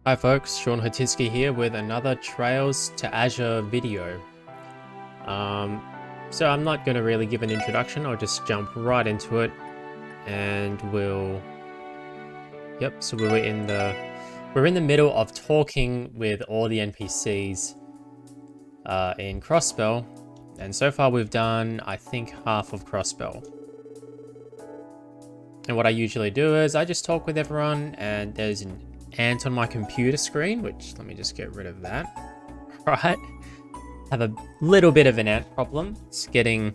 Hi folks, Sean Hotinsky here with another Trails to Azure video. So I'm not going to really give an introduction, I'll just jump right into it and so we're in the middle of talking with all the NPCs in Crossbell, and so far we've done, I think, half of Crossbell. And what I usually do is I just talk with everyone, and there's an ant on my computer screen, which, let me just get rid of that. Right. Have a little bit of an ant problem. It's getting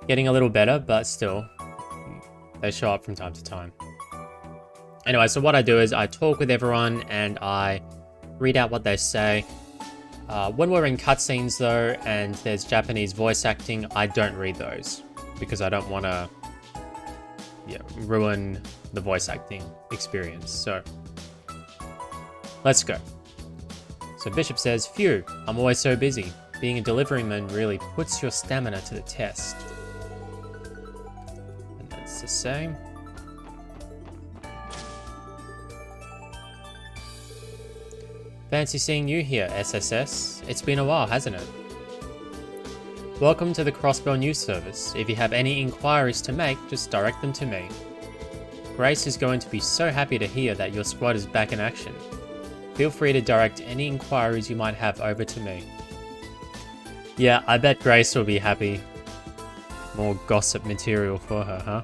a little better, but still, they show up from time to time. Anyway, so what I do is I talk with everyone and I read out what they say. When we're in cutscenes though, and there's Japanese voice acting, I don't read those because I don't want to ruin the voice acting experience. So let's go. So Bishop says, "Phew, I'm always so busy. Being a deliveryman really puts your stamina to the test." And that's the same. Fancy seeing you here, SSS. It's been a while, hasn't it? Welcome to the Crossbell News Service. If you have any inquiries to make, just direct them to me. Grace is going to be so happy to hear that your squad is back in action. Feel free to direct any inquiries you might have over to me. Yeah, I bet Grace will be happy. More gossip material for her,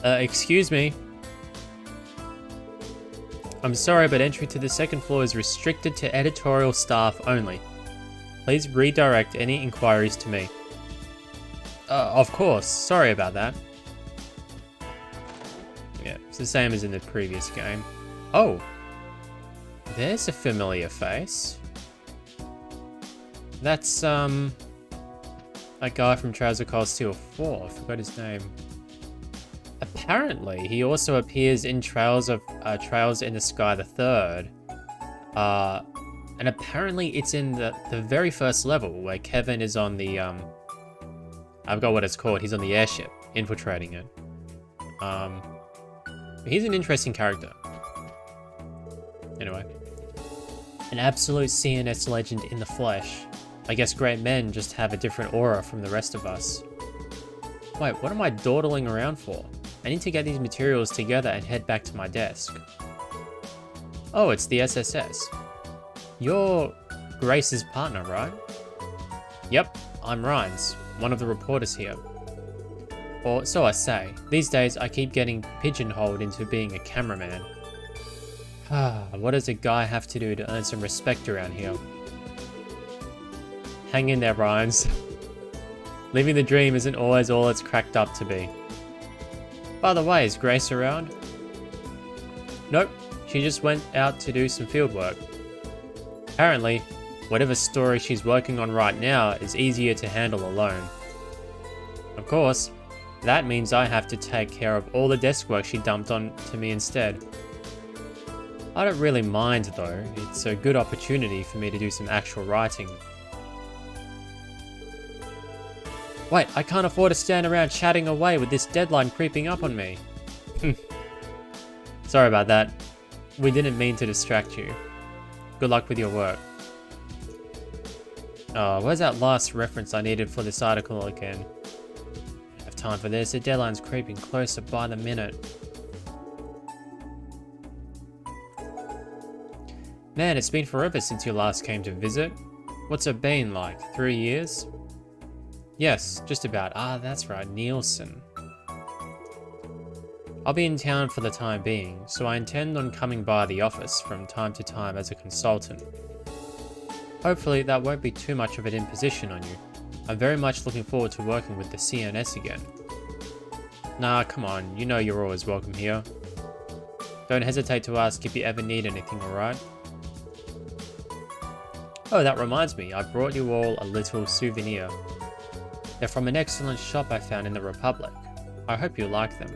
huh? Excuse me. I'm sorry, but entry to the second floor is restricted to editorial staff only. Please redirect any inquiries to me. Of course. Sorry about that. Yeah, it's the same as in the previous game. Oh! There's a familiar face. That's, that guy from Trials of Cold Steel 4. I forgot his name. Apparently, he also appears in Trails in the Sky the Third. And apparently it's in the very first level where Kevin is on the, I've got what it's called, he's on the airship, infiltrating it. He's an interesting character. Anyway. An absolute CNS legend in the flesh. I guess great men just have a different aura from the rest of us. Wait, what am I dawdling around for? I need to get these materials together and head back to my desk. Oh, it's the SSS. You're Grace's partner, right? Yep, I'm Rhines, one of the reporters here. Or so I say. These days I keep getting pigeonholed into being a cameraman. What does a guy have to do to earn some respect around here? Hang in there, Rhines. Living the dream isn't always all it's cracked up to be. By the way, is Grace around? Nope, she just went out to do some field work. Apparently, whatever story she's working on right now is easier to handle alone. Of course, that means I have to take care of all the desk work she dumped on to me instead. I don't really mind though, it's a good opportunity for me to do some actual writing. Wait, I can't afford to stand around chatting away with this deadline creeping up on me. Sorry about that. We didn't mean to distract you. Good luck with your work. Oh, where's that last reference I needed for this article again? I don't have time for this. The deadline's creeping closer by the minute. Man, it's been forever since you last came to visit. What's it been, like 3 years? Yes, just about. Ah, that's right, Nielsen. I'll be in town for the time being, so I intend on coming by the office from time to time as a consultant. Hopefully that won't be too much of an imposition on you. I'm very much looking forward to working with the CNS again. Nah, come on, you know you're always welcome here. Don't hesitate to ask if you ever need anything, alright? Oh, that reminds me, I brought you all a little souvenir. They're from an excellent shop I found in the Republic. I hope you like them.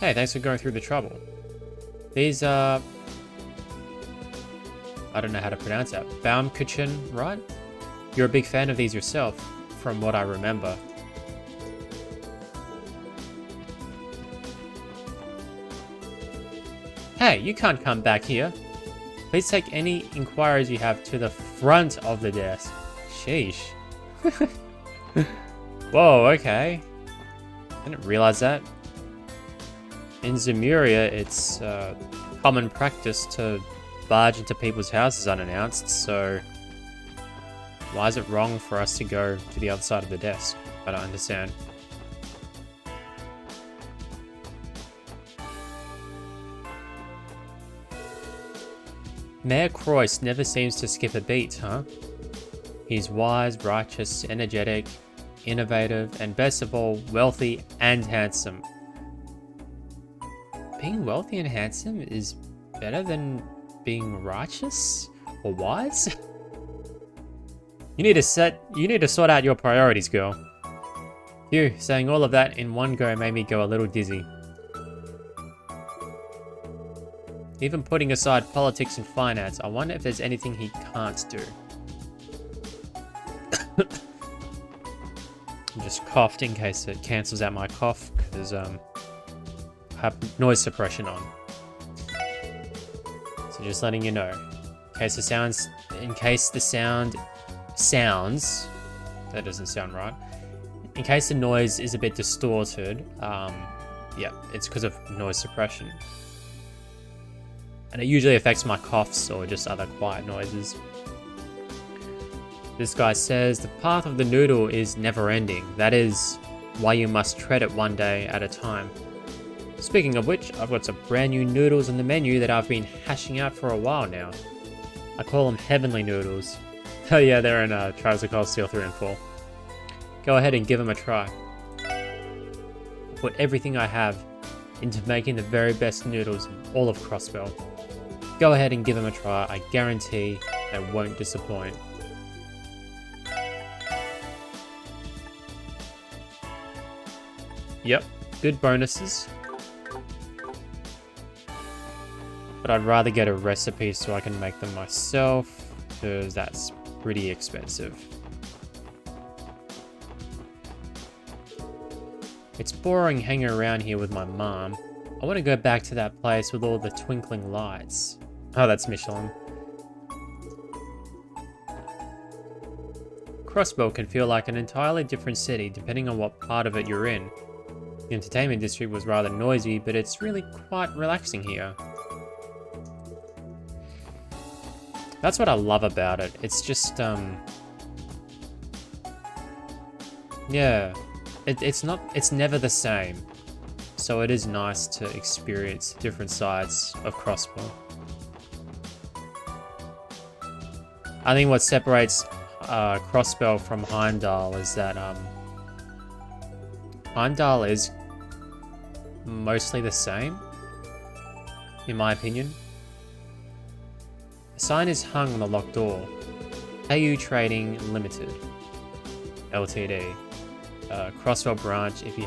Hey, thanks for going through the trouble. These are... I don't know how to pronounce that. Baumkuchen, right? You're a big fan of these yourself, from what I remember. Hey, you can't come back here. Please take any inquiries you have to the front of the desk. Sheesh. Whoa, okay. I didn't realize that. In Zemuria, it's common practice to barge into people's houses unannounced, so why is it wrong for us to go to the other side of the desk? I don't understand. Mayor Croyce never seems to skip a beat, huh? He's wise, righteous, energetic, innovative, and best of all, wealthy and handsome. Being wealthy and handsome is better than being righteous or wise? You need to sort out your priorities, girl. Phew, saying all of that in one go made me go a little dizzy. Even putting aside politics and finance, I wonder if there's anything he can't do. I just coughed in case it cancels out my cough, because I have noise suppression on. So just letting you know. In case the sound sounds, that doesn't sound right. In case the noise is a bit distorted, yeah, it's because of noise suppression. And it usually affects my coughs or just other quiet noises. This guy says, the path of the noodle is never ending. That is why you must tread it one day at a time. Speaking of which, I've got some brand new noodles on the menu that I've been hashing out for a while now. I call them heavenly noodles. Oh yeah, they're in Trials of Cold Steel 3 and 4. Go ahead and give them a try. I put everything I have into making the very best noodles in all of Crossbell. Go ahead and give them a try. I guarantee they won't disappoint. Yep, good bonuses. But I'd rather get a recipe so I can make them myself, because that's pretty expensive. It's boring hanging around here with my mom. I want to go back to that place with all the twinkling lights. Oh, that's Michelin. Crossbell can feel like an entirely different city depending on what part of it you're in. The entertainment district was rather noisy, but it's really quite relaxing here. That's what I love about it. It's just, yeah, it's never the same. So it is nice to experience different sides of Crossbell. I think what separates Crossbell from Heimdall is that Heimdall is mostly the same, in my opinion. A sign is hung on the locked door. AU Trading Limited, Ltd. Crossbell branch. If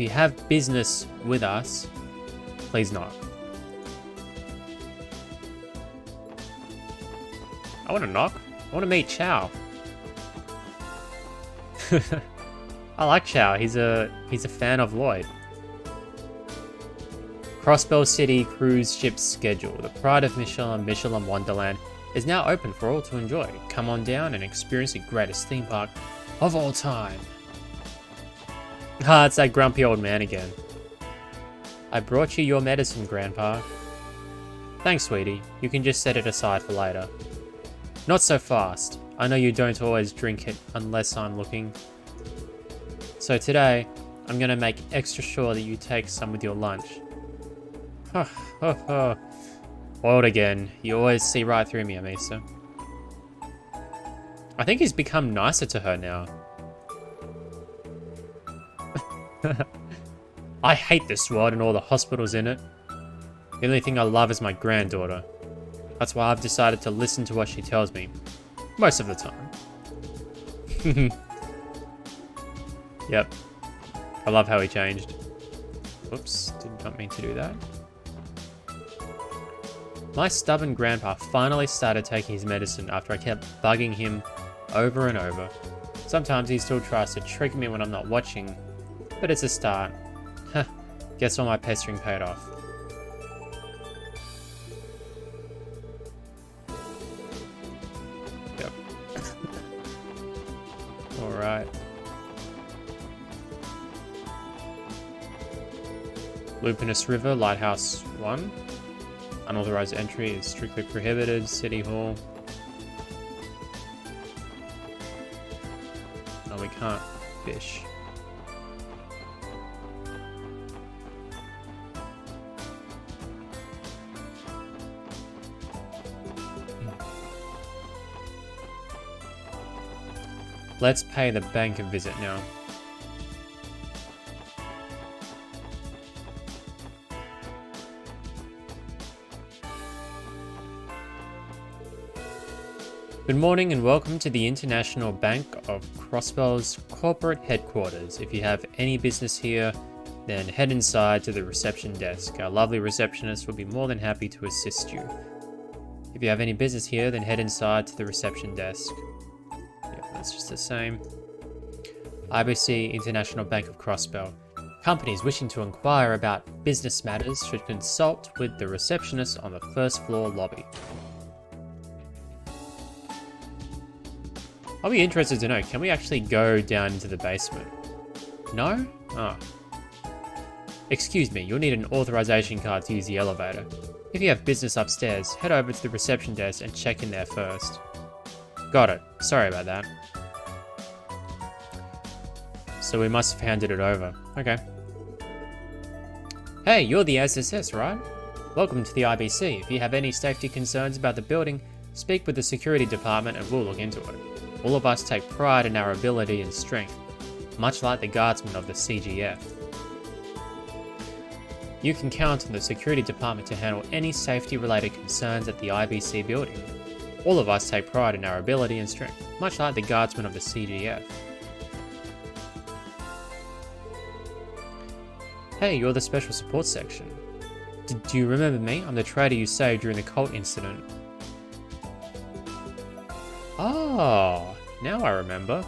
you have business with us, please knock. I want to knock. I want to meet Chow. I like Chow. He's a fan of Lloyd. Crossbell City cruise ship schedule. The pride of Michelin Wonderland, is now open for all to enjoy. Come on down and experience the greatest theme park of all time. Ah, it's that grumpy old man again. I brought you your medicine, Grandpa. Thanks, sweetie. You can just set it aside for later. Not so fast. I know you don't always drink it unless I'm looking. So today, I'm gonna make extra sure that you take some with your lunch. Old again. You always see right through me, Amisa. I think he's become nicer to her now. I hate this world and all the hospitals in it. The only thing I love is my granddaughter. That's why I've decided to listen to what she tells me. Most of the time. Yep. I love how he changed. Whoops, did not mean to do that. My stubborn grandpa finally started taking his medicine after I kept bugging him over and over. Sometimes he still tries to trick me when I'm not watching, but it's a start. Guess all my pestering paid off. Lupinus River, Lighthouse 1. Unauthorized entry is strictly prohibited. City Hall. No, we can't fish. Let's pay the bank a visit now. Good morning and welcome to the International Bank of Crossbell's corporate headquarters. If you have any business here, then head inside to the reception desk. Our lovely receptionist will be more than happy to assist you. If you have any business here, then head inside to the reception desk. Yeah, that's just the same. IBC International Bank of Crossbell. Companies wishing to inquire about business matters should consult with the receptionist on the first floor lobby. I'll be interested to know, can we actually go down into the basement? No? Oh. Excuse me, you'll need an authorization card to use the elevator. If you have business upstairs, head over to the reception desk and check in there first. Got it. Sorry about that. So we must have handed it over. Okay. Hey, you're the SSS, right? Welcome to the IBC. If you have any safety concerns about the building, speak with the security department and we'll look into it. All of us take pride in our ability and strength, much like the guardsmen of the CGF. You can count on the security department to handle any safety-related concerns at the IBC building. All of us take pride in our ability and strength, much like the guardsmen of the CGF. Hey, you're the special support section. Do you remember me? I'm the trader you saved during the cult incident. Oh, now I remember.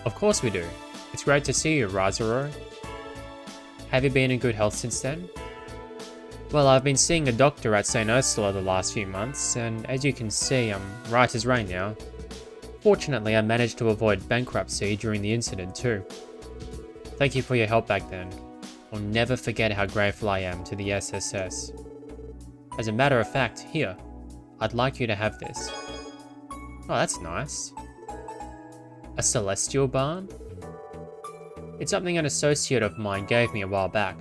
Of course we do. It's great to see you, Razaro. Have you been in good health since then? Well, I've been seeing a doctor at St. Ursula the last few months, and as you can see, I'm right as rain now. Fortunately, I managed to avoid bankruptcy during the incident too. Thank you for your help back then. I'll never forget how grateful I am to the SSS. As a matter of fact, here, I'd like you to have this. Oh, that's nice. A celestial barn? It's something an associate of mine gave me a while back,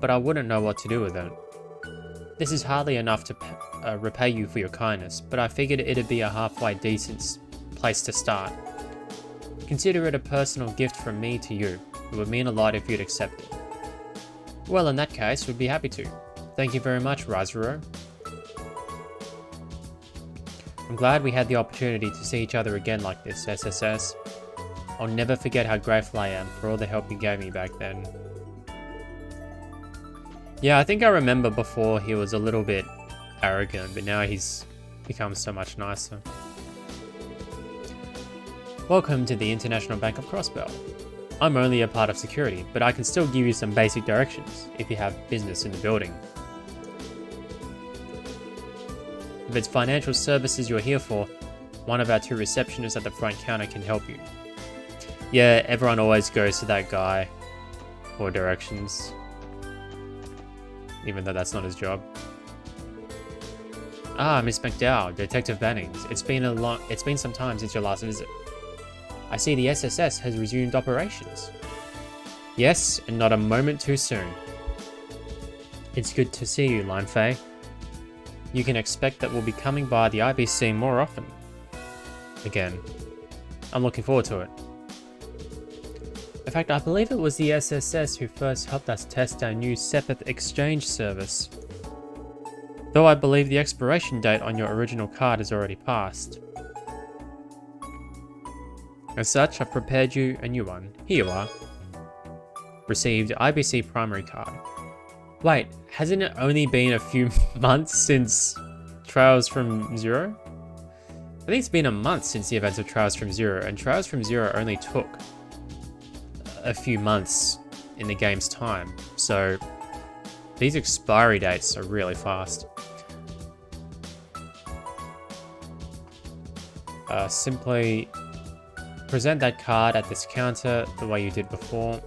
but I wouldn't know what to do with it. This is hardly enough to repay you for your kindness, but I figured it'd be a halfway decent place to start. Consider it a personal gift from me to you. It would mean a lot if you'd accept it. Well, in that case, we'd be happy to. Thank you very much, Razaro. I'm glad we had the opportunity to see each other again like this, SSS. I'll never forget how grateful I am for all the help you gave me back then. Yeah, I think I remember before he was a little bit arrogant, but now he's become so much nicer. Welcome to the International Bank of Crossbell. I'm only a part of security, but I can still give you some basic directions if you have business in the building. If it's financial services you're here for, one of our two receptionists at the front counter can help you. Yeah, everyone always goes to that guy for directions, even though that's not his job. Ah, Miss McDowell, Detective Bannings. It's been some time since your last visit. I see the SSS has resumed operations. Yes, and not a moment too soon. It's good to see you, Line Fei. You can expect that we'll be coming by the IBC more often. Again. I'm looking forward to it. In fact, I believe it was the SSS who first helped us test our new Sepith exchange service. Though I believe the expiration date on your original card has already passed. As such, I've prepared you a new one. Here you are. Received IBC primary card. Wait, hasn't it only been a few months since Trials from Zero? I think it's been a month since the events of Trials from Zero, and Trials from Zero only took a few months in the game's time, so these expiry dates are really fast. Simply present that card at this counter the way you did before.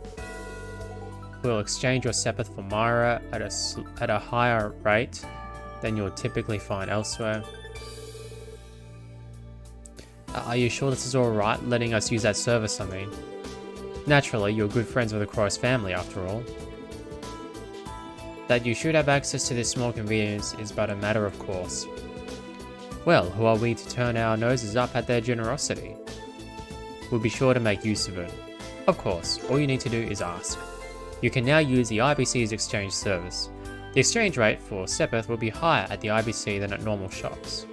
will exchange your Sepith for Myra at a higher rate than you'll typically find elsewhere. Are you sure this is alright, letting us use that service, I mean? Naturally, you're good friends with the Cross family, after all. That you should have access to this small convenience is but a matter of course. Well, who are we to turn our noses up at their generosity? We'll be sure to make use of it. Of course, all you need to do is ask. You can now use the IBC's exchange service. The exchange rate for Sepith will be higher at the IBC than at normal shops.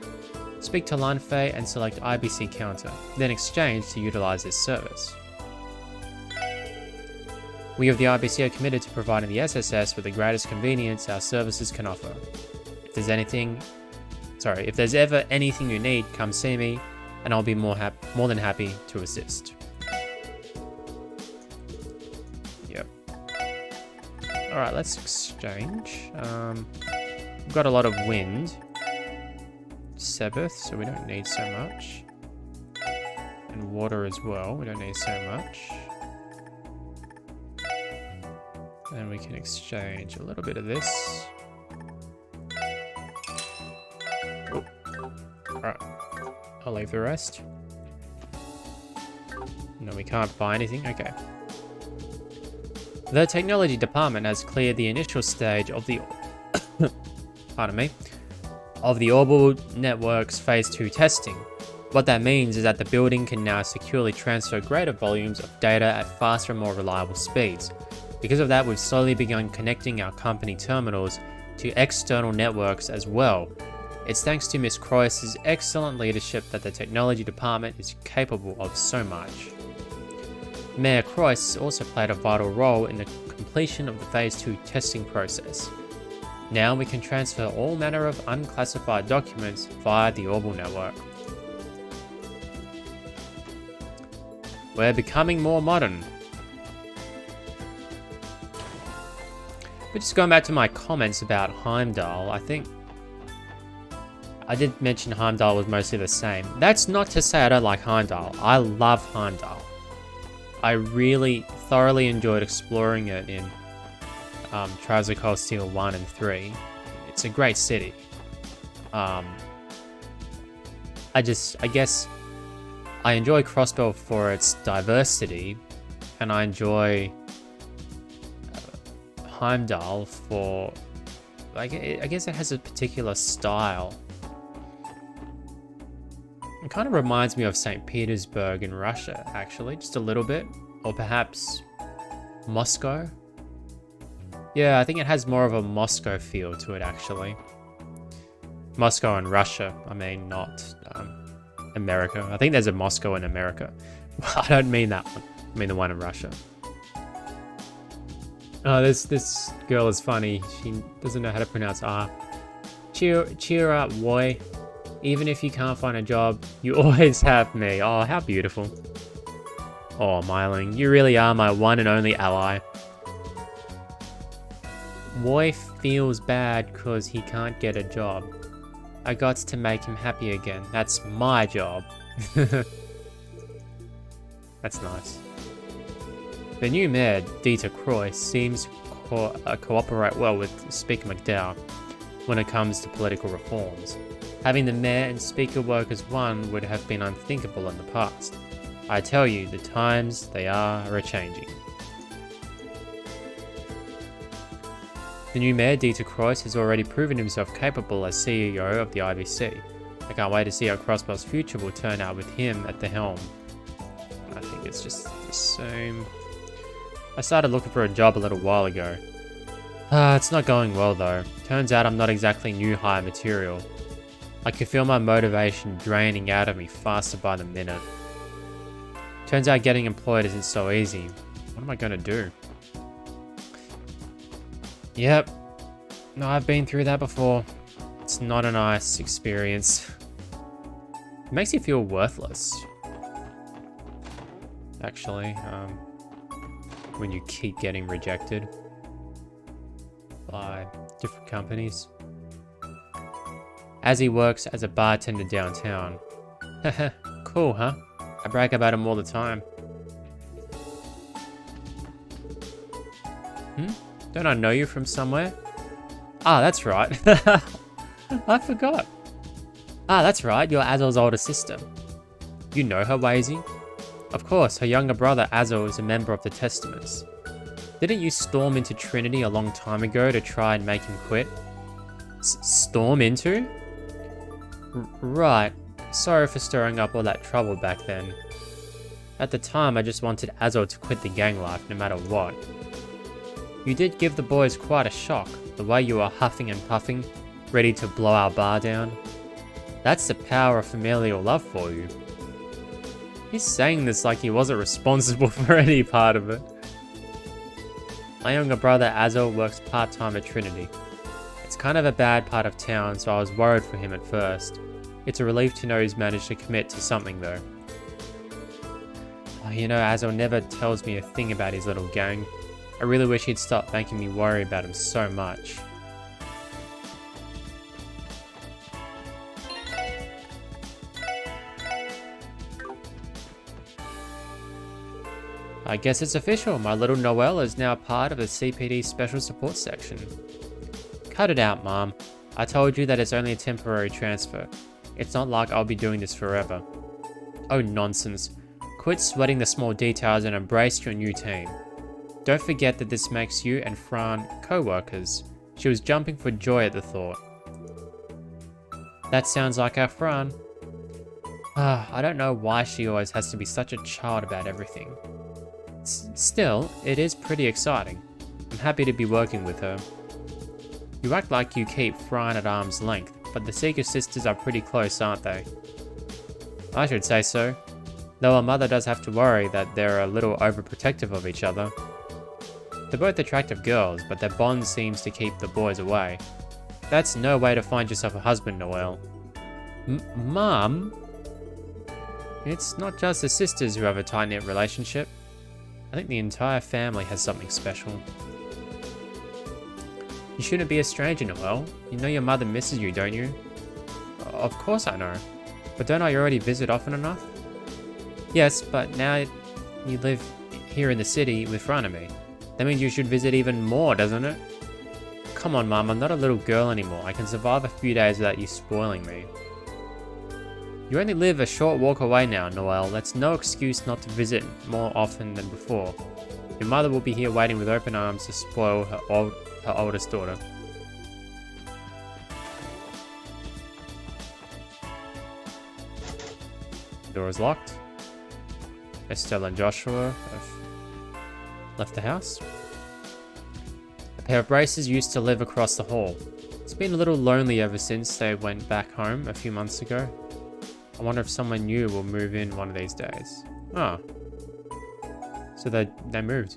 Speak to Lanfei and select IBC counter, then exchange to utilize this service. We of the IBC are committed to providing the SSS with the greatest convenience our services can offer. If there's ever anything you need, come see me, and I'll be more than happy to assist. Yep. Alright, let's exchange. We've got a lot of wind. Sepith, so we don't need so much. And water as well, we don't need so much. And we can exchange a little bit of this. Oh. Alright, I'll leave the rest. No, we can't buy anything, okay. The technology department has cleared the initial stage of the pardon me, of the Orbital Network's Phase 2 testing. What that means is that the building can now securely transfer greater volumes of data at faster and more reliable speeds. Because of that, we've slowly begun connecting our company terminals to external networks as well. It's thanks to Miss Croyce's excellent leadership that the technology department is capable of so much. Mayor Croyce also played a vital role in the completion of the Phase 2 testing process. Now we can transfer all manner of unclassified documents via the Orbital network. We're becoming more modern. But just going back to my comments about Heimdall, I think I did mention Heimdall was mostly the same. That's not to say I don't like Heimdall. I love Heimdall. I really thoroughly enjoyed exploring it in Trials of Cold Steel 1 and 3. It's a great city. I guess I enjoy Crossbell for its diversity, and I enjoy Heimdall for, I guess it has a particular style. It kind of reminds me of St. Petersburg in Russia, actually, just a little bit. Or perhaps Moscow. Yeah, I think it has more of a Moscow feel to it, actually. Moscow and Russia, I mean, not America. I think there's a Moscow in America. I don't mean that one. I mean the one in Russia. Oh, this girl is funny. She doesn't know how to pronounce R. Cheer up, boy. Even if you can't find a job, you always have me. Oh, how beautiful. Oh, Myling, you really are my one and only ally. Boy feels bad because he can't get a job. I got to make him happy again. That's my job. That's nice. The new mayor, Dieter Croy, seems to cooperate well with Speaker McDowell when it comes to political reforms. Having the mayor and speaker work as one would have been unthinkable in the past. I tell you, the times they are a-changing. The new mayor, Dieter Croyce, has already proven himself capable as CEO of the IBC. I can't wait to see how Crossbell's future will turn out with him at the helm. I think it's just the same. I started looking for a job a little while ago. It's not going well though. Turns out I'm not exactly new hire material. I can feel my motivation draining out of me faster by the minute. Turns out getting employed isn't so easy. What am I gonna do? Yep. No, I've been through that before. It's not a nice experience. It makes you feel worthless. Actually, when you keep getting rejected by different companies. As he works as a bartender downtown. Haha, cool, huh? I brag about him all the time. Don't I know you from somewhere? Ah, that's right. I forgot. Ah, that's right, you're Azul's older sister. You know her, Wazy? Of course, her younger brother Azul is a member of the Testaments. Didn't you storm into Trinity a long time ago to try and make him quit? Storm into? Right. Sorry for stirring up all that trouble back then. At the time, I just wanted Azul to quit the gang life no matter what. You did give the boys quite a shock, the way you were huffing and puffing, ready to blow our bar down. That's the power of familial love for you. He's saying this like he wasn't responsible for any part of it. My younger brother Azul works part-time at Trinity. It's kind of a bad part of town, so I was worried for him at first. It's a relief to know he's managed to commit to something though. Oh, you know, Azul never tells me a thing about his little gang. I really wish he'd stop making me worry about him so much. I guess it's official, my little Noelle is now part of the CPD Special Support Section. Cut it out, Mom. I told you that it's only a temporary transfer. It's not like I'll be doing this forever. Oh nonsense. Quit sweating the small details and embrace your new team. Don't forget that this makes you and Fran co-workers. She was jumping for joy at the thought. That sounds like our Fran. I don't know why she always has to be such a child about everything. Still, it is pretty exciting. I'm happy to be working with her. You act like you keep Fran at arm's length, but the Seeker sisters are pretty close, aren't they? I should say so. Though our mother does have to worry that they're a little overprotective of each other. They're both attractive girls, but their bond seems to keep the boys away. That's no way to find yourself a husband, Noelle. Mom? It's not just the sisters who have a tight-knit relationship. I think the entire family has something special. You shouldn't be a stranger, Noelle. You know your mother misses you, don't you? Of course I know. But don't I already visit often enough? Yes, but now you live here in the city with Fran and me. That means you should visit even more, doesn't it? Come on, Mum, I'm not a little girl anymore. I can survive a few days without you spoiling me. You only live a short walk away now, Noelle. That's no excuse not to visit more often than before. Your mother will be here waiting with open arms to spoil her oldest daughter. The door is locked. Estelle and Joshua have left the house. A pair of braces used to live across the hall. It's been a little lonely ever since they went back home a few months ago. I wonder if someone new will move in one of these days. Oh. So they moved.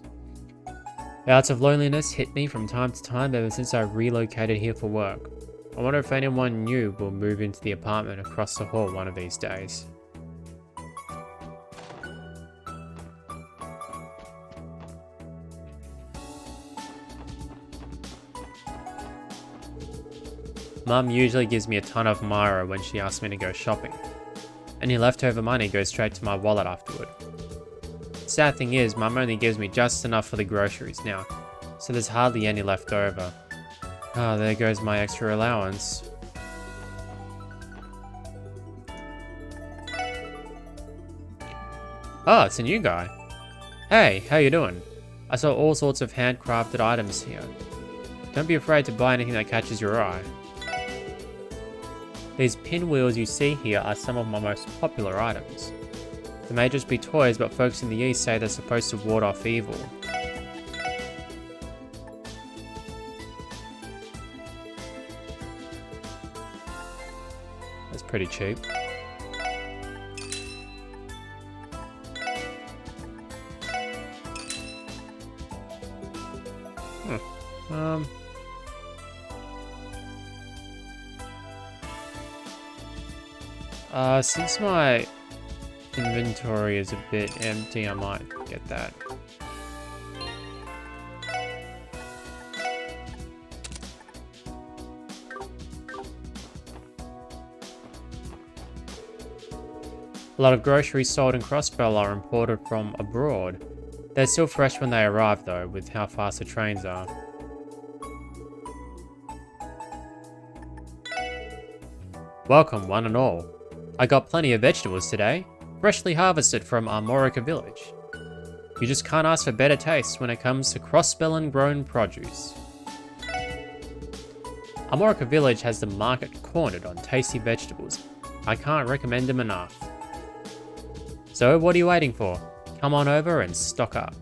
Bouts of loneliness hit me from time to time ever since I relocated here for work. I wonder if anyone new will move into the apartment across the hall one of these days. Mum usually gives me a ton of Myra when she asks me to go shopping. Any leftover money goes straight to my wallet afterward. Sad thing is, Mum only gives me just enough for the groceries now, so there's hardly any left over. Ah, there goes my extra allowance. Oh, it's a new guy. Hey, how you doing? I saw all sorts of handcrafted items here. Don't be afraid to buy anything that catches your eye. These pinwheels you see here are some of my most popular items. They may just be toys, but folks in the East say they're supposed to ward off evil. That's pretty cheap. Since my inventory is a bit empty, I might get that. A lot of groceries sold in Crossbell are imported from abroad. They're still fresh when they arrive though, with how fast the trains are. Welcome one and all. I got plenty of vegetables today, freshly harvested from Armorica village. You just can't ask for better taste when it comes to Crossbell and grown produce. Armorica village has the market cornered on tasty vegetables. I can't recommend them enough. So what are you waiting for? Come on over and stock up.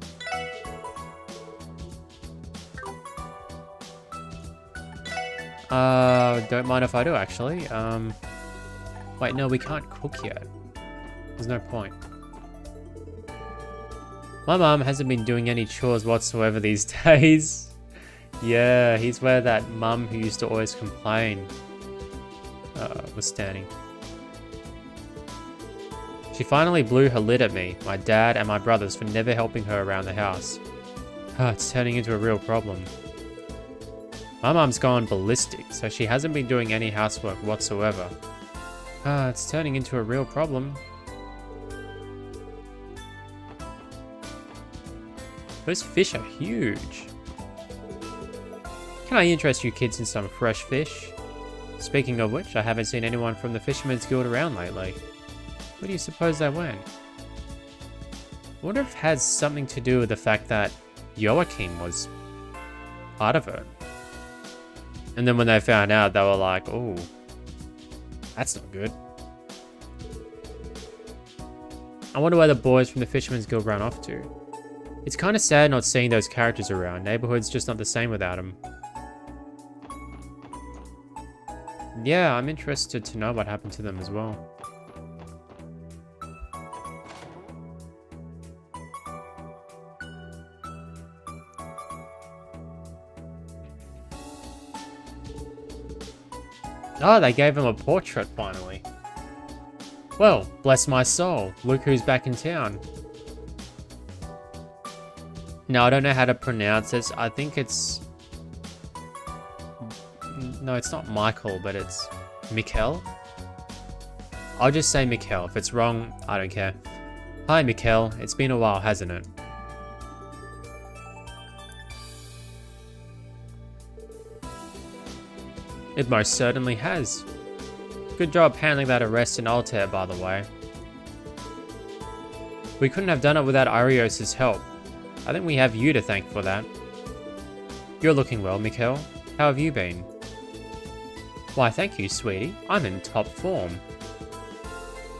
Don't mind if I do actually. Wait, no, we can't cook yet. There's no point. My mum hasn't been doing any chores whatsoever these days. Yeah, he's where that mum who used to always complain was standing. She finally blew her lid at me, my dad and my brothers for never helping her around the house. It's turning into a real problem. My mum's gone ballistic, so she hasn't been doing any housework whatsoever. It's turning into a real problem. Those fish are huge. Can I interest you kids in some fresh fish? Speaking of which, I haven't seen anyone from the Fisherman's Guild around lately. Where do you suppose they went? I wonder if it has something to do with the fact that Joachim was part of it. And then when they found out, they were like, oh, that's not good. I wonder where the boys from the Fisherman's Guild ran off to. It's kind of sad not seeing those characters around. Neighborhood's just not the same without them. Yeah, I'm interested to know what happened to them as well. Oh, they gave him a portrait finally. Well, bless my soul. Look who's back in town. Now, I don't know how to pronounce this. I think it's... No, it's not Michael, but it's Mikkel. I'll just say Mikkel. If it's wrong, I don't care. Hi, Mikkel. It's been a while, hasn't it? It most certainly has. Good job handling that arrest in Altair, by the way. We couldn't have done it without Arios' help. I think we have you to thank for that. You're looking well, Mikkel. How have you been? Why, thank you, sweetie. I'm in top form.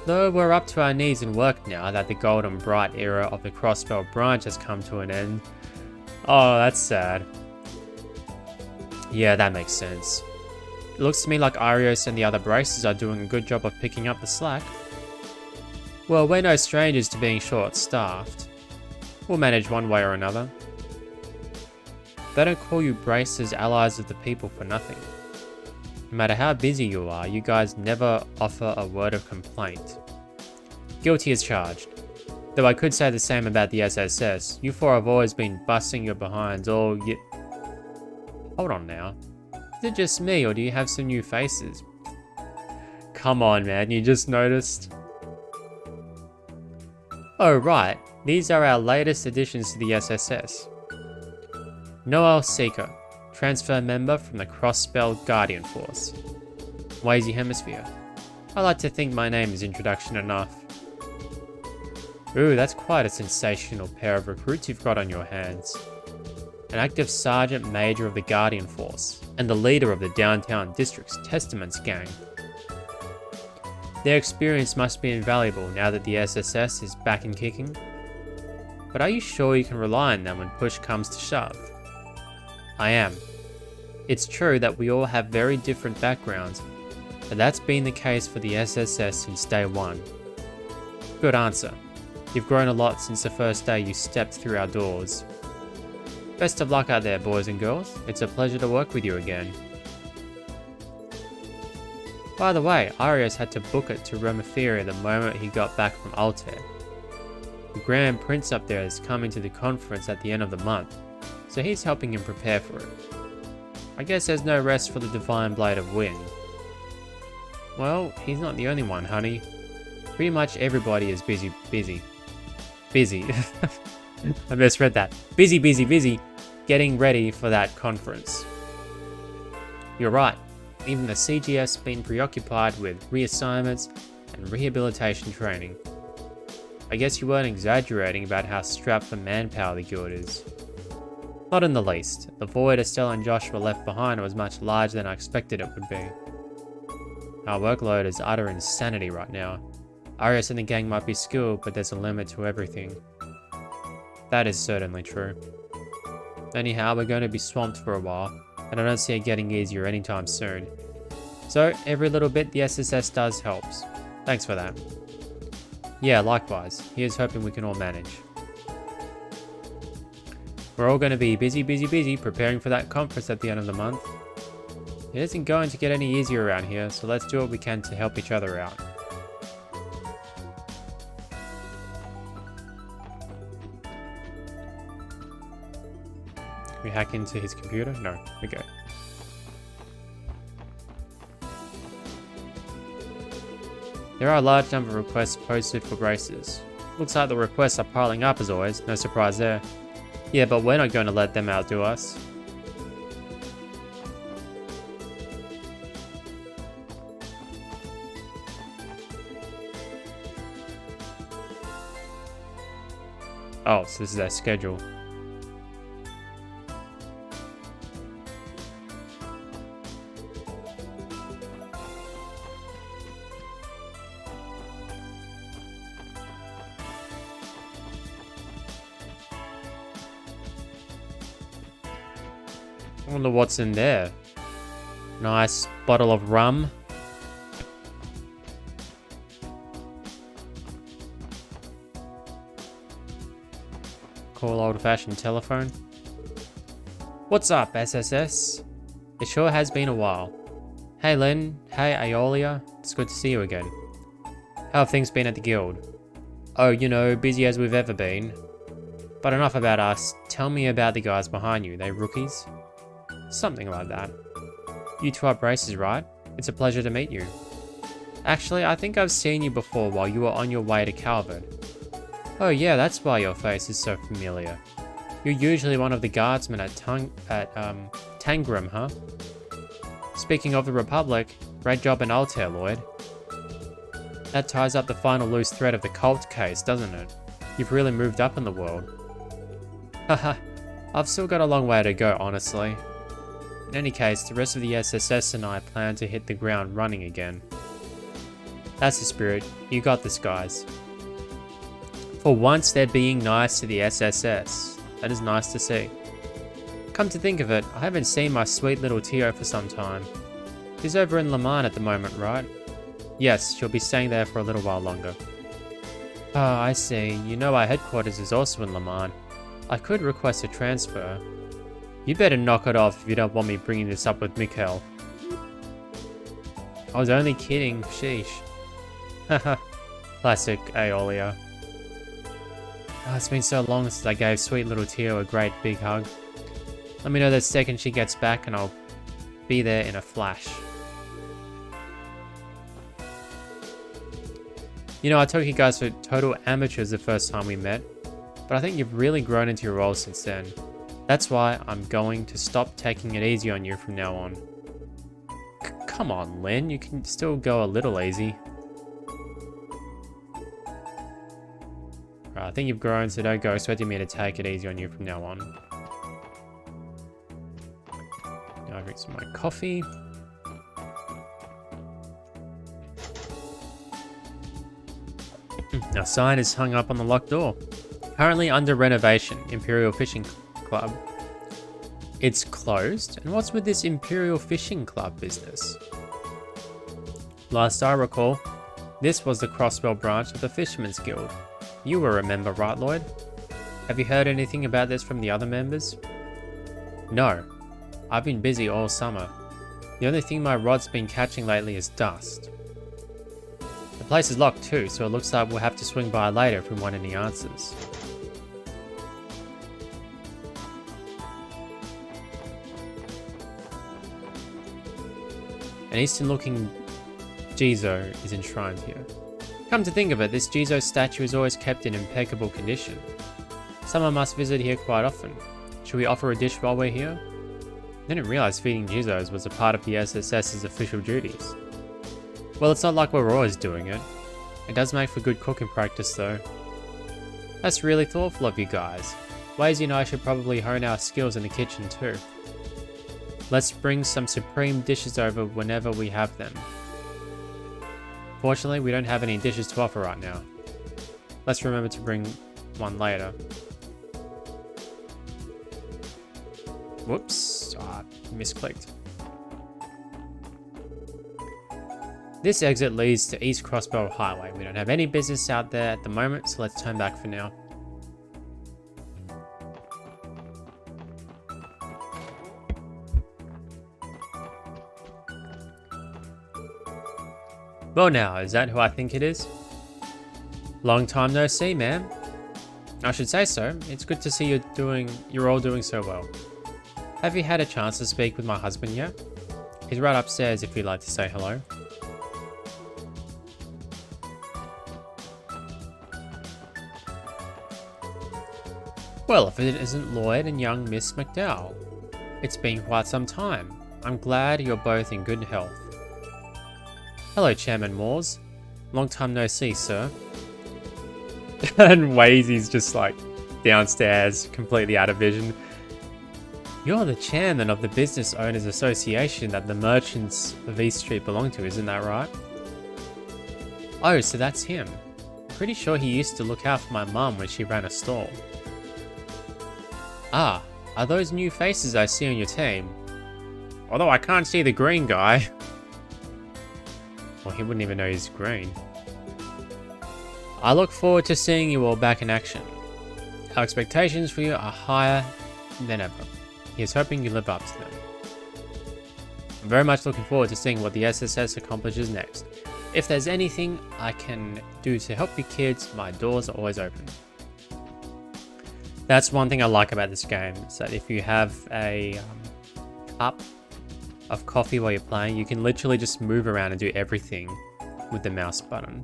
Though we're up to our knees in work now that the golden bright era of the Crossbell branch has come to an end. Oh, that's sad. Yeah, that makes sense. It looks to me like Arios and the other braces are doing a good job of picking up the slack. Well, we're no strangers to being short-staffed. We'll manage one way or another. They don't call you braces allies of the people for nothing. No matter how busy you are, you guys never offer a word of complaint. Guilty as charged. Though I could say the same about the SSS, you four have always been busting your behinds all year. Hold on now. Is it just me, or do you have some new faces? Come on, man, you just noticed? Oh, right. These are our latest additions to the SSS. Noel Seeker, transfer member from the Crossbell Guardian Force. Wazy Hemisphere. I like to think my name is introduction enough. Ooh, that's quite a sensational pair of recruits you've got on your hands. An active Sergeant Major of the Guardian Force, and the leader of the Downtown District's Testaments gang. Their experience must be invaluable now that the SSS is back and kicking. But are you sure you can rely on them when push comes to shove? I am. It's true that we all have very different backgrounds, but that's been the case for the SSS since day one. Good answer. You've grown a lot since the first day you stepped through our doors. Best of luck out there, boys and girls. It's a pleasure to work with you again. By the way, Arios had to book it to Romaferia the moment he got back from Altair. The Grand Prince up there is coming to the conference at the end of the month, so he's helping him prepare for it. I guess there's no rest for the Divine Blade of Wind. Well, he's not the only one, honey. Pretty much everybody is busy. I misread that. Busy, busy, busy getting ready for that conference. You're right. Even the CGS been preoccupied with reassignments and rehabilitation training. I guess you weren't exaggerating about how strapped for manpower the guild is. Not in the least. The void Estelle and Josh were left behind was much larger than I expected it would be. Our workload is utter insanity right now. Arias and the gang might be skilled, but there's a limit to everything. That is certainly true. Anyhow, we're going to be swamped for a while, and I don't see it getting easier anytime soon. So, every little bit the SSS does helps. Thanks for that. Yeah, likewise. Here's hoping we can all manage. We're all going to be busy, busy, busy preparing for that conference at the end of the month. It isn't going to get any easier around here, so let's do what we can to help each other out. Can we hack into his computer? No. Okay. There are a large number of requests posted for braces. Looks like the requests are piling up as always, no surprise there. Yeah, but we're not going to let them outdo us. Oh, so this is their schedule. I wonder what's in there. Nice bottle of rum. Cool old-fashioned telephone. What's up, SSS? It sure has been a while. Hey Lynn, hey Aeolia, it's good to see you again. How have things been at the guild? Oh, you know, busy as we've ever been. But enough about us, tell me about the guys behind you, they rookies? Something like that. You two are braces, right? It's a pleasure to meet you. Actually, I think I've seen you before while you were on your way to Calvert. Oh yeah, that's why your face is so familiar. You're usually one of the guardsmen at Tangram, huh? Speaking of the Republic, great job in Altair, Lloyd. That ties up the final loose thread of the cult case, doesn't it? You've really moved up in the world. Haha, I've still got a long way to go, honestly. In any case, the rest of the SSS and I plan to hit the ground running again. That's the spirit. You got this, guys. For once, they're being nice to the SSS. That is nice to see. Come to think of it, I haven't seen my sweet little Tio for some time. She's over in Le Mans at the moment, right? Yes, she'll be staying there for a little while longer. Ah, I see. You know our headquarters is also in Le Mans. I could request a transfer. You better knock it off if you don't want me bringing this up with Mikhail. I was only kidding, sheesh. Haha, classic Aeolia. Oh, it's been so long since I gave sweet little Tio a great big hug. Let me know the second she gets back and I'll be there in a flash. You know, I took you guys for total amateurs the first time we met, but I think you've really grown into your role since then. That's why I'm going to stop taking it easy on you from now on. Come on, Lynn, you can still go a little easy. Right, I think you've grown, so don't go expecting me to take it easy on you from now on. Now I drink some of my coffee. Our sign is hung up on the locked door. Currently under renovation, Imperial Fishing Club. It's closed? And what's with this Imperial Fishing Club business? Last I recall, this was the Crossbell branch of the Fisherman's Guild. You will remember, right, Lloyd? Have you heard anything about this from the other members? No. I've been busy all summer. The only thing my rod's been catching lately is dust. The place is locked too, so it looks like we'll have to swing by later if we want any answers. An Eastern-looking Jizo is enshrined here. Come to think of it, this Jizo statue is always kept in impeccable condition. Someone must visit here quite often. Should we offer a dish while we're here? I didn't realize feeding Jizzos was a part of the SSS's official duties. Well, it's not like we're always doing it. It does make for good cooking practice though. That's really thoughtful of you guys. Wazy and I should probably hone our skills in the kitchen too. Let's bring some supreme dishes over whenever we have them. Fortunately, we don't have any dishes to offer right now. Let's remember to bring one later. Whoops, misclicked. This exit leads to East Crossbell Highway. We don't have any business out there at the moment, so let's turn back for now. Well now, is that who I think it is? Long time no see, ma'am. I should say so. It's good to see you're all doing so well. Have you had a chance to speak with my husband yet? He's right upstairs if you'd like to say hello. Well, if it isn't Lloyd and young Miss McDowell. It's been quite some time. I'm glad you're both in good health. Hello, Chairman Moores. Long time no see, sir. And Wazy's just like downstairs, completely out of vision. You're the chairman of the Business Owners Association that the merchants of East Street belong to, isn't that right? Oh, so that's him. I'm pretty sure he used to look out for my mum when she ran a stall. Ah, are those new faces I see on your team? Although I can't see the green guy. Well, he wouldn't even know he's green. I look forward to seeing you all back in action. Our expectations for you are higher than ever. Here's hoping you live up to them. I'm very much looking forward to seeing what the SSS accomplishes next. If there's anything I can do to help you kids, my doors are always open. That's one thing I like about this game, is that if you have a cup of coffee while you're playing, you can literally just move around and do everything with the mouse button.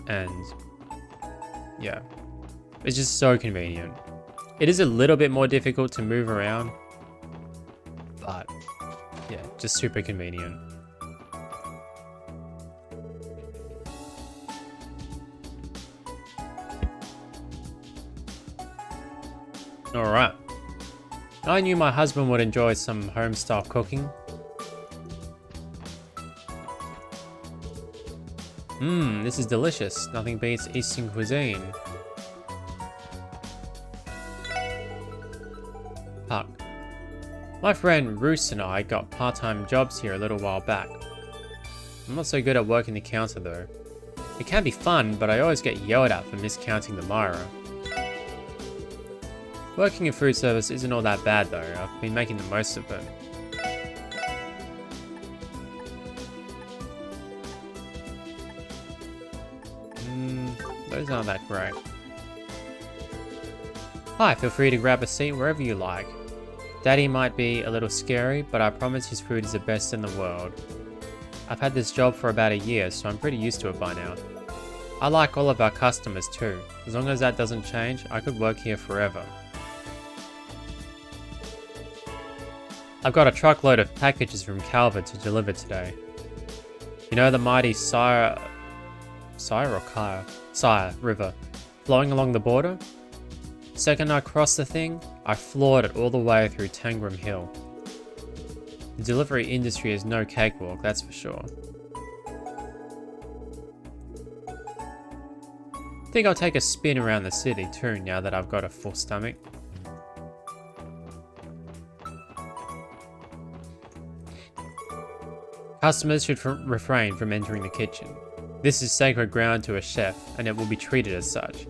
And yeah, it's just so convenient. It is a little bit more difficult to move around, but yeah, just super convenient. Alright. I knew my husband would enjoy some home-style cooking. This is delicious. Nothing beats Eastern cuisine. Puck. My friend Roos and I got part-time jobs here a little while back. I'm not so good at working the counter though. It can be fun, but I always get yelled at for miscounting the Myra. Working in food service isn't all that bad though. I've been making the most of it. Those aren't that great. Hi, feel free to grab a seat wherever you like. Daddy might be a little scary, but I promise his food is the best in the world. I've had this job for about a year, so I'm pretty used to it by now. I like all of our customers too. As long as that doesn't change, I could work here forever. I've got a truckload of packages from Calvert to deliver today. You know the mighty Sire River flowing along the border? Second I crossed the thing, I floored it all the way through Tangram Hill. The delivery industry is no cakewalk, that's for sure. Think I'll take a spin around the city too now that I've got a full stomach. Customers should refrain from entering the kitchen. This is sacred ground to a chef, and it will be treated as such.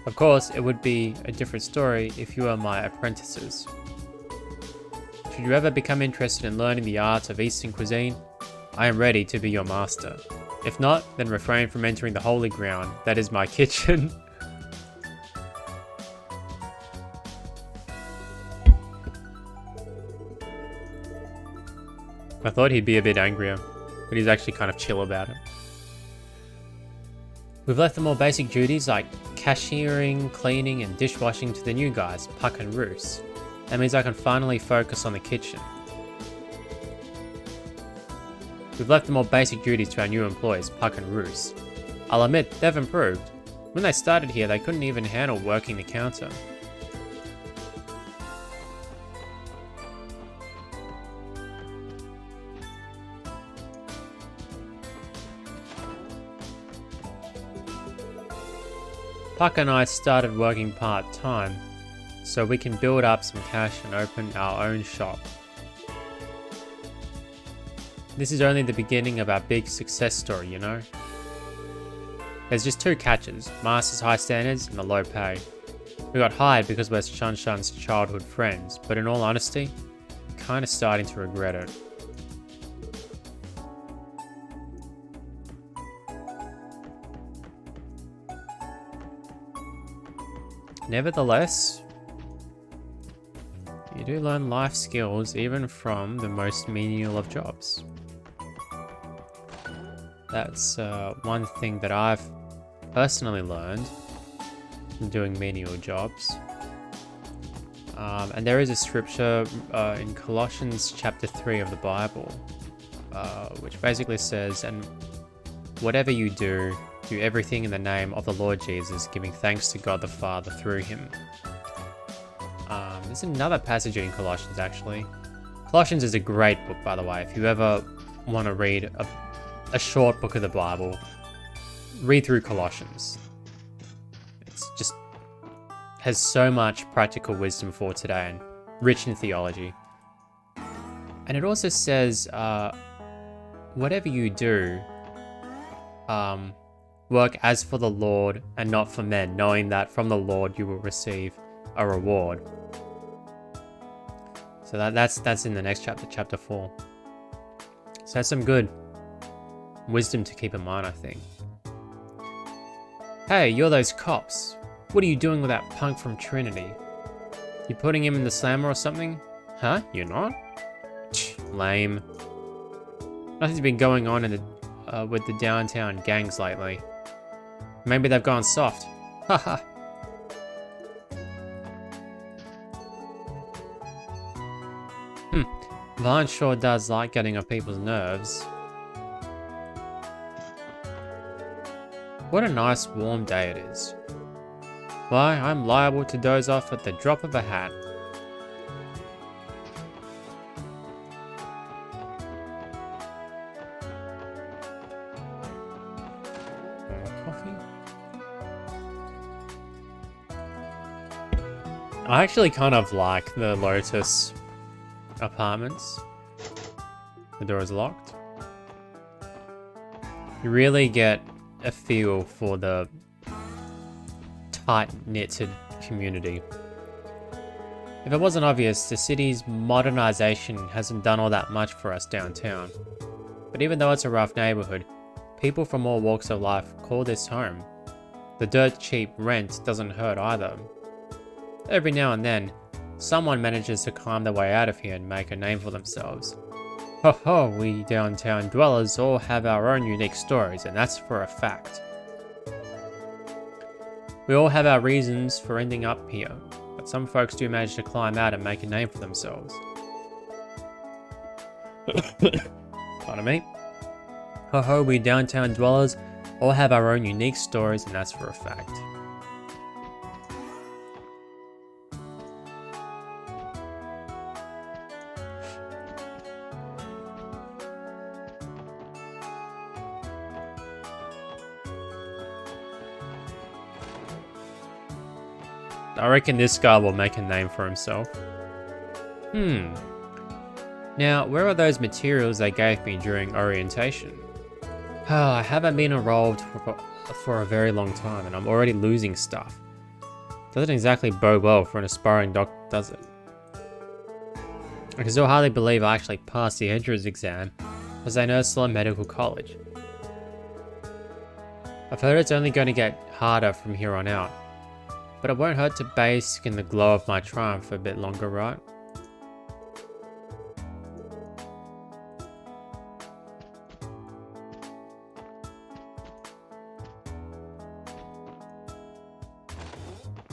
Of course, it would be a different story if you were my apprentices. Should you ever become interested in learning the art of Eastern cuisine, I am ready to be your master. If not, then refrain from entering the holy ground, that is my kitchen. I thought he'd be a bit angrier, but he's actually kind of chill about it. We've left the more basic duties like cashiering, cleaning, and dishwashing to the new guys, Puck and Roos. That means I can finally focus on the kitchen. We've left the more basic duties to our new employees, Puck and Roos. I'll admit, they've improved. When they started here, they couldn't even handle working the counter. Puck and I started working part-time, so we can build up some cash and open our own shop. This is only the beginning of our big success story, you know? There's just two catches, Master's high standards and the low pay. We got hired because we're Shanshan's childhood friends, but in all honesty, I'm kinda starting to regret it. Nevertheless, you do learn life skills even from the most menial of jobs. That's one thing that I've personally learned from doing menial jobs. And there is a scripture in Colossians chapter 3 of the Bible, which basically says, and whatever you do, do everything in the name of the Lord Jesus, giving thanks to God the Father through him. There's another passage in Colossians, actually. Colossians is a great book, by the way. If you ever want to read a short book of the Bible, read through Colossians. It's just has so much practical wisdom for today and rich in theology. And it also says, whatever you do, work as for the Lord and not for men, knowing that from the Lord you will receive a reward. So that's in the next chapter, chapter 4. So that's some good wisdom to keep in mind, I think. Hey, you're those cops. What are you doing with that punk from Trinity? You putting him in the slammer or something? Huh? You're not? Lame. Nothing's been going on in the with the downtown gangs lately. Maybe they've gone soft. Haha. Vine sure does like getting on people's nerves. What a nice warm day it is. Why, I'm liable to doze off at the drop of a hat. I actually kind of like the Lotus apartments. The door is locked. You really get a feel for the tight-knitted community. If it wasn't obvious, the city's modernization hasn't done all that much for us downtown. But even though it's a rough neighborhood, people from all walks of life call this home. The dirt cheap rent doesn't hurt either. Every now and then, someone manages to climb their way out of here and make a name for themselves. Ho ho, we downtown dwellers all have our own unique stories, and that's for a fact. We all have our reasons for ending up here, but some folks do manage to climb out and make a name for themselves. Pardon me. Ho ho, we downtown dwellers all have our own unique stories, and that's for a fact. I reckon this guy will make a name for himself. Now, where are those materials they gave me during orientation? I haven't been enrolled for a very long time and I'm already losing stuff. Doesn't exactly bode well for an aspiring doctor, does it? I can still hardly believe I actually passed the entrance exam as I know it's still a medical college. I've heard it's only going to get harder from here on out. But it won't hurt to bask in the glow of my triumph for a bit longer, right?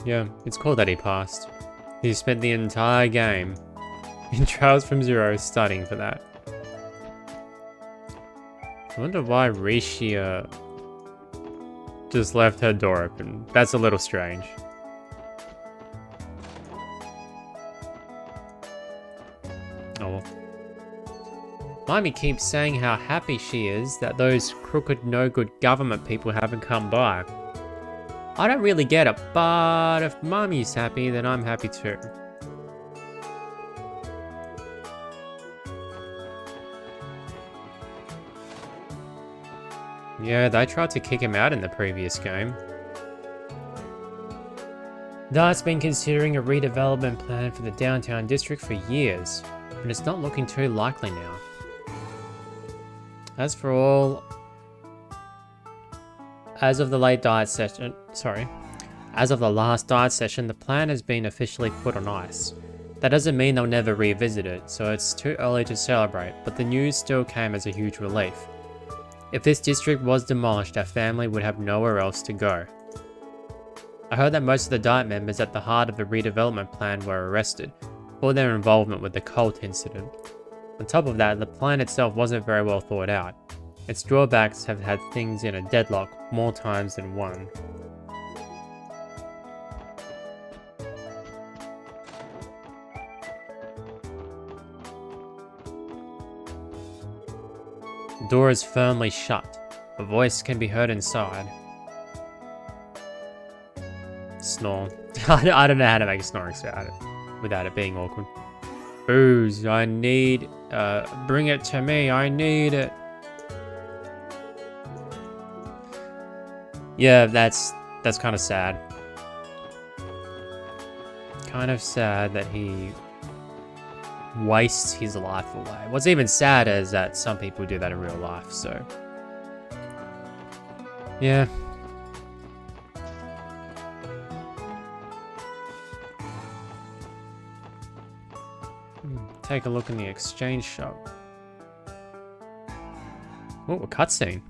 Yeah, it's cool that he passed. He spent the entire game in Trials from Zero studying for that. I wonder why Rishia just left her door open. That's a little strange. Oh well. Mimey keeps saying how happy she is that those crooked, no-good government people haven't come by. I don't really get it, but if Mommy's happy, then I'm happy too. Yeah, they tried to kick him out in the previous game. Dart's been considering a redevelopment plan for the downtown district for years, but it's not looking too likely now. As of the last diet session, the plan has been officially put on ice. That doesn't mean they'll never revisit it, so it's too early to celebrate, but the news still came as a huge relief. If this district was demolished, our family would have nowhere else to go. I heard that most of the Diet members at the heart of the redevelopment plan were arrested for their involvement with the cult incident. On top of that, the plan itself wasn't very well thought out. Its drawbacks have had things in a deadlock more times than one. The door is firmly shut. A voice can be heard inside. Snore. I don't know how to make a snoring sound without it being awkward. Booze, I need... bring it to me, I need it. Yeah, that's kind of sad. Kind of sad that he wastes his life away. What's even sadder is that some people do that in real life, so... Yeah. Take a look in the exchange shop. Oh, a cutscene.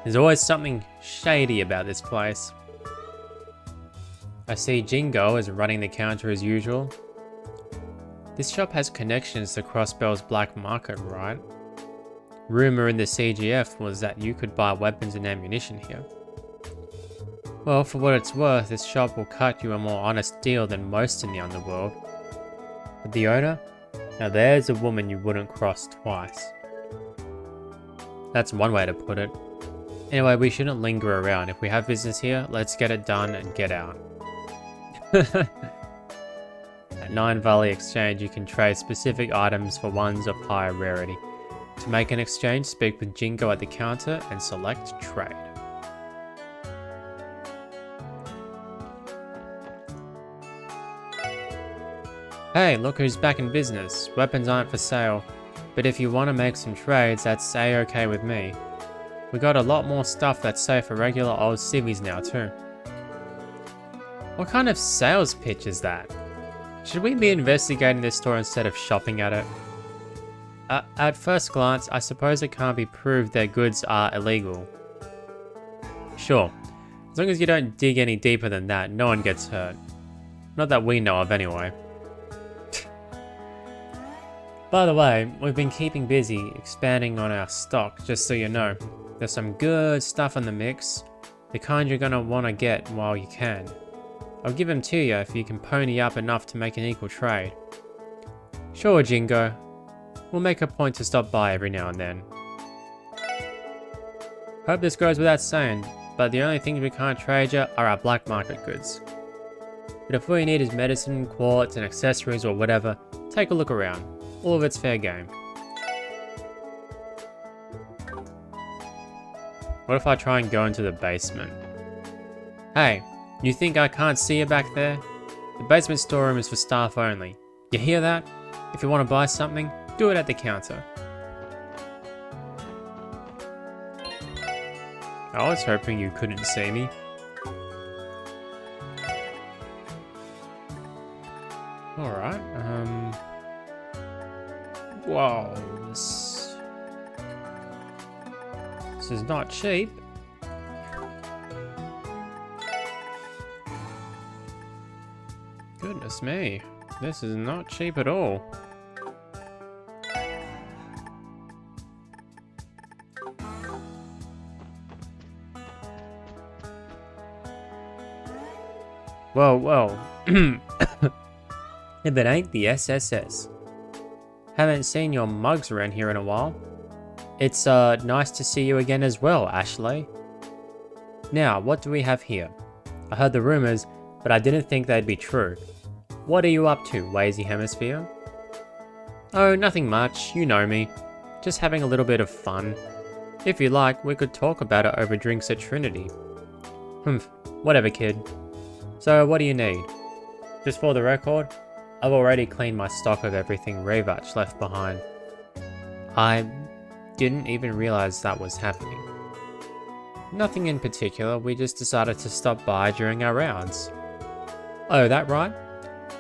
There's always something shady about this place. I see Jingo is running the counter as usual. This shop has connections to Crossbell's black market, right? Rumor in the CGF was that you could buy weapons and ammunition here. Well, for what it's worth, this shop will cut you a more honest deal than most in the underworld. But the owner? Now there's a woman you wouldn't cross twice. That's one way to put it. Anyway, we shouldn't linger around. If we have business here, let's get it done and get out. At Nine Valley Exchange, you can trade specific items for ones of higher rarity. To make an exchange, speak with Jingo at the counter and select trade. Hey, look who's back in business. Weapons aren't for sale, but if you want to make some trades, that's A-okay with me. We got a lot more stuff that's safe for regular old civvies now too. What kind of sales pitch is that? Should we be investigating this store instead of shopping at it? At first glance, I suppose it can't be proved their goods are illegal. Sure, as long as you don't dig any deeper than that, no one gets hurt. Not that we know of anyway. By the way, we've been keeping busy expanding on our stock, just so you know. There's some good stuff in the mix, the kind you're gonna want to get while you can. I'll give them to you if you can pony up enough to make an equal trade. Sure, Jingo. We'll make a point to stop by every now and then. Hope this goes without saying, but the only things we can't trade you are our black market goods. But if all you need is medicine, quartz, and accessories or whatever, take a look around. All of it's fair game. What if I try and go into the basement? Hey, you think I can't see you back there? The basement storeroom is for staff only. You hear that? If you want to buy something, do it at the counter. I was hoping you couldn't see me. Alright, whoa, this... This is not cheap. Goodness me, this is not cheap at all. Well, if it ain't the SSS. Haven't seen your mugs around here in a while. It's nice to see you again as well, Ashley. Now, what do we have here? I heard the rumors, but I didn't think they'd be true. What are you up to, Wazy Hemisphere? Oh, nothing much, you know me. Just having a little bit of fun. If you like, we could talk about it over drinks at Trinity. Humph, whatever, kid. So, what do you need? Just for the record, I've already cleaned my stock of everything Revach left behind. I didn't even realize that was happening. Nothing in particular, we just decided to stop by during our rounds. Oh, that right?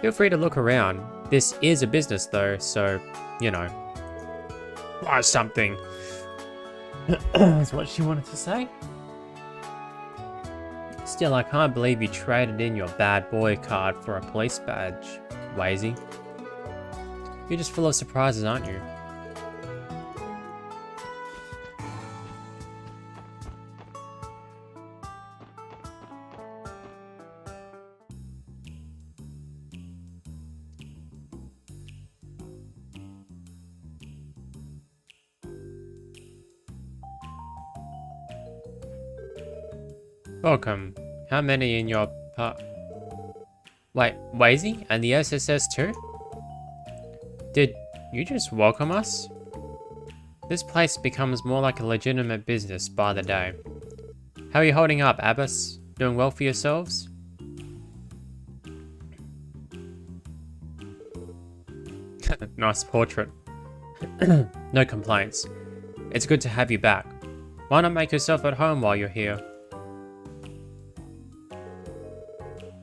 Feel free to look around. This is a business though, so, you know. Buy something. That's what she wanted to say. Still, I can't believe you traded in your bad boy card for a police badge, Wazy. You're just full of surprises, aren't you? Welcome. How many in your Wait, Wazy? And the SSS too? Did you just welcome us? This place becomes more like a legitimate business by the day. How are you holding up, Abbas? Doing well for yourselves? Nice portrait. No complaints. It's good to have you back. Why not make yourself at home while you're here?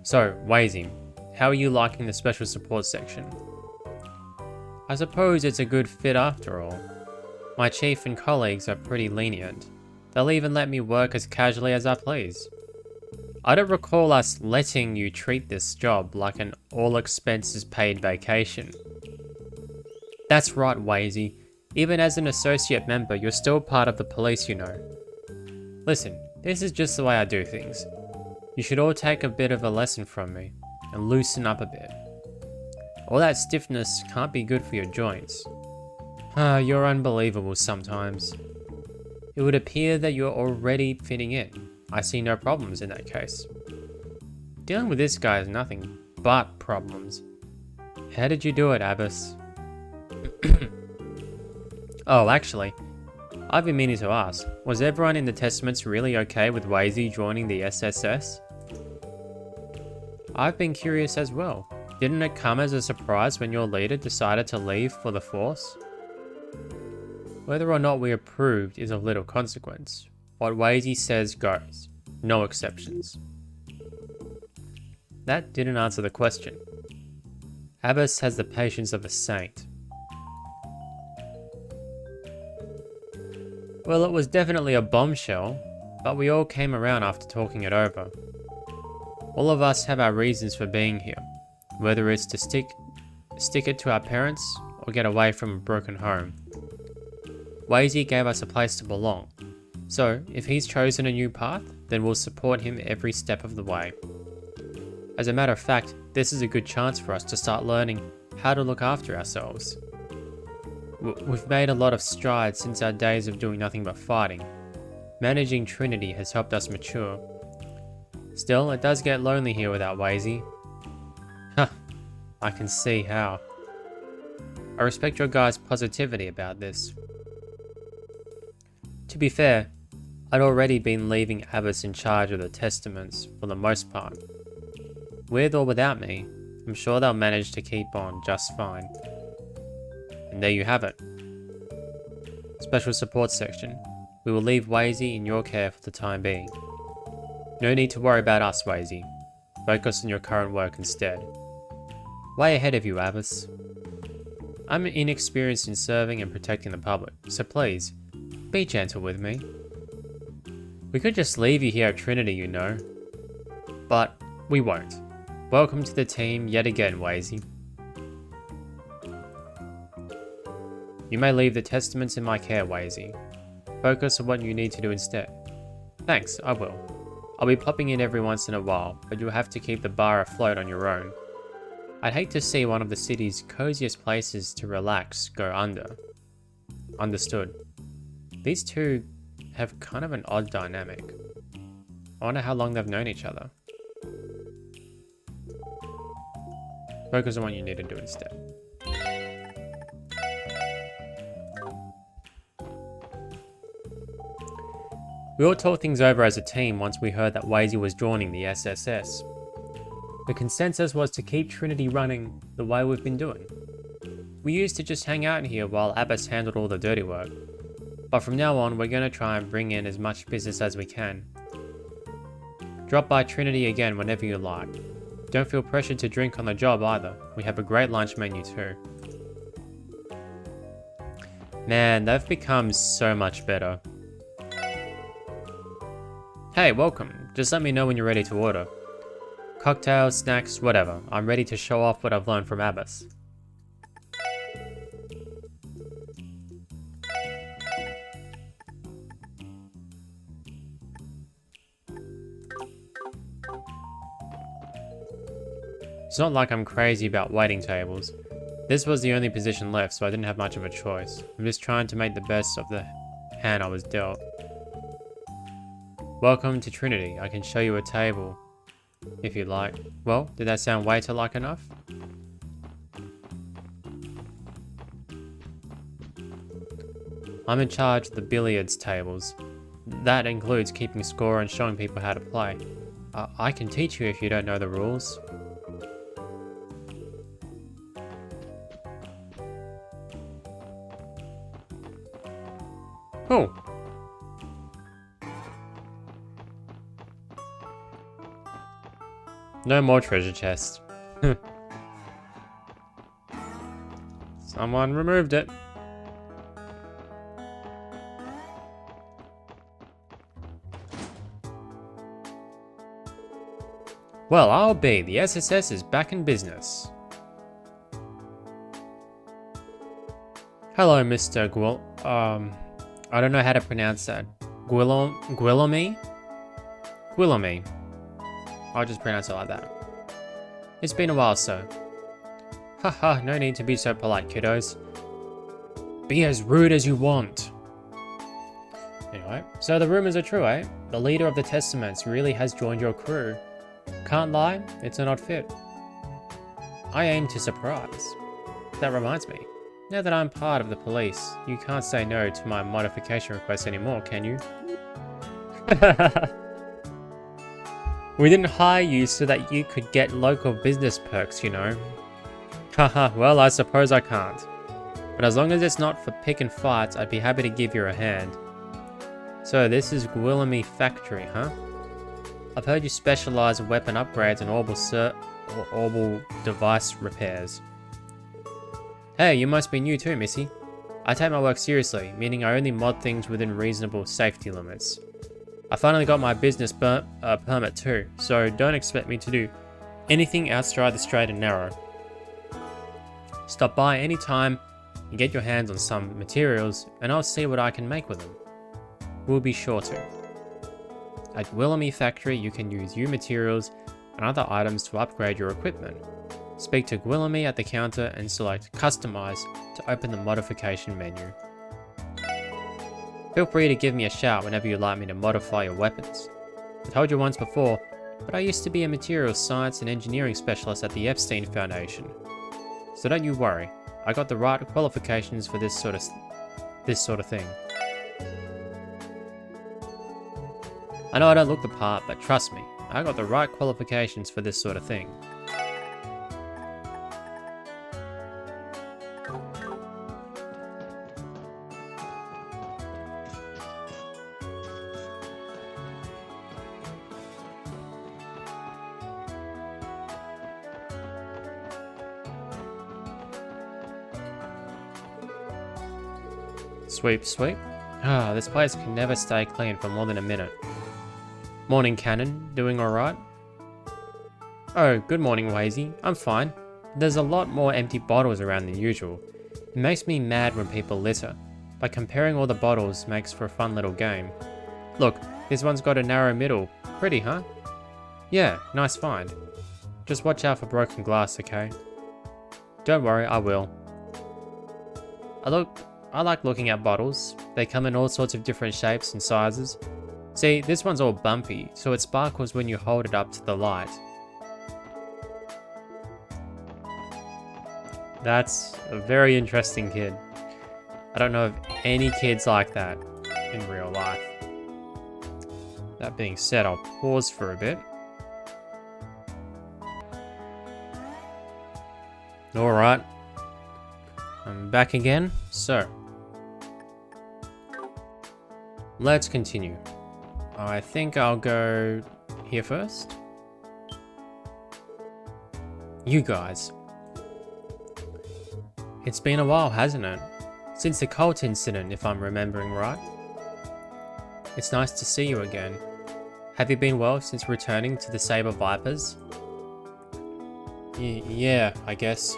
So, Wazy, how are you liking the special support section? I suppose it's a good fit after all. My chief and colleagues are pretty lenient. They'll even let me work as casually as I please. I don't recall us letting you treat this job like an all-expenses-paid vacation. That's right, Wazy. Even as an associate member, you're still part of the police, you know. Listen, this is just the way I do things. You should all take a bit of a lesson from me, and loosen up a bit. All that stiffness can't be good for your joints. You're unbelievable sometimes. It would appear that you're already fitting in. I see no problems in that case. Dealing with this guy is nothing but problems. How did you do it, Abbas? Oh, actually, I've been meaning to ask, was everyone in the Testaments really okay with Wazy joining the SSS? I've been curious as well. Didn't it come as a surprise when your leader decided to leave for the Force? Whether or not we approved is of little consequence. What Wazy says goes. No exceptions. That didn't answer the question. Abbas has the patience of a saint. Well, it was definitely a bombshell, but we all came around after talking it over. All of us have our reasons for being here, whether it's to stick it to our parents or get away from a broken home. Wazy gave us a place to belong, so if he's chosen a new path, then we'll support him every step of the way. As a matter of fact, this is a good chance for us to start learning how to look after ourselves. We've made a lot of strides since our days of doing nothing but fighting. Managing Trinity has helped us mature. Still, it does get lonely here without Wazy. Huh, I can see how. I respect your guys' positivity about this. To be fair, I'd already been leaving Abbas in charge of the Testaments for the most part. With or without me, I'm sure they'll manage to keep on just fine. And there you have it. Special support section. We will leave Wazy in your care for the time being. No need to worry about us, Wazy. Focus on your current work instead. Way ahead of you, Abbas. I'm inexperienced in serving and protecting the public, so please, be gentle with me. We could just leave you here at Trinity, you know. But we won't. Welcome to the team yet again, Wazy. You may leave the testaments in my care, Wazy. Focus on what you need to do instead. Thanks, I will. I'll be popping in every once in a while, but you'll have to keep the bar afloat on your own. I'd hate to see one of the city's coziest places to relax go under. Understood. These two have kind of an odd dynamic. I wonder how long they've known each other. Focus on what you need to do instead. We all talked things over as a team once we heard that Wazy was joining the SSS. The consensus was to keep Trinity running the way we've been doing. We used to just hang out here while Abbas handled all the dirty work. But from now on, we're going to try and bring in as much business as we can. Drop by Trinity again whenever you like. Don't feel pressured to drink on the job either. We have a great lunch menu too. Man, they've become so much better. Hey, welcome. Just let me know when you're ready to order. Cocktails, snacks, whatever. I'm ready to show off what I've learned from Abbas. It's not like I'm crazy about waiting tables. This was the only position left, so I didn't have much of a choice. I'm just trying to make the best of the hand I was dealt. Welcome to Trinity. I can show you a table, if you like. Well, did that sound waiter-like enough? I'm in charge of the billiards tables. That includes keeping score and showing people how to play. I can teach you if you don't know the rules. Oh. No more treasure chest. Someone removed it. Well, I'll be. The SSS is back in business. Hello, Mr. I don't know how to pronounce that. Guillaume? I'll just pronounce it like that. It's been a while, sir. Haha, no need to be so polite, kiddos. Be as rude as you want. Anyway, so the rumors are true, eh? The leader of the Testaments really has joined your crew. Can't lie, it's an odd fit. I aim to surprise. That reminds me. Now that I'm part of the police, you can't say no to my modification request anymore, can you? We didn't hire you so that you could get local business perks, you know. Haha, well, I suppose I can't. But as long as it's not for picking fights, I'd be happy to give you a hand. So this is Guillaume Factory, huh? I've heard you specialize in weapon upgrades and orbital device repairs. Hey, you must be new too, Missy. I take my work seriously, meaning I only mod things within reasonable safety limits. I finally got my business permit too, so don't expect me to do anything outside the straight and narrow. Stop by anytime and get your hands on some materials, and I'll see what I can make with them. We'll be sure to. At Guillaume Factory, you can use new materials and other items to upgrade your equipment. Speak to Guillaume at the counter and select Customize to open the modification menu. Feel free to give me a shout whenever you'd like me to modify your weapons. I told you once before, but I used to be a materials science and engineering specialist at the Epstein Foundation. So don't you worry, I got the right qualifications for this sort of thing. I know I don't look the part, but trust me, I got the right qualifications for this sort of thing. Sweep, sweep. Ah, this place can never stay clean for more than a minute. Morning, Cannon. Doing alright? Oh, good morning, Wazy. I'm fine. There's a lot more empty bottles around than usual. It makes me mad when people litter, but comparing all the bottles makes for a fun little game. Look, this one's got a narrow middle. Pretty, huh? Yeah, nice find. Just watch out for broken glass, okay? Don't worry, I will. I like looking at bottles. They come in all sorts of different shapes and sizes. See, this one's all bumpy, so it sparkles when you hold it up to the light. That's a very interesting kid. I don't know of any kids like that in real life. That being said, I'll pause for a bit. Alright. I'm back again, so let's continue. I think I'll go here first. You guys. It's been a while, hasn't it? Since the cult incident, if I'm remembering right. It's nice to see you again. Have you been well since returning to the Saber Vipers? Yeah, I guess.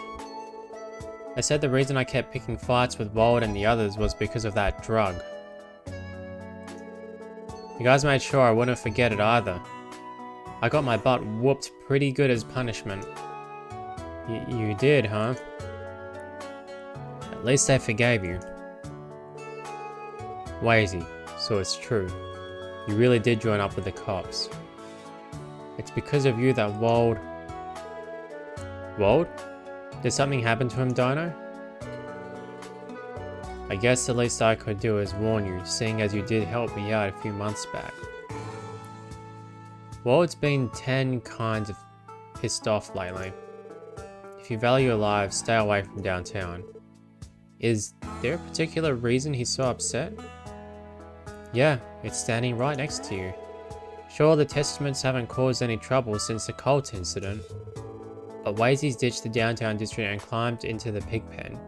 I said the reason I kept picking fights with Wald and the others was because of that drug. You guys made sure I wouldn't forget it either. I got my butt whooped pretty good as punishment. You did, huh? At least they forgave you. Wazy, so it's true. You really did join up with the cops. It's because of you that Wald... Wald? Did something happen to him, Dino? I guess the least I could do is warn you, seeing as you did help me out a few months back. Wald's been 10 kinds of pissed off lately. If you value your lives, stay away from downtown. Is there a particular reason he's so upset? Yeah, it's standing right next to you. Sure, the testaments haven't caused any trouble since the cult incident, but Wazy's ditched the downtown district and climbed into the pig pen.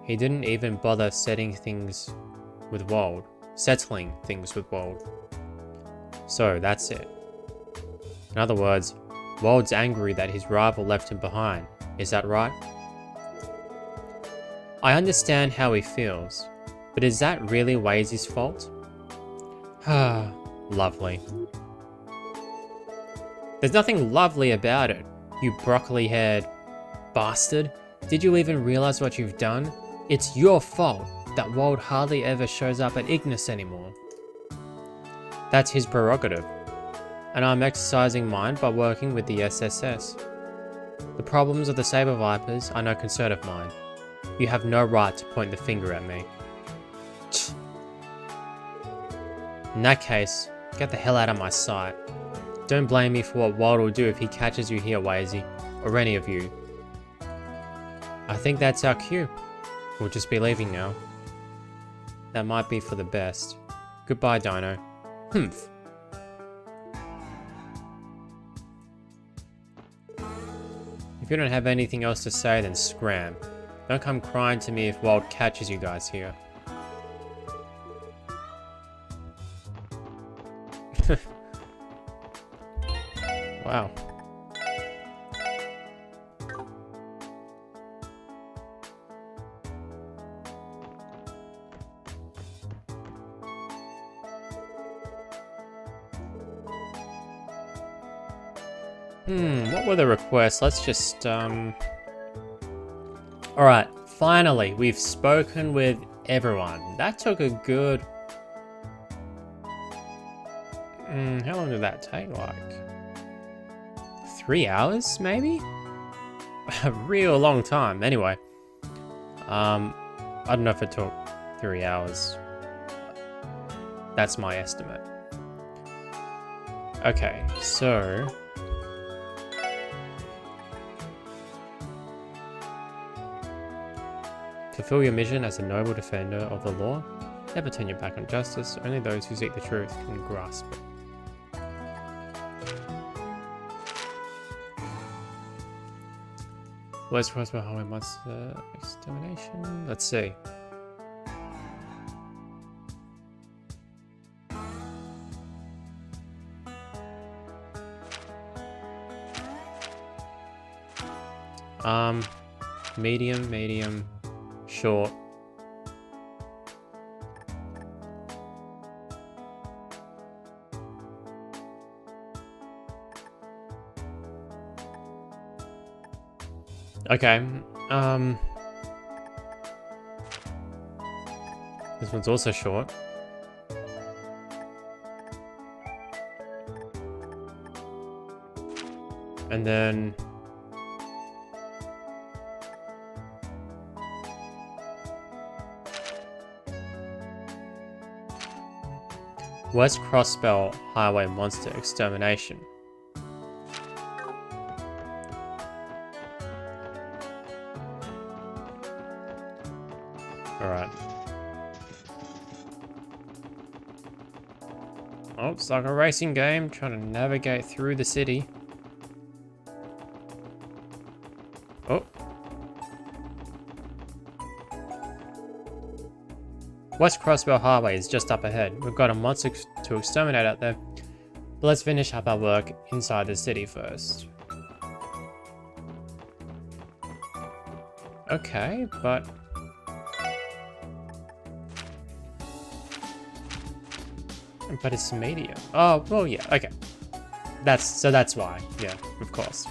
He didn't even bother settling things with Wald. So that's it. In other words, Wald's angry that his rival left him behind. Is that right? I understand how he feels, but is that really Wazy's fault? Ah, lovely. There's nothing lovely about it, you broccoli-haired bastard. Did you even realize what you've done? It's your fault that Wald hardly ever shows up at Ignis anymore. That's his prerogative, and I'm exercising mine by working with the SSS. The problems of the Saber Vipers are no concern of mine. You have no right to point the finger at me. In that case, get the hell out of my sight. Don't blame me for what Wald will do if he catches you here, Wazy, or any of you. I think that's our cue. We'll just be leaving now. That might be for the best. Goodbye, Dino. Humph. If you don't have anything else to say, then scram. Don't come crying to me if Wald catches you guys here. Wow. What were the requests? Let's just, Alright, finally, we've spoken with everyone. That took a good... how long did that take, like? 3 hours, maybe? A real long time. Anyway. I don't know if it took 3 hours. That's my estimate. Okay, so... fulfill your mission as a noble defender of the law. Never turn your back on justice. Only those who seek the truth can grasp it. West Crossbell Highway monster extermination. Let's see. Medium, medium, short. Okay, this one's also short. And then West Crossbell Highway Monster Extermination. Alright. Oh, it's like a racing game, trying to navigate through the city. Oh. West Crossbell Highway is just up ahead. We've got a monster to exterminate out there. But let's finish up our work inside the city first. Okay, but... But it's medium. Oh, well, yeah, okay. That's why. Yeah, of course.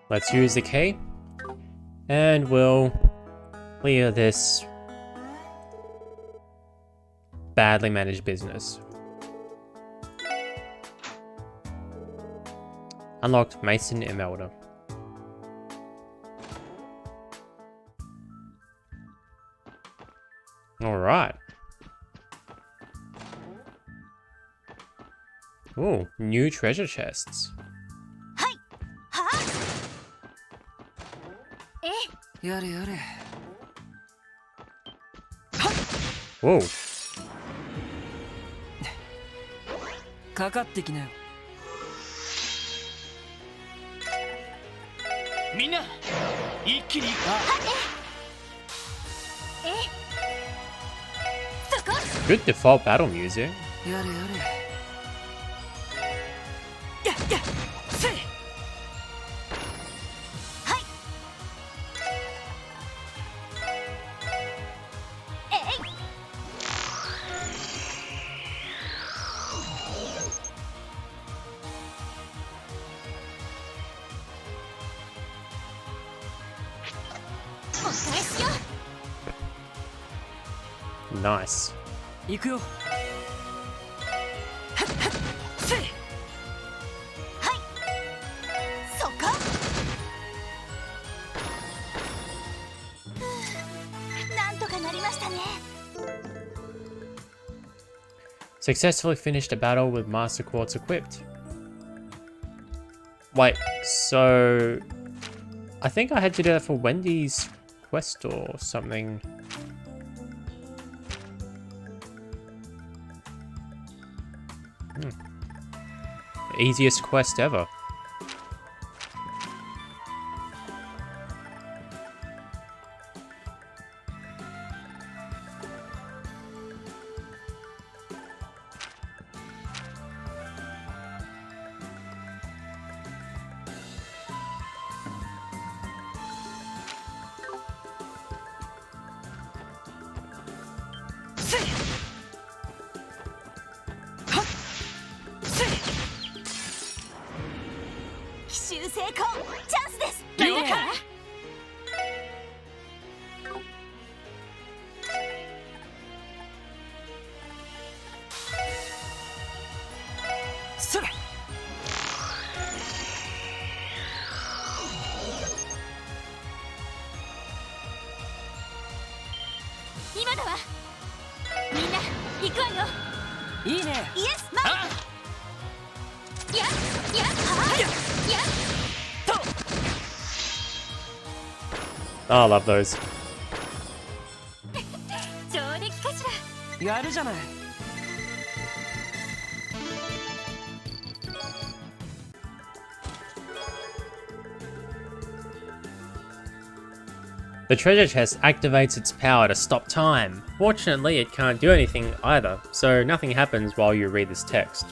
Let's use the key, and we'll clear this badly managed business. Unlocked Maison Imelda. Alright. Ooh, new treasure chests. Whoa. かかってきなよ。みんな、一気に。Good default battle music. やれやれ。せい。Nice. 行くよ。せい。はい。そっか。なんとかなりましたね。Successfully finished a battle with Master Quartz equipped. Wait, so... I think I had to do that for Wendy's quest or something. Easiest quest ever. Oh, I love those. やるじゃない。The treasure chest activates its power to stop time. Fortunately, it can't do anything either, so nothing happens while you read this text.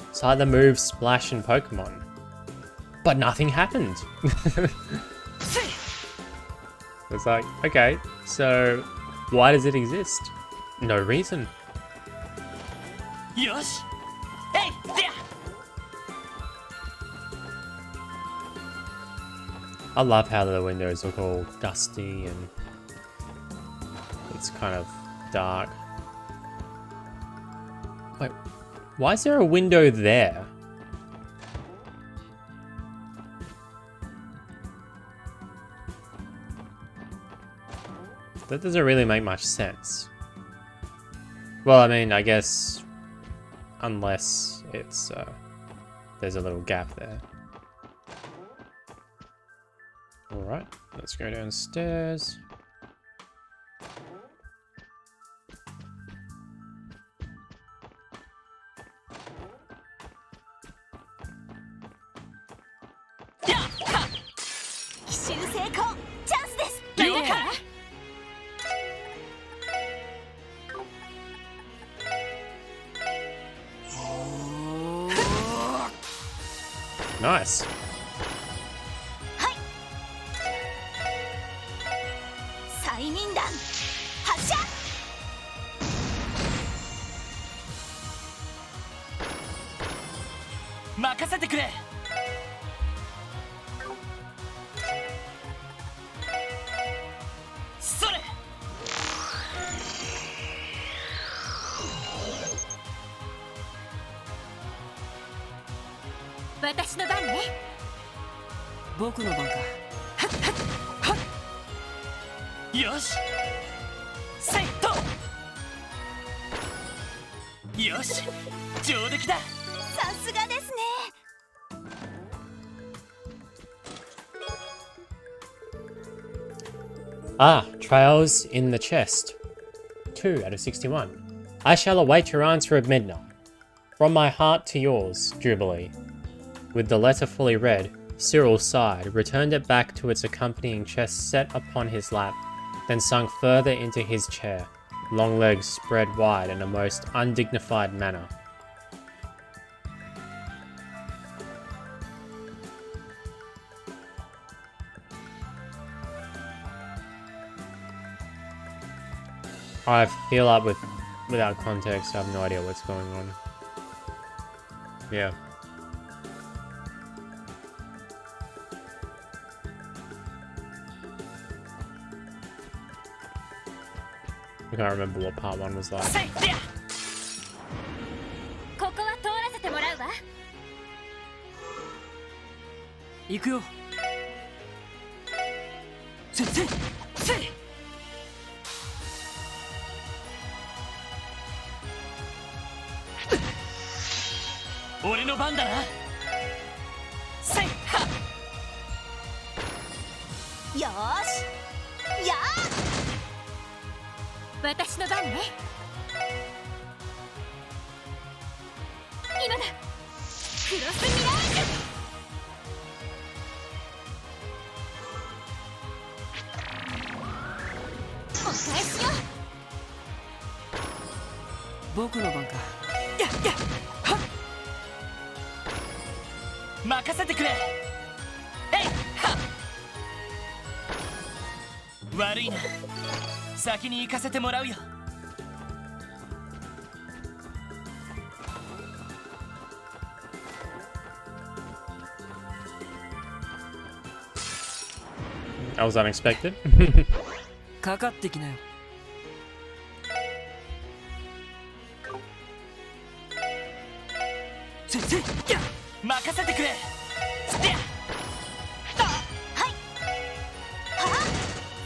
It's like the moves Splash in Pokemon. But nothing happened. It's like, okay, so why does it exist? No reason. Yosh. Hey, there. I love how the windows look all dusty and it's kind of dark. Wait, why is there a window there? That doesn't really make much sense. Well, I mean, I guess unless it's there's a little gap there. Alright, let's go downstairs. Nice. Ah, trials in the chest. 2 out of 61. I shall await your answer at midnight. From my heart to yours, Jubilee. With the letter fully read, Cyril sighed, returned it back to its accompanying chest set upon his lap, then sunk further into his chair, long legs spread wide in a most undignified manner. I feel like without context, I have no idea what's going on. Yeah. I can't remember what part 1 was like. That was unexpected. かかってきなよ。任せてくれ。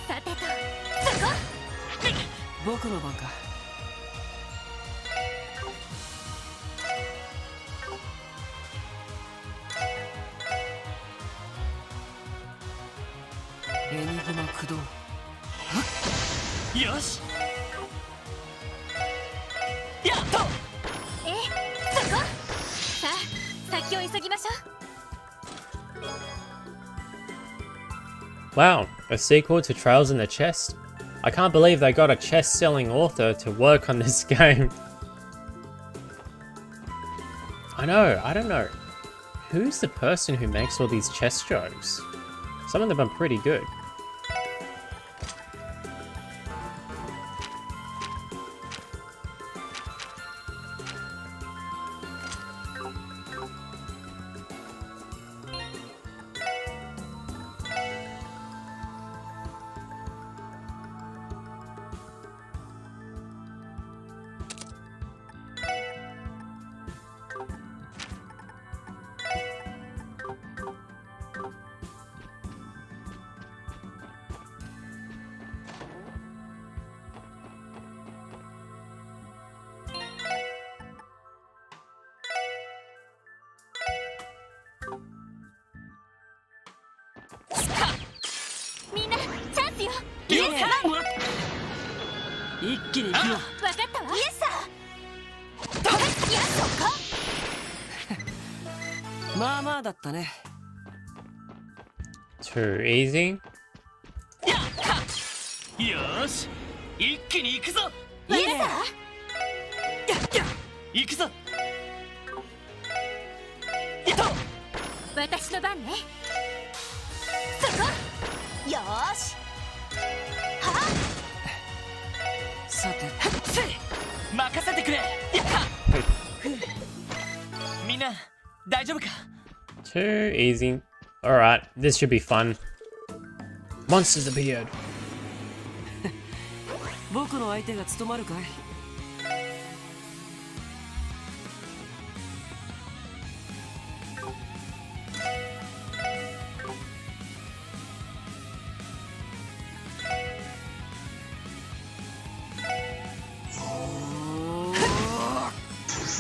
さてと、そこ。僕の番か。エニグマ駆動。よし。撃を急ぎましょ Wow, a sequel to Trails in the Chest? I can't believe they got a chest-selling author to work on this game. I know, I don't know. Who's the person who makes all these chest jokes? Some of them are pretty good. Too easy? よし一気に行くぞう。イエス行くぞ私の番ね。そこ。よーし。はっ。さて任せてくれみんな大丈夫か Too easy. Alright, this should be fun. Monsters appeared. 僕の相手が務まるかい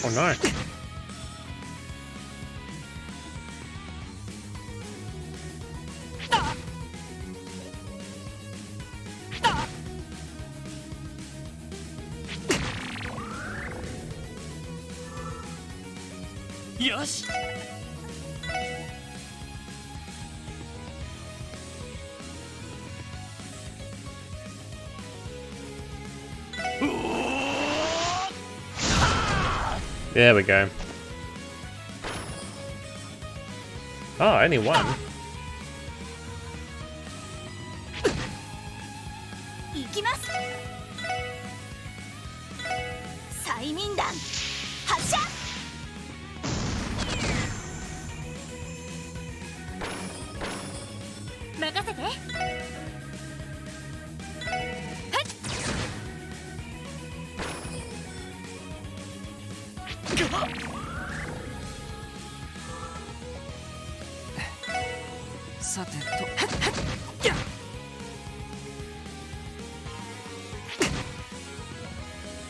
Oh no. Yosh. There we go. Oh, only one. 行きます。催眠弾発射。任せて。さてと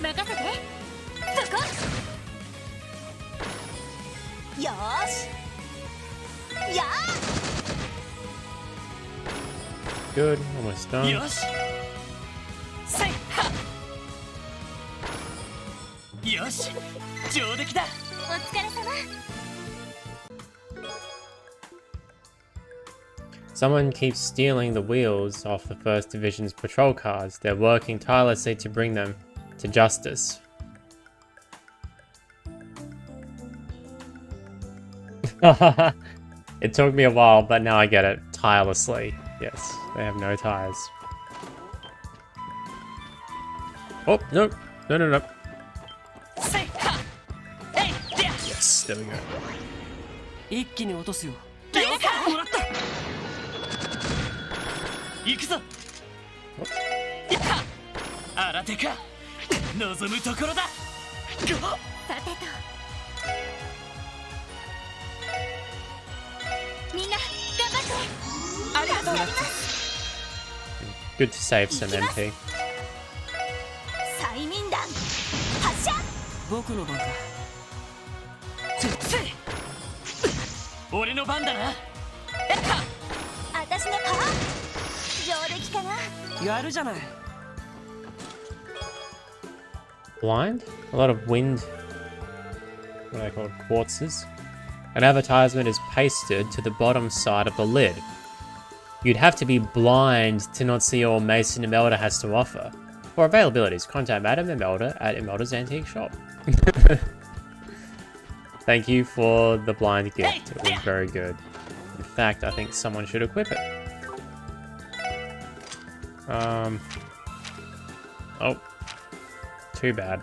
任せて。そこ。よーし。やー。 Good, almost done. Yosh. Say ha. Yosh. 上出来だ。お疲れ様。 Someone keeps stealing the wheels off the First Division's patrol cars. They're working tirelessly to bring them to justice. It took me a while, but now I get it. Tirelessly. Yes, they have no tires. Oh, no. No, no, no. Say ha. Hey, there. Yes, there we go. 一気に落とすよ。了解もらった。行くぞ。新手か。望むところだ。さてと。みんな頑張って。ありがとう。 Good to save some MP. 催眠弾発射。僕の番か。俺の番だな。私のパワー。 上出来かな。やるじゃない。 Blind? A lot of wind. What are they called? Quartzes? An advertisement is pasted to the bottom side of the lid. You'd have to be blind to not see all Maison Imelda has to offer. For availabilities, contact Madame Imelda at Imelda's Antique Shop. Thank you for the blind gift. It was very good. In fact, I think someone should equip it. Oh. Too bad.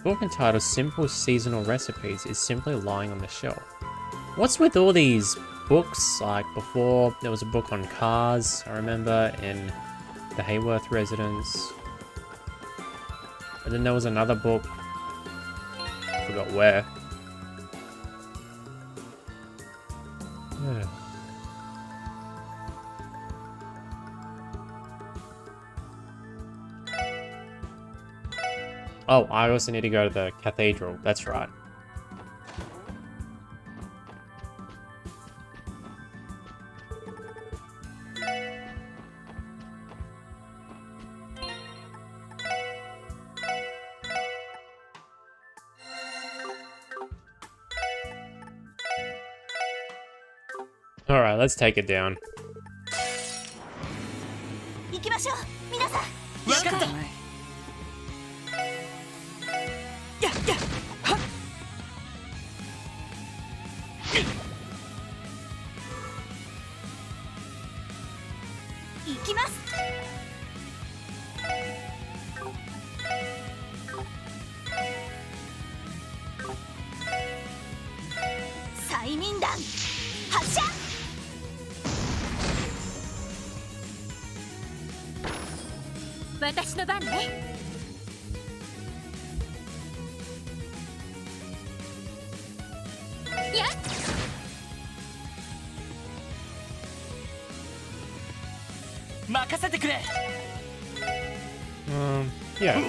Book entitled Simple Seasonal Recipes is simply lying on the shelf. What's with all these books? Like before, there was a book on cars, I remember, in the Hayworth residence. And then there was another book, I forgot where. Yeah. Oh, I also need to go to the cathedral. That's right. Alright, let's take it down. 行きましょう皆さん。分かった。やっやっはっ。行きます。催眠弾発射。私の番ね。やっ。任せてくれ。Yeah.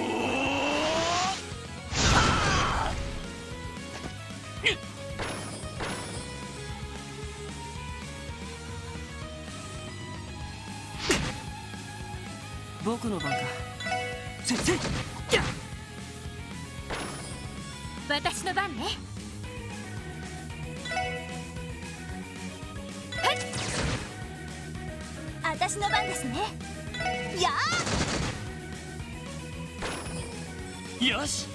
僕の番か。せせや。私の番ね。はい。私の番ですね。やあ。よし。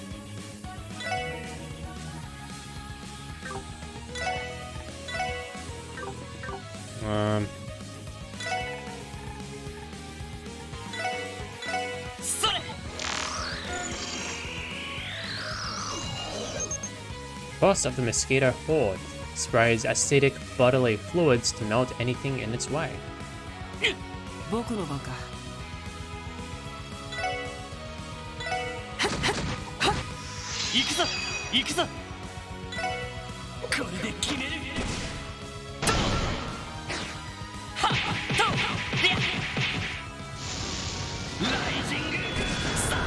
それ。 Boss of the mosquito horde sprays acidic bodily fluids to melt anything in its way. 僕の番か。行くぞ行くぞ。これで決める。はっとりゃ。ライジングさあ。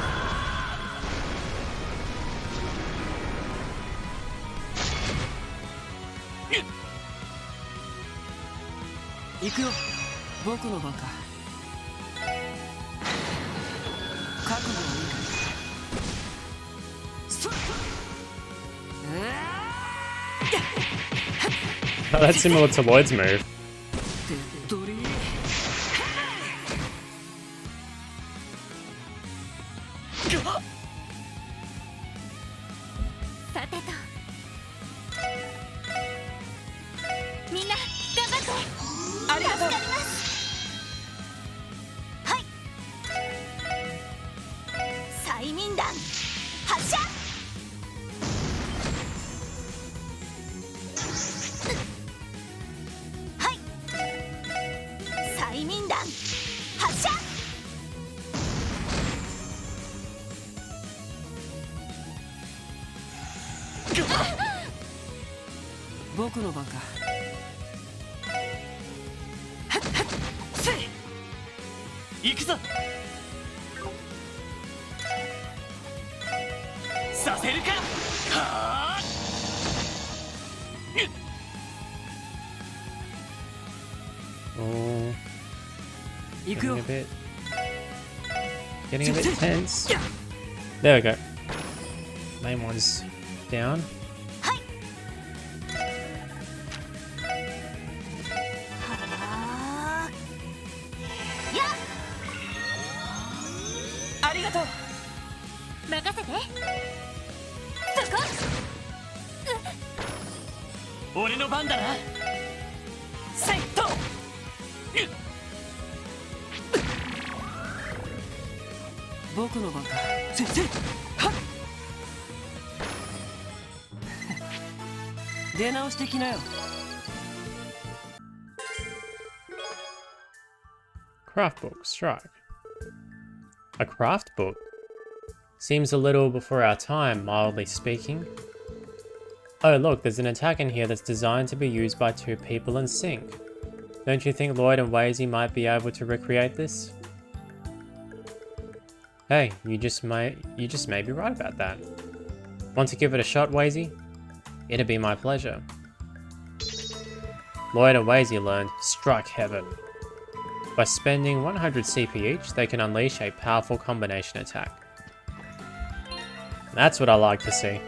行くよ。僕の番か。覚悟はいいか。そっ。Oh, that's similar to Lloyd's move. 手取り。さてと。みんな頑張って。ありがとう。助かります。はい。催眠弾発射。はい。催眠弾発射。僕の番か。せい。行くぞ。させるか。はあ。くよ。 Getting a bit tense. There we go. Main one's down. ありがとう。 任せて。そこ。俺の番だな。セット。僕の番か。せっはっ。出直してきなよ。 Craft book, strike. A craft book? Seems a little before our time, mildly speaking. Oh look, there's an attack in here that's designed to be used by 2 people in sync. Don't you think Lloyd and Wazy might be able to recreate this? Hey, you just may be right about that. Want to give it a shot, Wazy? It'd be my pleasure. Lloyd and Wazy learned Strike Heaven. By spending 100 CP each, they can unleash a powerful combination attack. That's what I like to see.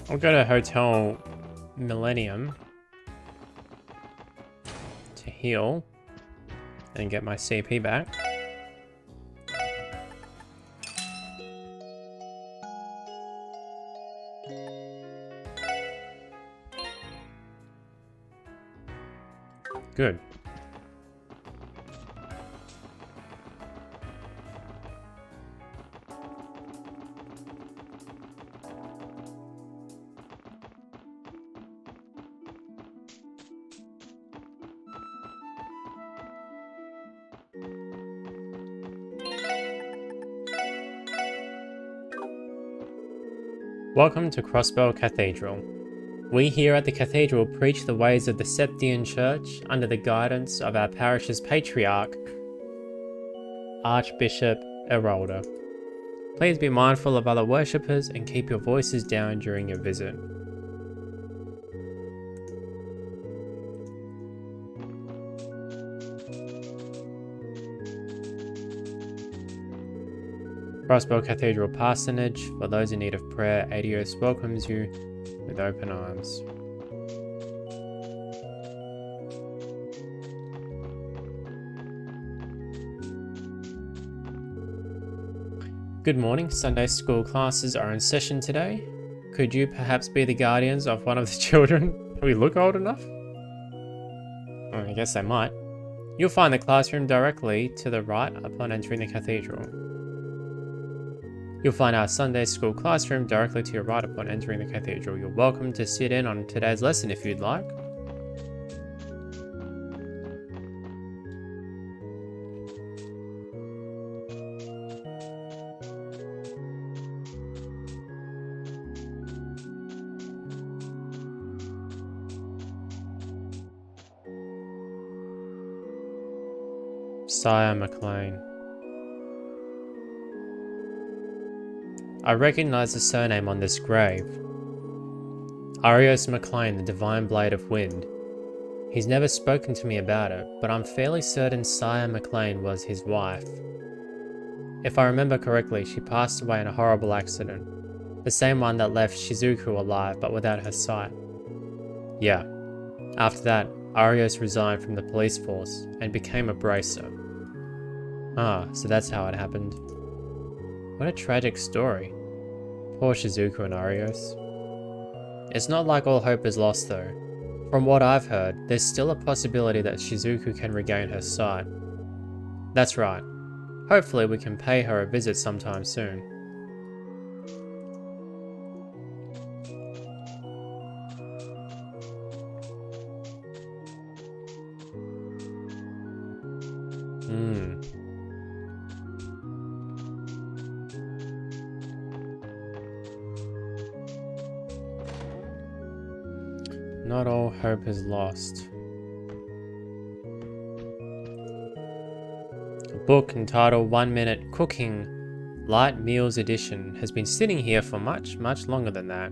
I'll go to Hotel Millennium to heal and get my CP back. Good. Welcome to Crossbell Cathedral. We here at the cathedral preach the ways of the Septian Church under the guidance of our parish's patriarch, Archbishop Imelda. Please be mindful of other worshippers and keep your voices down during your visit. Crossbell Cathedral Parsonage, for those in need of prayer, ADOS welcomes you with open arms. Good morning, Sunday school classes are in session today. Could you perhaps be the guardians of one of the children? Do we look old enough? Well, I guess they might. You'll find the classroom directly to the right upon entering the cathedral. You'll find our Sunday school classroom directly to your right upon entering the cathedral. You're welcome to sit in on today's lesson if you'd like. Sire McLean. I recognize the surname on this grave. Arios McLean, the Divine Blade of Wind. He's never spoken to me about it, but I'm fairly certain Sire McLean was his wife. If I remember correctly, she passed away in a horrible accident. The same one that left Shizuku alive, but without her sight. Yeah. After that, Arios resigned from the police force and became a bracer. Ah, so that's how it happened. What a tragic story. Poor Shizuku and Arios. It's not like all hope is lost though. From what I've heard, there's still a possibility that Shizuku can regain her sight. That's right. Hopefully we can pay her a visit sometime soon. Not all hope is lost. A book entitled 1 Minute Cooking Light Meals Edition has been sitting here for much longer than that.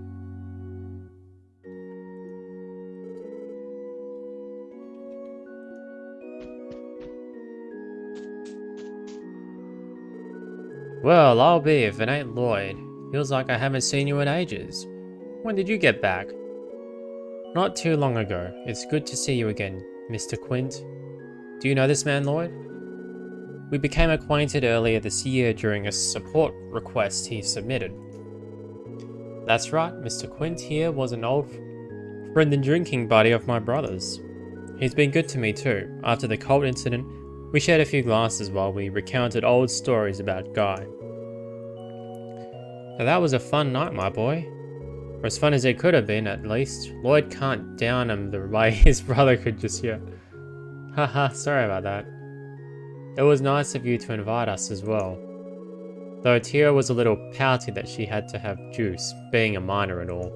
Well, I'll be if it ain't Lloyd. Feels like I haven't seen you in ages. When did you get back? Not too long ago. It's good to see you again, Mr. Quint. Do you know this man, Lloyd? We became acquainted earlier this year during a support request he submitted. That's right, Mr. Quint here was an old friend and drinking buddy of my brother's. He's been good to me too. After the cult incident, we shared a few glasses while we recounted old stories about Guy. Now that was a fun night, my boy. Or as fun as it could have been, at least. Lloyd can't down him the way his brother could just hear. Haha, sorry about that. It was nice of you to invite us as well. Though Tira was a little pouty that she had to have juice, being a minor and all.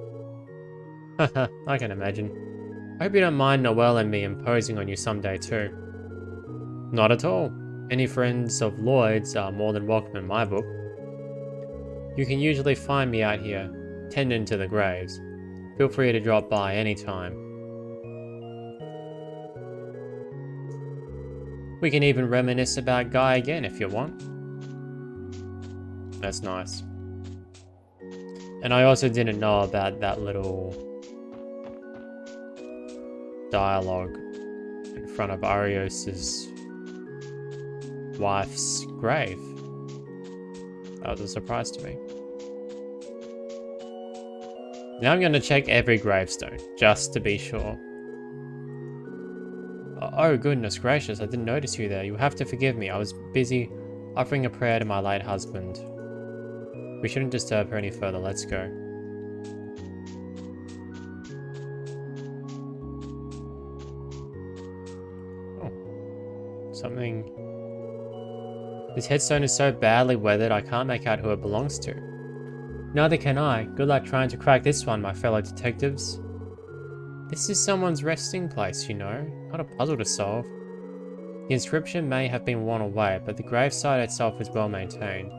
Haha, I can imagine. I hope you don't mind Noelle and me imposing on you someday too. Not at all. Any friends of Lloyd's are more than welcome in my book. You can usually find me out here, tending to the graves. Feel free to drop by anytime. We can even reminisce about Guy again if you want. That's nice. And I also didn't know about that little dialogue in front of Arios's wife's grave. That was a surprise to me. Now I'm going to check every gravestone, just to be sure. Oh goodness gracious, I didn't notice you there. You have to forgive me, I was busy offering a prayer to my late husband. We shouldn't disturb her any further, let's go. Oh. Something... This headstone is so badly weathered I can't make out who it belongs to. Neither can I. Good luck trying to crack this one, my fellow detectives. This is someone's resting place, you know. Not a puzzle to solve. The inscription may have been worn away, but the gravesite itself is well maintained.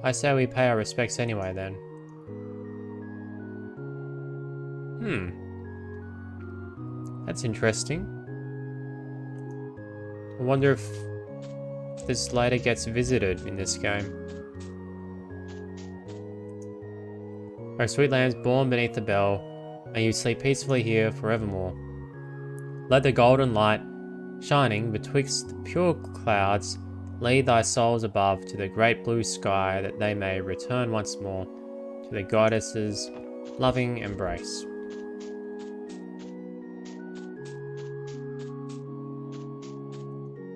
I say we pay our respects anyway, then. That's interesting. I wonder if this later gets visited in this game. O sweet lambs born beneath the bell, may you sleep peacefully here forevermore. Let the golden light, shining betwixt the pure clouds, lead thy souls above to the great blue sky, that they may return once more to the goddess's loving embrace.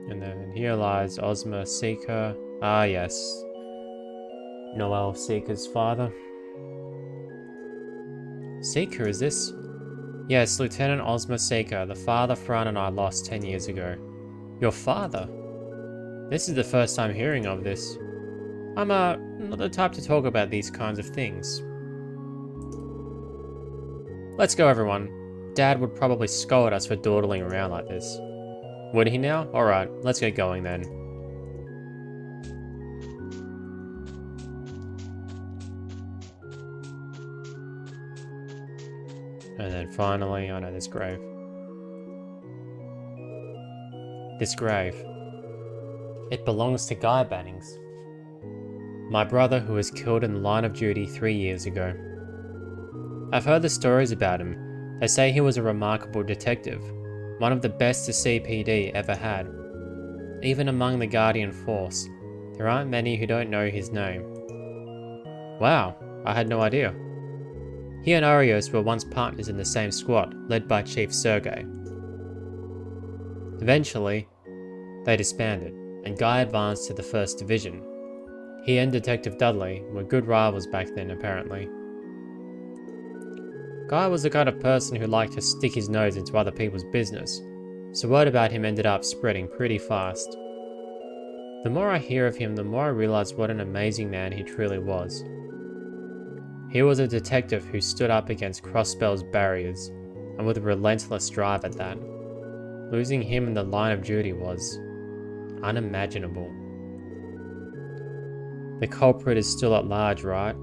And then here lies Ozma Seeker. Ah yes, Noelle Seeker's father. Seeker, is this? Yes, Lieutenant Ozma Seeker, the father Fran and I lost 10 years ago. Your father? This is the first time hearing of this. I'm not the type to talk about these kinds of things. Let's go, everyone. Dad would probably scold us for dawdling around like this. Would he now? Alright, let's get going then. And then finally, I know this grave. This grave. It belongs to Guy Bannings. My brother who was killed in the line of duty 3 years ago. I've heard the stories about him. They say he was a remarkable detective. One of the best the CPD ever had. Even among the Guardian Force, there aren't many who don't know his name. Wow, I had no idea. He and Arios were once partners in the same squad, led by Chief Sergei. Eventually, they disbanded, and Guy advanced to the 1st Division. He and Detective Dudley were good rivals back then, apparently. Guy was the kind of person who liked to stick his nose into other people's business, so word about him ended up spreading pretty fast. The more I hear of him, the more I realize what an amazing man he truly was. He was a detective who stood up against Crossbell's barriers, and with a relentless drive at that. Losing him in the line of duty was unimaginable. The culprit is still at large, right?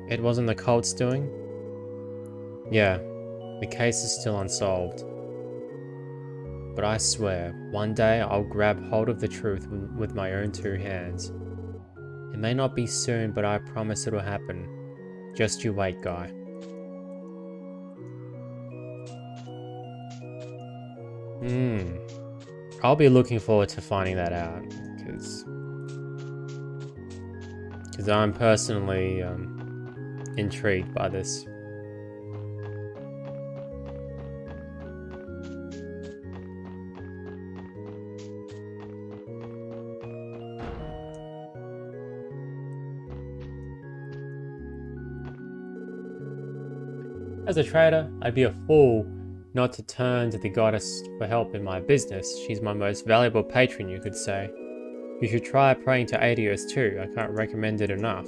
It wasn't the cult's doing? Yeah, the case is still unsolved. But I swear, one day I'll grab hold of the truth with my own 2 hands. It may not be soon, but I promise it'll happen. Just you wait, Guy. I'll be looking forward to finding that out, because I'm personally intrigued by this. As a trader, I'd be a fool not to turn to the goddess for help in my business. She's my most valuable patron, you could say. You should try praying to Adios too, I can't recommend it enough.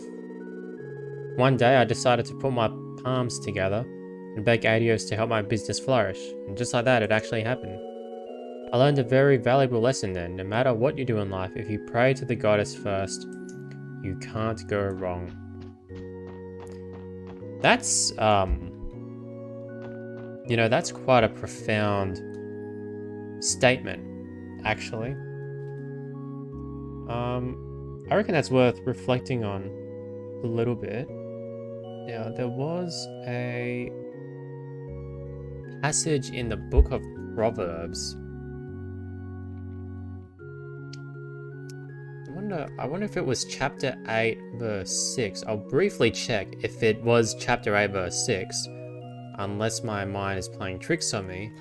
One day I decided to put my palms together and beg Adios to help my business flourish, and just like that it actually happened. I learned a very valuable lesson then. No matter what you do in life, if you pray to the goddess first, you can't go wrong. That's that's quite a profound statement, actually. I reckon that's worth reflecting on a little bit. Now, there was a passage in the book of Proverbs. I wonder if it was chapter 8, verse 6. I'll briefly check if it was chapter 8, verse 6. Unless my mind is playing tricks on me.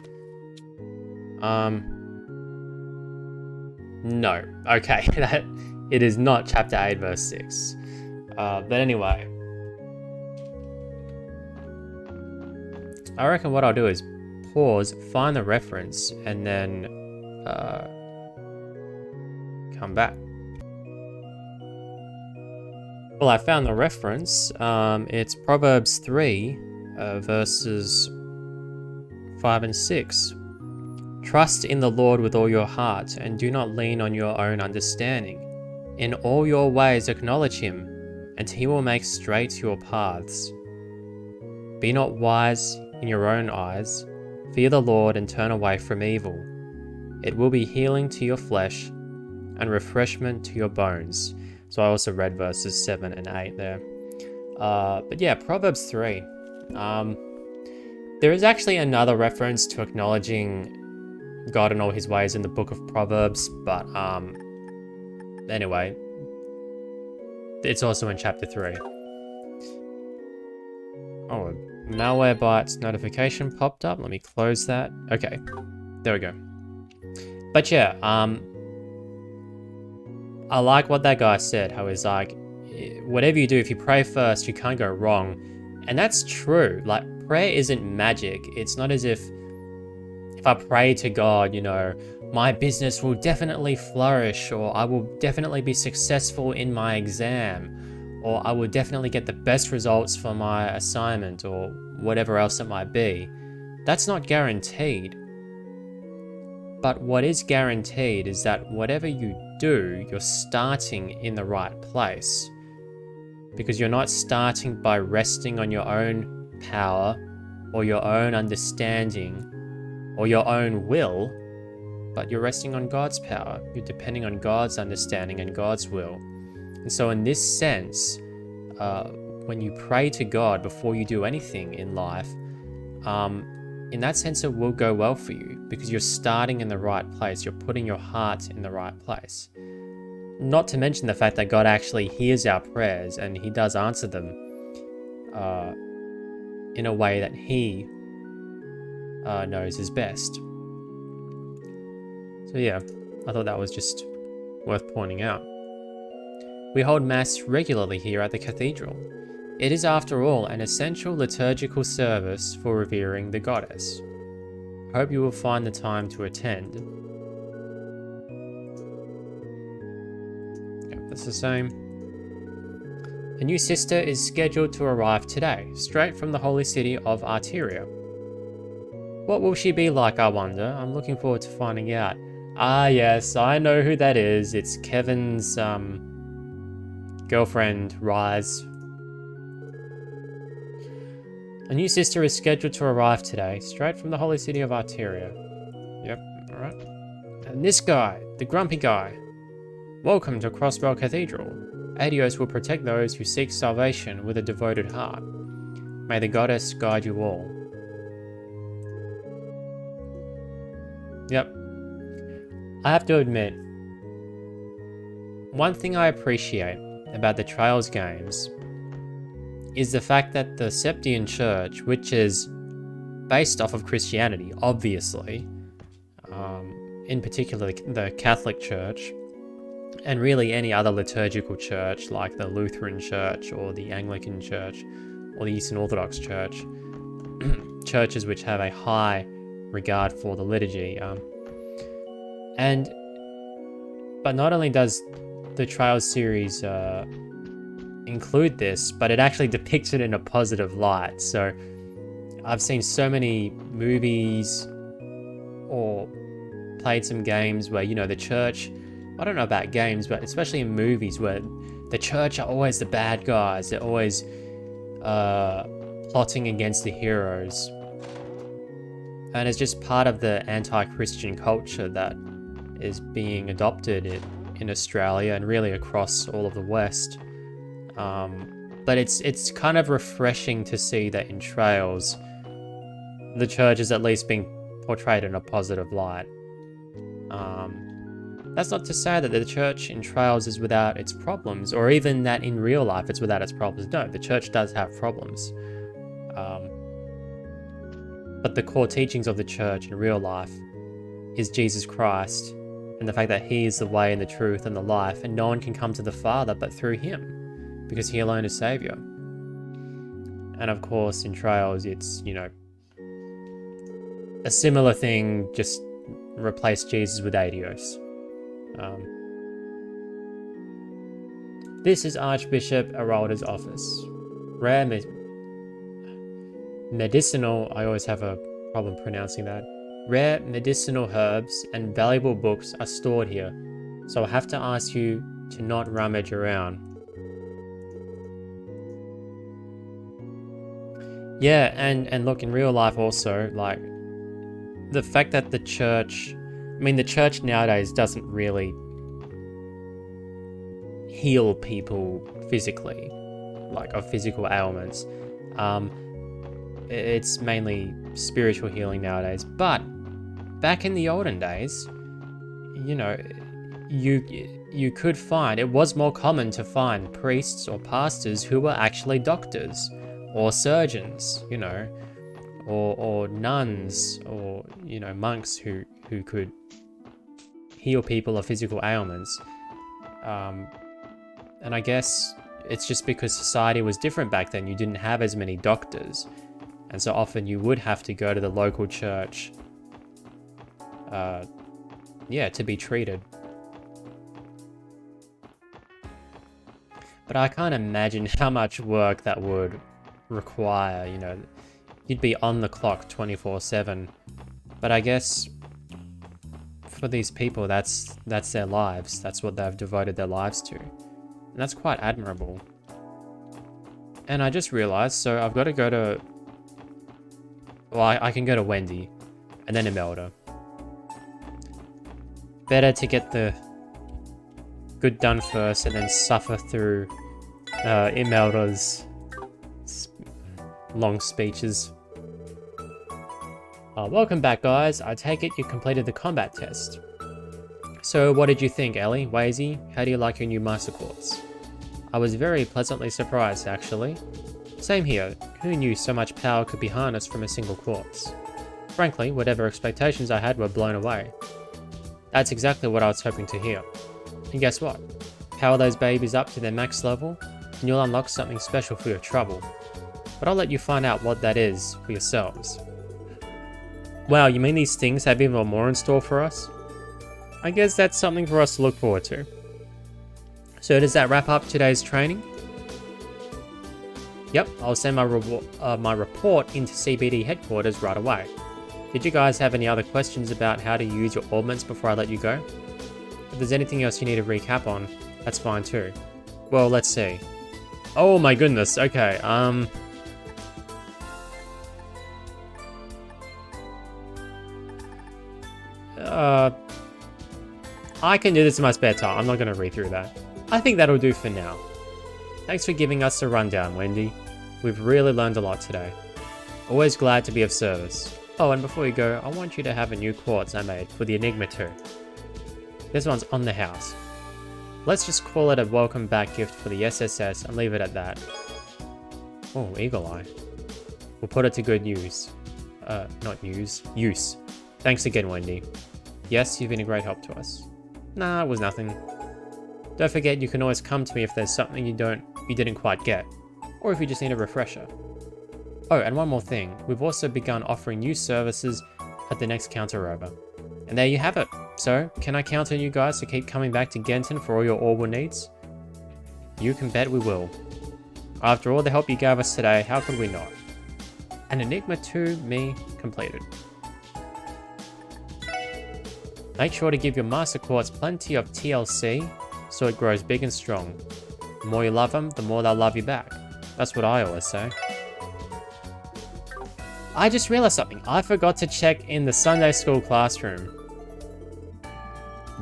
No. Okay, it is not chapter 8, verse 6. But anyway. I reckon what I'll do is pause, find the reference, and then come back. Well, I found the reference. It's Proverbs 3. Verses 5 and 6. Trust in the Lord with all your heart, and do not lean on your own understanding. In all your ways acknowledge him, and he will make straight your paths. Be not wise in your own eyes. Fear the Lord and turn away from evil. It will be healing to your flesh and refreshment to your bones. So I also read verses 7 and 8 there. But yeah, Proverbs 3. There is actually another reference to acknowledging God in all his ways in the book of Proverbs, but anyway, it's also in chapter 3. Oh, a Malwarebytes notification popped up. Let me close that. Okay, there we go. But yeah, I like what that guy said, how he's like, whatever you do, if you pray first, you can't go wrong. And that's true. Like, prayer isn't magic. It's not as if I pray to God, my business will definitely flourish, or I will definitely be successful in my exam, or I will definitely get the best results for my assignment, or whatever else it might be. That's not guaranteed. But what is guaranteed is that whatever you do, you're starting in the right place. Because you're not starting by resting on your own power or your own understanding or your own will, but you're resting on God's power. You're depending on God's understanding and God's will. And so in this sense, when you pray to God before you do anything in life, in that sense it will go well for you because you're starting in the right place. You're putting your heart in the right place. Not to mention the fact that God actually hears our prayers and he does answer them. in a way that he knows is best. So yeah, I thought that was just worth pointing out. We hold Mass regularly here at the cathedral. It is, after all, an essential liturgical service for revering the goddess. Hope you will find the time to attend. Yep, that's the same. A new sister is scheduled to arrive today, straight from the holy city of Arteria. What will she be like, I wonder? I'm looking forward to finding out. Ah yes, I know who that is. It's Kevin's girlfriend, Rise. A new sister is scheduled to arrive today, straight from the holy city of Arteria. Yep, alright. And this guy, the grumpy guy. Welcome to Crossbell Cathedral. Adios will protect those who seek salvation with a devoted heart. May the goddess guide you all. Yep. I have to admit, one thing I appreciate about the Trails games is the fact that the Septian Church, which is based off of Christianity, obviously, in particular the Catholic Church, and really any other liturgical church like the Lutheran Church or the Anglican Church or the Eastern Orthodox Church, churches which have a high regard for the liturgy. But not only does the Trails series include this, but it actually depicts it in a positive light. So I've seen so many movies or played some games where, you know, the church, I don't know about games, but especially in movies where the church are always the bad guys. They're always plotting against the heroes. And it's just part of the anti-Christian culture that is being adopted in Australia and really across all of the West. But it's kind of refreshing to see that in Trails, the church is at least being portrayed in a positive light. That's not to say that the church in Trails is without its problems, or even that in real life it's without its problems. No, the church does have problems. But the core teachings of the church in real life is Jesus Christ and the fact that he is the way and the truth and the life, and no one can come to the Father but through him, because he alone is Saviour. And of course, in Trails, it's, you know, a similar thing, just replace Jesus with Adios. This is Archbishop Aralda's office. Rare medicinal, I always have a problem pronouncing that. Rare medicinal herbs and valuable books are stored here, so I have to ask you to not rummage around. Yeah, and look, in real life also, like, the fact that the church, I mean, the church nowadays doesn't really heal people physically, like, of physical ailments. It's mainly spiritual healing nowadays, but back in the olden days, you know, you could find, it was more common to find priests or pastors who were actually doctors or surgeons, you know, or nuns, or, you know, monks who could heal people of physical ailments. And I guess it's just because society was different back then. You didn't have as many doctors, and so often you would have to go to the local church, to be treated. But I can't imagine how much work that would require, you know. You'd be on the clock 24/7. But I guess for these people, that's their lives. That's what they've devoted their lives to. And that's quite admirable. And I just realized, so I've got to go to... Well, I can go to Wendy, and then Imelda. Better to get the good done first, and then suffer through Imelda's long speeches. Welcome back, guys. I take it you completed the combat test. So what did you think, Ellie? Wazy? How do you like your new master quartz? I was very pleasantly surprised, actually. Same here. Who knew so much power could be harnessed from a single corpse? Frankly, whatever expectations I had were blown away. That's exactly what I was hoping to hear. And guess what? Power those babies up to their max level, and you'll unlock something special for your trouble. But I'll let you find out what that is for yourselves. Wow, you mean these things have even more in store for us? I guess that's something for us to look forward to. So does that wrap up today's training? Yep, I'll send my report into CBD headquarters right away. Did you guys have any other questions about how to use your augments before I let you go? If there's anything else you need to recap on, that's fine too. Well, let's see. Oh my goodness, okay, I can do this in my spare time. I'm not going to read through that. I think that'll do for now. Thanks for giving us a rundown, Wendy. We've really learned a lot today. Always glad to be of service. Oh, and before you go, I want you to have a new quartz I made for the Enigma 2. This one's on the house. Let's just call it a welcome back gift for the SSS and leave it at that. Oh, Eagle Eye. We'll put it to good use. Use. Thanks again, Wendy. Yes, you've been a great help to us. Nah, it was nothing. Don't forget you can always come to me if there's something you didn't quite get, or if you just need a refresher. Oh, and one more thing, we've also begun offering new services at the next counter over. And there you have it. So, can I count on you guys to keep coming back to Genton for all your Orbital needs? You can bet we will. After all the help you gave us today, how could we not? An Enigma 2 me completed. Make sure to give your Master Quartz plenty of TLC so it grows big and strong. The more you love them, the more they'll love you back. That's what I always say. I just realized something. I forgot to check in the Sunday school classroom.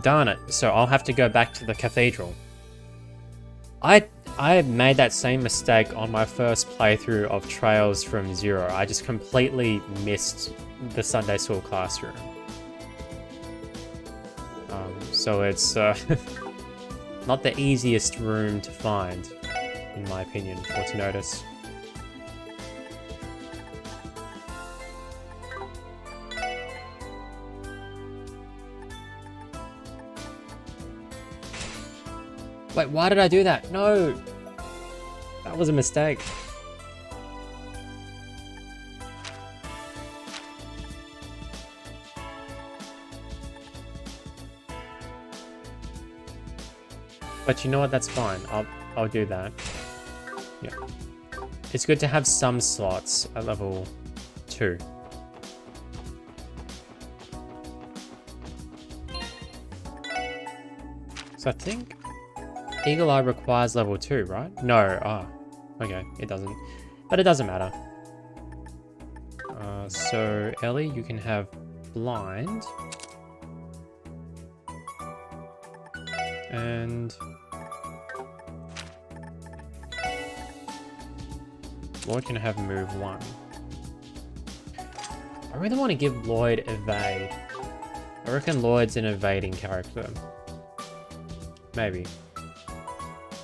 Darn it. So I'll have to go back to the cathedral. I made that same mistake on my first playthrough of Trails from Zero. I just completely missed the Sunday school classroom. So it's not the easiest room to find, in my opinion, or to notice. Wait, why did I do that? No! That was a mistake. But you know what? That's fine. I'll do that. Yeah. It's good to have some slots at level 2. So I think Eagle Eye requires level 2, right? No. Okay. It doesn't. But it doesn't matter. So Ellie, you can have blind. And Lloyd can have move 1. I really want to give Lloyd evade. I reckon Lloyd's an evading character. Maybe.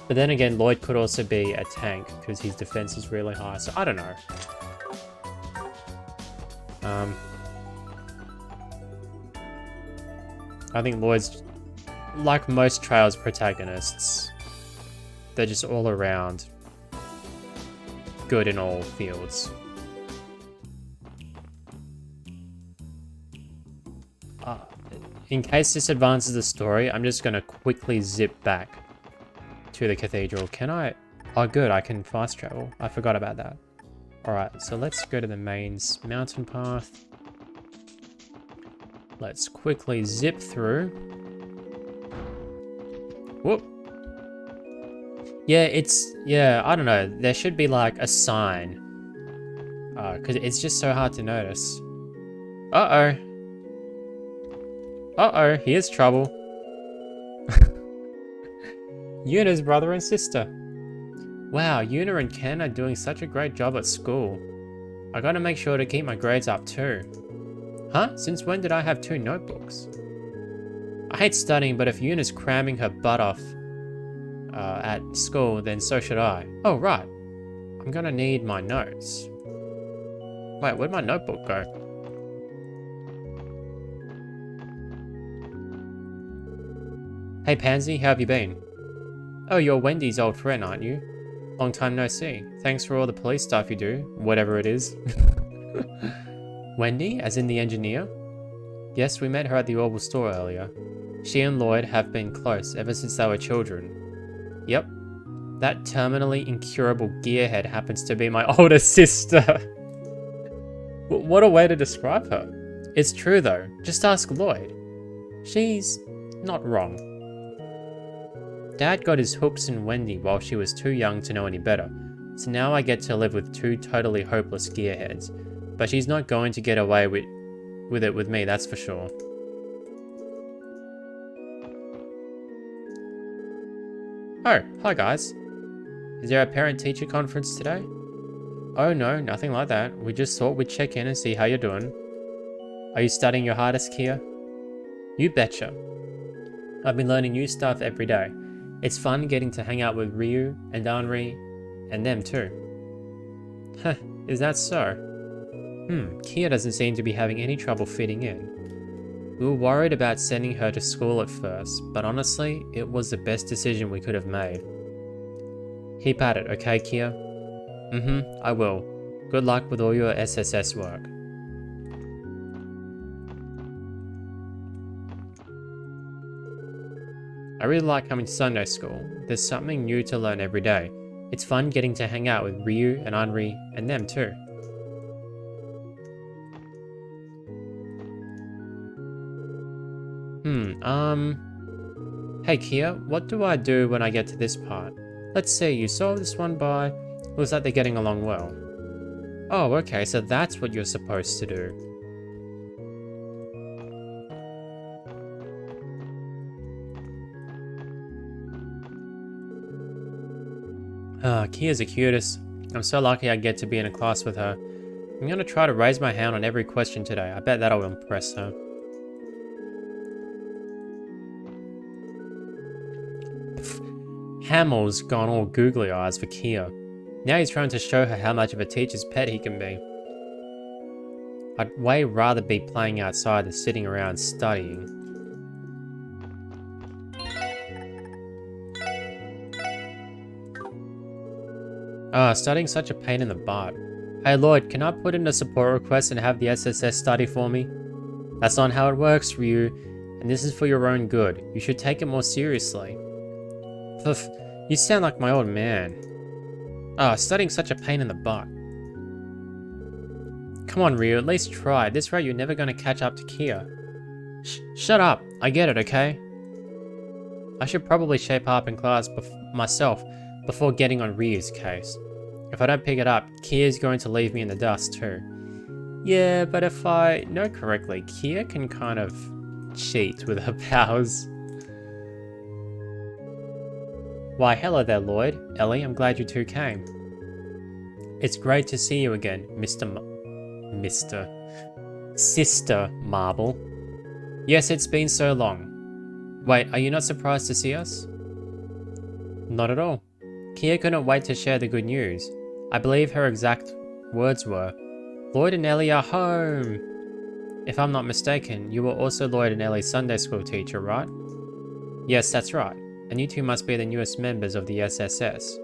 But then again, Lloyd could also be a tank because his defense is really high. So I don't know. I think Lloyd's, like most Trails protagonists, they're just all around good in all fields. In case this advances the story, I'm just going to quickly zip back to the cathedral. Can I? Oh good, I can fast travel. I forgot about that. Alright, so let's go to the main mountain path. Let's quickly zip through. Whoop. Yeah, I don't know. There should be like a sign. Because it's just so hard to notice. Uh-oh. Uh-oh, here's trouble. Yuna's brother and sister. Wow, Yuna and Ken are doing such a great job at school. I gotta make sure to keep my grades up too. Huh? Since when did I have 2 notebooks? I hate studying, but if Yuna's cramming her butt off at school, then so should I. Oh, right. I'm gonna need my notes. Wait, where'd my notebook go? Hey Pansy, how have you been? Oh, you're Wendy's old friend, aren't you? Long time no see. Thanks for all the police stuff you do, whatever it is. Wendy, as in the engineer? Yes, we met her at the Orbital store earlier. She and Lloyd have been close ever since they were children. Yep. That terminally incurable gearhead happens to be my older sister. What a way to describe her. It's true though, just ask Lloyd. She's not wrong. Dad got his hooks in Wendy while she was too young to know any better, so now I get to live with two totally hopeless gearheads. But she's not going to get away with it with me, that's for sure. Oh, hi guys. Is there a parent-teacher conference today? Oh no, nothing like that. We just thought we'd check in and see how you're doing. Are you studying your hardest, Kia? You betcha. I've been learning new stuff every day. It's fun getting to hang out with Ryu and Anri and them too. Huh, is that so? Kia doesn't seem to be having any trouble fitting in. We were worried about sending her to school at first, but honestly, it was the best decision we could have made. Keep at it, okay, Kia? I will. Good luck with all your SSS work. I really like coming to Sunday school. There's something new to learn every day. It's fun getting to hang out with Ryu and Anri and them too. Hey Kia, what do I do when I get to this part? Let's see, you saw this one by... Looks like they're getting along well. Oh, okay, so that's what you're supposed to do. Kia's the cutest. I'm so lucky I get to be in a class with her. I'm gonna try to raise my hand on every question today. I bet that'll impress her. Hamel's gone all googly eyes for Kia. Now he's trying to show her how much of a teacher's pet he can be. I'd way rather be playing outside than sitting around studying. Studying's such a pain in the butt. Hey Lloyd, can I put in a support request and have the SSS study for me? That's not how it works, Ryu, and this is for your own good. You should take it more seriously. Pff, you sound like my old man. Studying's such a pain in the butt. Come on, Ryu, at least try. At this rate, you're never going to catch up to Kia. Shut up. I get it, okay? I should probably shape up in class myself before getting on Ryu's case. If I don't pick it up, Kia's going to leave me in the dust too. Yeah, but if I know correctly, Kia can kind of cheat with her powers. Why, hello there, Lloyd. Ellie, I'm glad you two came. It's great to see you again, Sister Marble. Yes, it's been so long. Wait, are you not surprised to see us? Not at all. Kia couldn't wait to share the good news. I believe her exact words were, Lloyd and Ellie are home! If I'm not mistaken, you were also Lloyd and Ellie's Sunday school teacher, right? Yes, that's right. And you two must be the newest members of the SSS.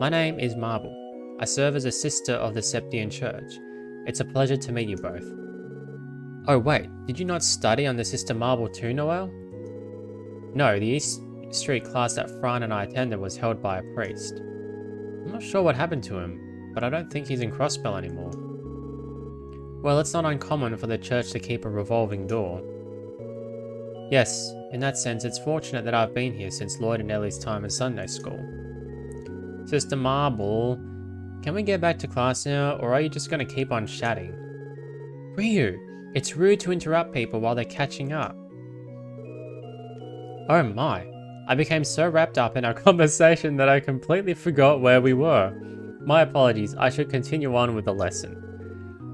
My name is Marble. I serve as a sister of the Septian Church. It's a pleasure to meet you both. Oh wait, did you not study under Sister Marble too, Noel? No, the East Street class that Fran and I attended was held by a priest. I'm not sure what happened to him, but I don't think he's in Crossbell anymore. Well, it's not uncommon for the church to keep a revolving door. Yes, in that sense, it's fortunate that I've been here since Lloyd and Ellie's time in Sunday school. Sister Marble, can we get back to class now, or are you just going to keep on chatting? Ryu, it's rude to interrupt people while they're catching up. Oh my, I became so wrapped up in our conversation that I completely forgot where we were. My apologies, I should continue on with the lesson.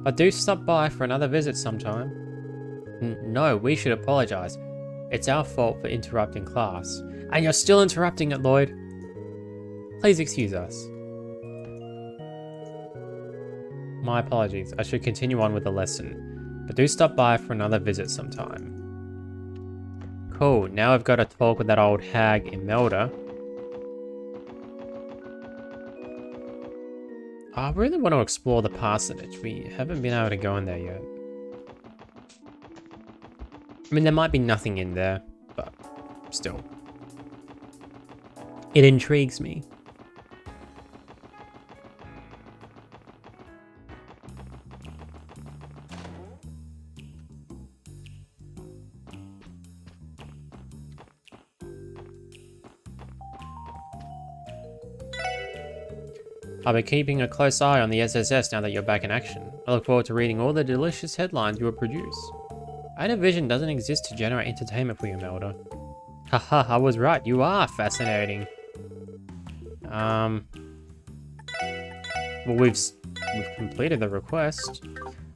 But do stop by for another visit sometime. No, we should apologize. It's our fault for interrupting class. And you're still interrupting it, Lloyd. Please excuse us. My apologies. I should continue on with the lesson. But do stop by for another visit sometime. Cool. Now I've got to talk with that old hag Imelda. I really want to explore the parsonage. We haven't been able to go in there yet. I mean, there might be nothing in there, but still. It intrigues me. I'll be keeping a close eye on the SSS now that you're back in action. I look forward to reading all the delicious headlines you will produce. Vision doesn't exist to generate entertainment for you, Imelda. Haha, I was right. You are fascinating. Well, we've completed the request.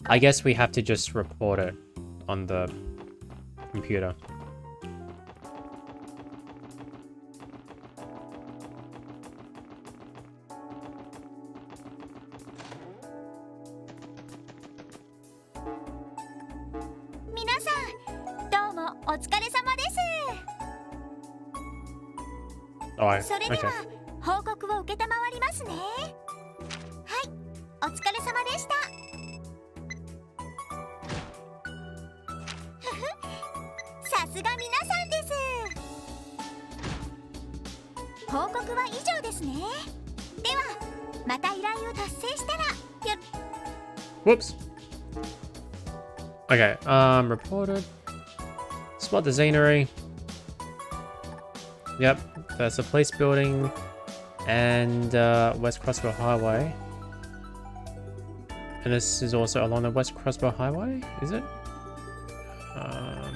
I guess we have to just report it on the computer. Oh, okay. それでは報告を受けたまわりますね。はい、お疲れ様でした。ふふ、さすが皆さんです。報告は以上ですね。では、また依頼を達成したらよ。Whoops. Okay, reported. Spot the scenery. Yep, that's a police building and West Crossbell Highway. And this is also along the West Crossbell Highway, is it? I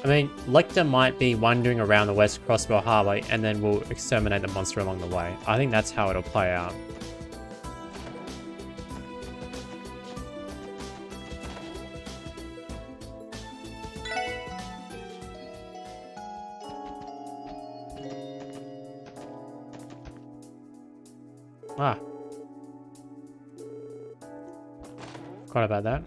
mean, Lechter might be wandering around the West Crossbell Highway and then we'll exterminate the monster along the way. I think that's how it'll play out. Ah. Forgot about that.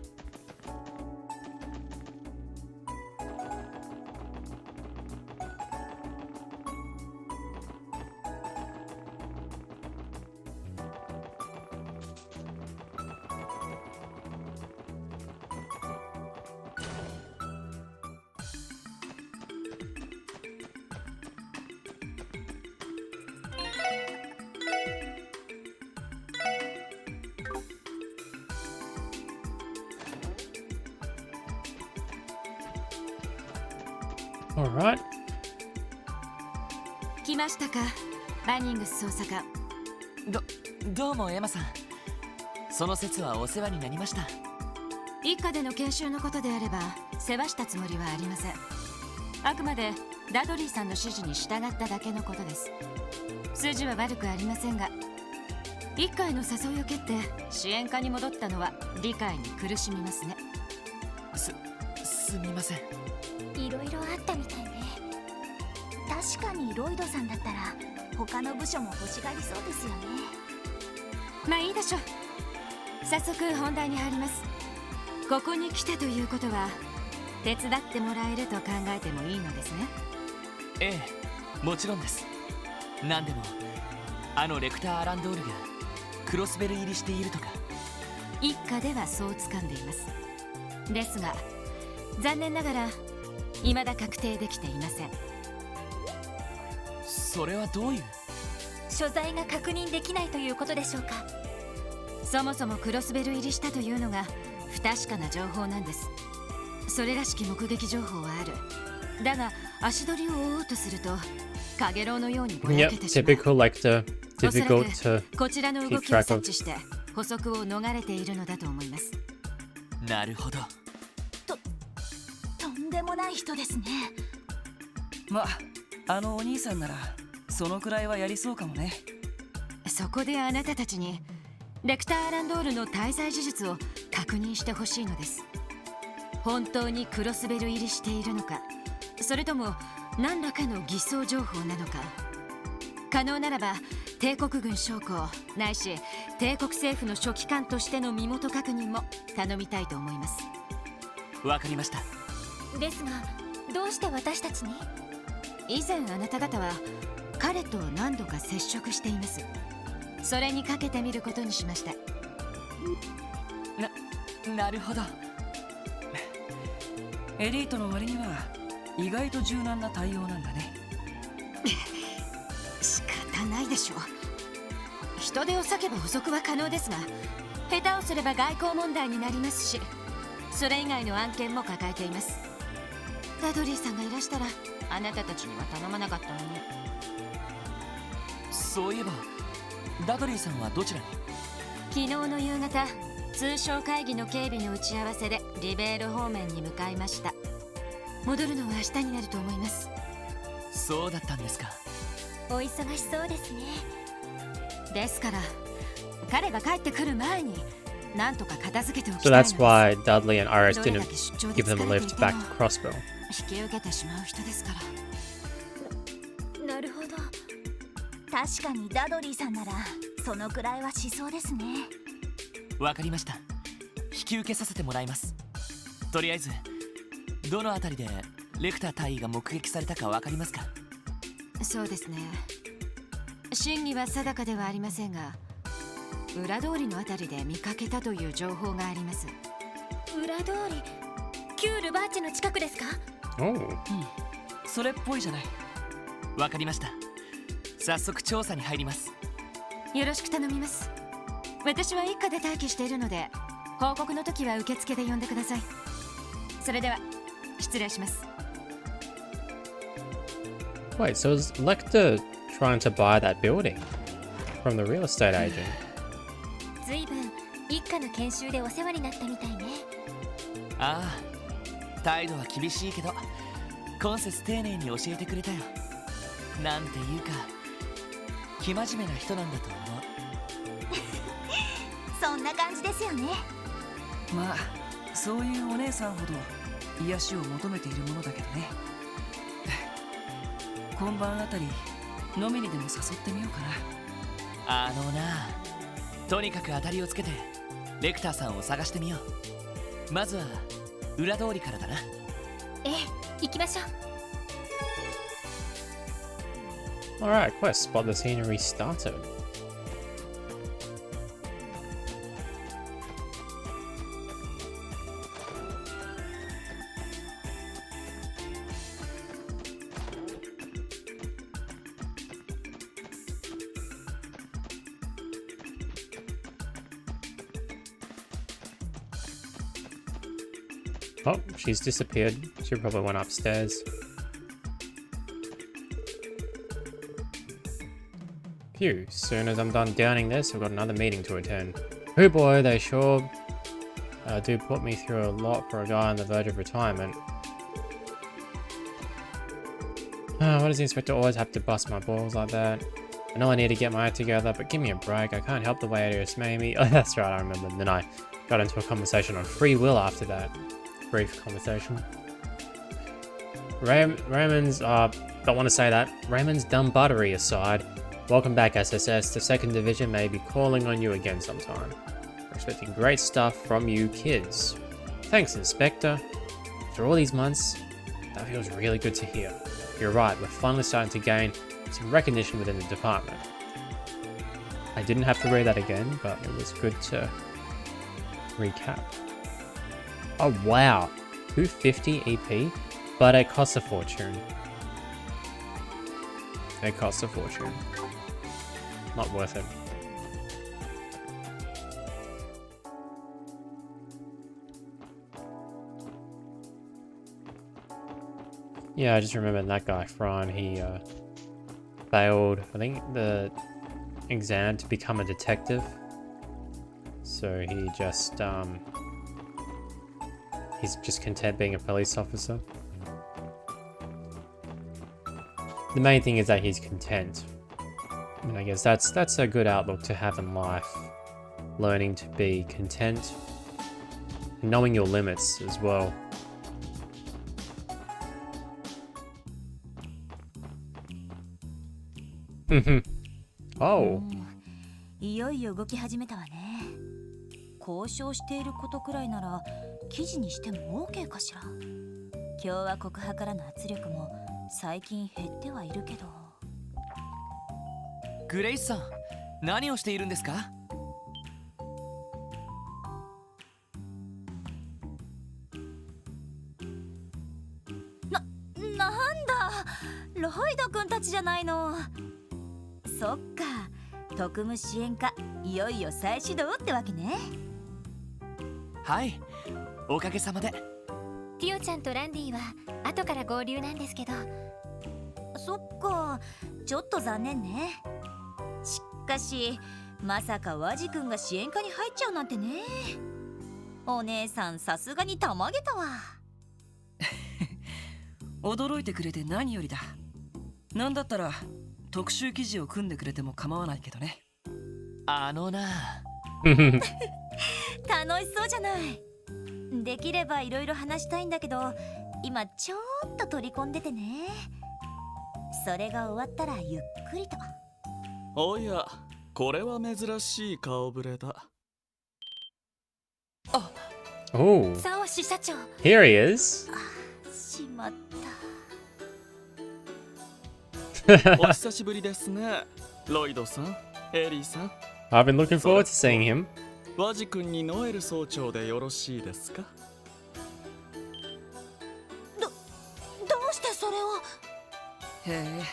Alright. 来ましたか、バニングス捜査官。どうもエマさん。その説はお世話になりました。一家での研修のことであれば世話したつもりはありません。あくまでダドリーさんの指示に従っただけのことです。筋は悪くありませんが、一家への誘いを蹴って支援課に戻ったのは理解に苦しみますね。すみません。いろいろあったみたいね。確かにロイドさんだったら他の部署も欲しがりそうですよね。まあいいでしょう。早速本題に入ります。ここに来たということは手伝ってもらえると考えてもいいのですね。ええ、もちろんです。何でもレクター・アランドールがクロスベル入りしているとか。一家ではそう掴んでいます。ですが残念ながら未だ確定できていません。それはどういう？所在が確認できないということでしょうか。そもそもクロスベル入りしたというのが不確かな情報なんです。それらしき目撃情報はある。だが足取りを追おうとするとカゲロウのようにぼやけてしまう。Typical Lechter. Difficult to こちらの動きを察知して捕捉を逃れているのだと思います。なるほど。とんでもない人ですね。まあお兄さんならそのくらいはやりそうかもね。そこであなたたちにレクター・アランドールの滞在事実を確認してほしいのです。本当にクロスベル入りしているのか、それとも何らかの偽装情報なのか。可能ならば帝国軍将校ないし帝国政府の書記官としての身元確認も頼みたいと思います。わかりました。ですがどうして私たちに？以前あなた方は彼と何度か接触しています。それにかけてみることにしました。なるほど。エリートの割には意外と柔軟な対応なんだね。仕方ないでしょう。人手を割けば捕捉は可能ですが、下手をすれば外交問題になりますし、それ以外の案件も抱えています。ダドリーさんがいらしたらあなたたちには頼まなかったのに。そういえばダドリーさんはどちらに？昨日の夕方、通商会議の警備の打ち合わせでリベール方面に向かいました。戻るのは明日になると思います。そうだったんですか。お忙しそうですね。ですから彼が帰ってくる前になんとか片付けておきた So いの that's です。 why Dudley and Iris どれだ didn't け出張で give them a 疲れてい lift ても back to Crossbell. 引き受けてしまう人ですから。なるほど。確かにダドリーさんならそのくらいはしそうですね。わかりました。引き受けさせてもらいます。とりあえずどのあたりでレクター大尉が目撃されたかわかりますか？そうですね。真偽は定かではありませんが、裏通りのあたりで見かけたという情報があります。裏通り、キュールバーチの近くですか？ Oh. それっぽいじゃない。わかりました。早速調査に入ります。よろしく頼みます。私は一家で待機しているので、報告の時は受付で呼んでください。それでは失礼します。 Wait, so is Lechter trying to buy that building from the real estate agent? ずいぶん一家の研修でお世話になったみたいね。ああ、態度は厳しいけど今節丁寧に教えてくれたよ。なんていうか生真面目な人なんだと思う。そんな感じですよね。まあそういうお姉さんほど癒しを求めているものだけどね。今晩あたり飲みにでも誘ってみようかな。とにかく当たりをつけてレクターさんを探してみよう。まずは裏通りからだな。ええ、行きましょう。 Alright, quest. Spot the scenery started. Oh, she's disappeared. She probably went upstairs. Phew, soon as I'm done downing this, I've got another meeting to attend. Oh boy, they sure do put me through a lot for a guy on the verge of retirement. Why does the inspector always have to bust my balls like that? I know I need to get my act together, but give me a break. I can't help the way it dismay me. Oh, that's right, I remember. And then I got into a conversation on free will after that. Brief conversation. Raymond's, don't want to say that. Raymond's dumb buttery aside, welcome back SSS. The 2nd Division may be calling on you again sometime. We're expecting great stuff from you kids. Thanks, Inspector. After all these months, that feels really good to hear. You're right, we're finally starting to gain some recognition within the department. I didn't have to read that again, but it was good to recap. Oh wow, 250 EP, but it costs a fortune. It costs a fortune. Not worth it. Yeah, I just remember that guy, Fran, he failed, I think, the exam to become a detective. So he just, he's just content being a police officer. The main thing is that he's content. And I guess that's a good outlook to have in life. Learning to be content. Knowing your limits as well. Oh. いよいよ動き始めたわね。交渉していることくらいなら記事にしても OK かしら。共和国派からの圧力も最近減ってはいるけど。グレイスさん、何をしているんですか？なんだ、ロイド君たちじゃないの。そっか、特務支援課いよいよ再始動ってわけね。はい、おかげさまで。ティオちゃんとランディは後から合流なんですけど。そっか、ちょっと残念ね。しかしまさかワジ君が支援課に入っちゃうなんてね。お姉さんさすがにたまげたわ。驚いてくれて何よりだ。なんだったら特集記事を組んでくれても構わないけどね。あのな。楽しそうじゃない。できればいろいろ話したいんだけど、今ちょっと取り込んでてね。それが終わったらゆっくりと。おや、これは珍しい顔ぶれだ。Oh. サオ支社長。 Here he is. しまった。お久しぶりですね。ロイドさん、エリーさん。 I've been looking forward to seeing him. ワジ君にノエル総長でよろしいですか？どうしてそれを。へえ、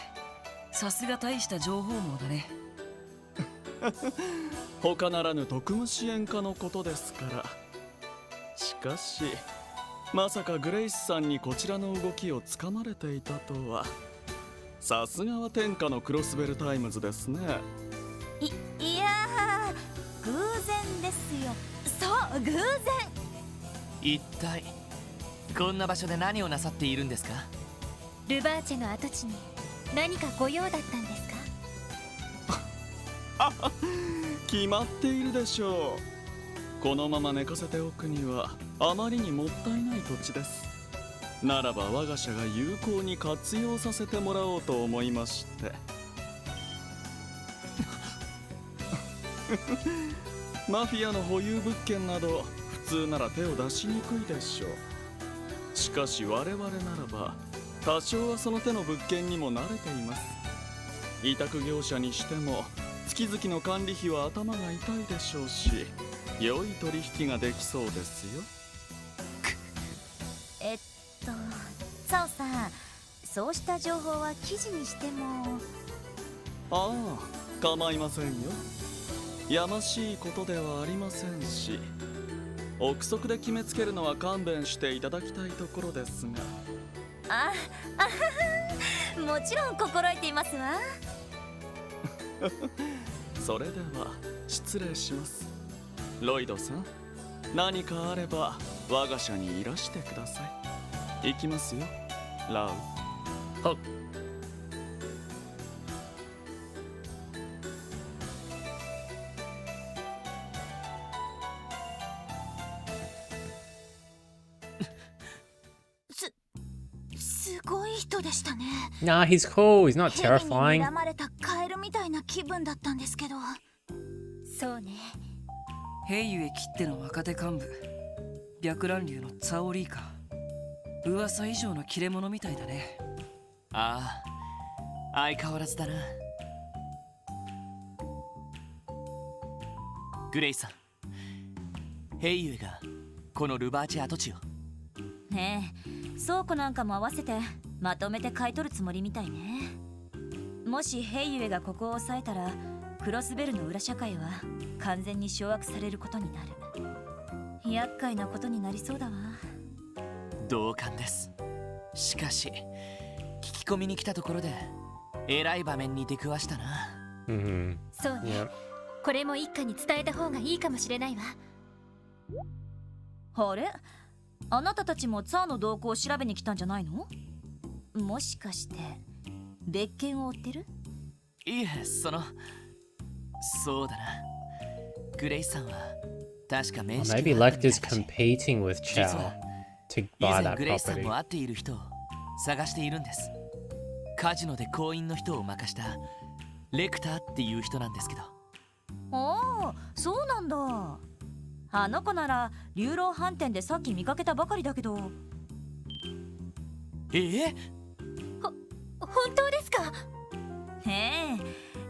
さすが大した情報網だね。他ならぬ特務支援課のことですから。しかしまさかグレイスさんにこちらの動きをつかまれていたとは。さすがは天下のクロスベルタイムズですね。いやー、偶然ですよ。そう、偶然。一体こんな場所で何をなさっているんですか？ルバーチェの跡地に何かご用だったんですか？決まっているでしょう。このまま寝かせておくにはあまりにもったいない土地です。ならば我が社が有効に活用させてもらおうと思いまして。マフィアの保有物件など普通なら手を出しにくいでしょう。しかし我々ならば多少はその手の物件にも慣れています。委託業者にしても月々の管理費は頭が痛いでしょうし、良い取引ができそうですよ。サオさん、そうした情報は記事にしても。ああ、構いませんよ。やましいことではありませんし、憶測で決めつけるのは勘弁していただきたいところですが。もちろん心得ていますわ。それでは失礼します。ロイドさん、何かあれば我が社にいらしてください。行きますよ、ラウ。Oh. すごい人でしたね。Nah, he's cool. He's not ヘビに terrifying. 睨まれたカエルみたいな気分だったんですけど。そうね。ヘイユエきっての若手幹部、白蘭流のツァオリーか。噂以上の切れ者みたいだね。ああ、相変わらずだな。グレイさん、ヘイユエがこのルバーチ跡地を。ねえ、倉庫なんかも合わせてまとめて買い取るつもりみたいね。もしヘイユエがここを抑えたら、クロスベルの裏社会は完全に掌握されることになる。厄介なことになりそうだわ。同感です。しかし聞き込みに来たところでえらい場面に出くわしたな。そうね、Yep. これも一家に伝えた方がいいかもしれないわ。あれ、あなたたちもツァーの動向を調べに来たんじゃないの？もしかして別件を追ってる？いえ、そうだな。グレイさんは確か面 Or 識 maybe があったみたい Lecter's だし、 competing with 実 Chow は to 以 buy 前 that グレイさん property. も会っている人を探しているんです。カジノで行員の人を任したレクターっていう人なんですけど。ああ、そうなんだ。あの子なら流浪飯店でさっき見かけたばかりだけど。本当ですか？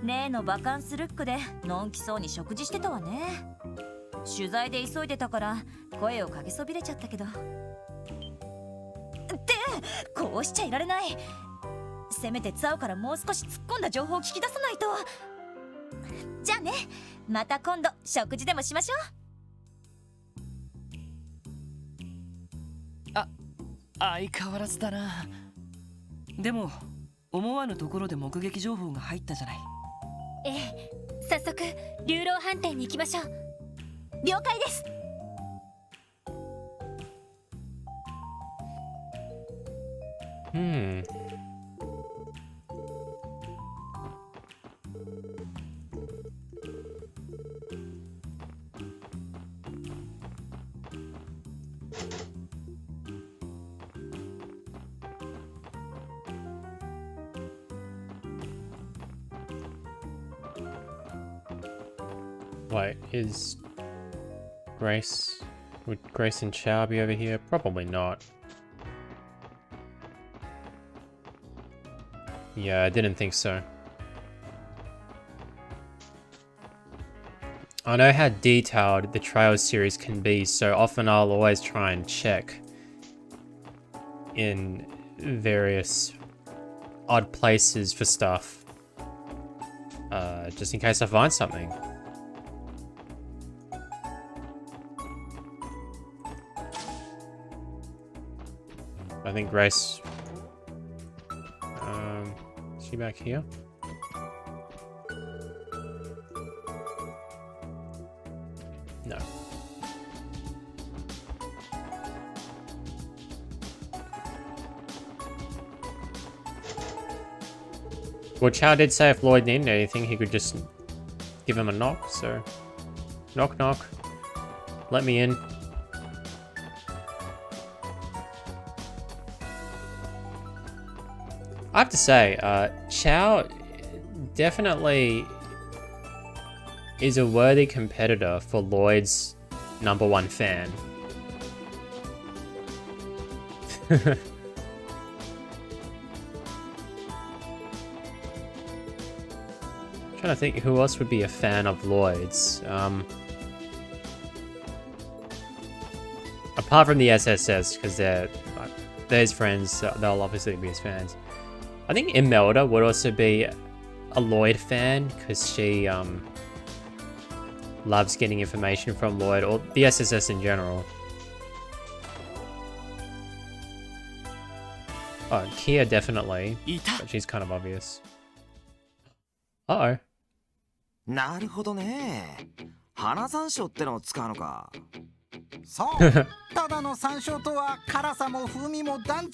例のバカンスルックでのんきそうに食事してたわね。取材で急いでたから声をかけそびれちゃったけど。ってこうしちゃいられない。せめてツァオからもう少し突っ込んだ情報を聞き出さないと。じゃあね、また今度食事でもしましょう。相変わらずだな。でも思わぬところで目撃情報が入ったじゃない。早速流浪飯店に行きましょう。了解です。Wait, would Grace and Chow be over here? Probably not. Yeah, I didn't think so. I know how detailed the Trails series can be, so often I'll always try and check in various odd places for stuff, just in case I find something. I think Grace... is she back here? No. Well, Chow did say if Lloyd needed anything, he could just give him a knock, so... Knock, knock. Let me in. I have to say, Chow definitely is a worthy competitor for Lloyd's #1 fan. Trying to think who else would be a fan of Lloyd's. Apart from the SSS, because they're his friends, so they'll obviously be his fans. I think Imelda would also be a Lloyd fan, because she loves getting information from Lloyd, or the SSS in general. Oh, Kia definitely, but she's kind of obvious. Uh-oh. なるほどね。花山椒ってのを使うのか。そう。ただの山椒とは辛さも風味も段違い。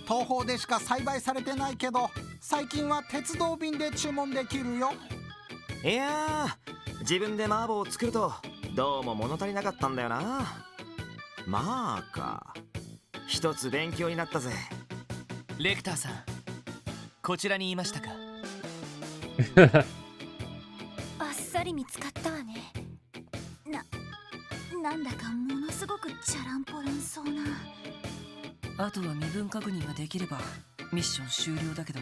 東宝でしか栽培されてないけど、最近は鉄道便で注文できるよ。いやー、自分で麻婆を作るとどうも物足りなかったんだよな。まあか。一つ勉強になったぜ。レクターさん、こちらにいましたか。あっさり見つかったわね。なんだかものすごくチャランポランそうな。あとは身分確認ができればミッション終了だけど。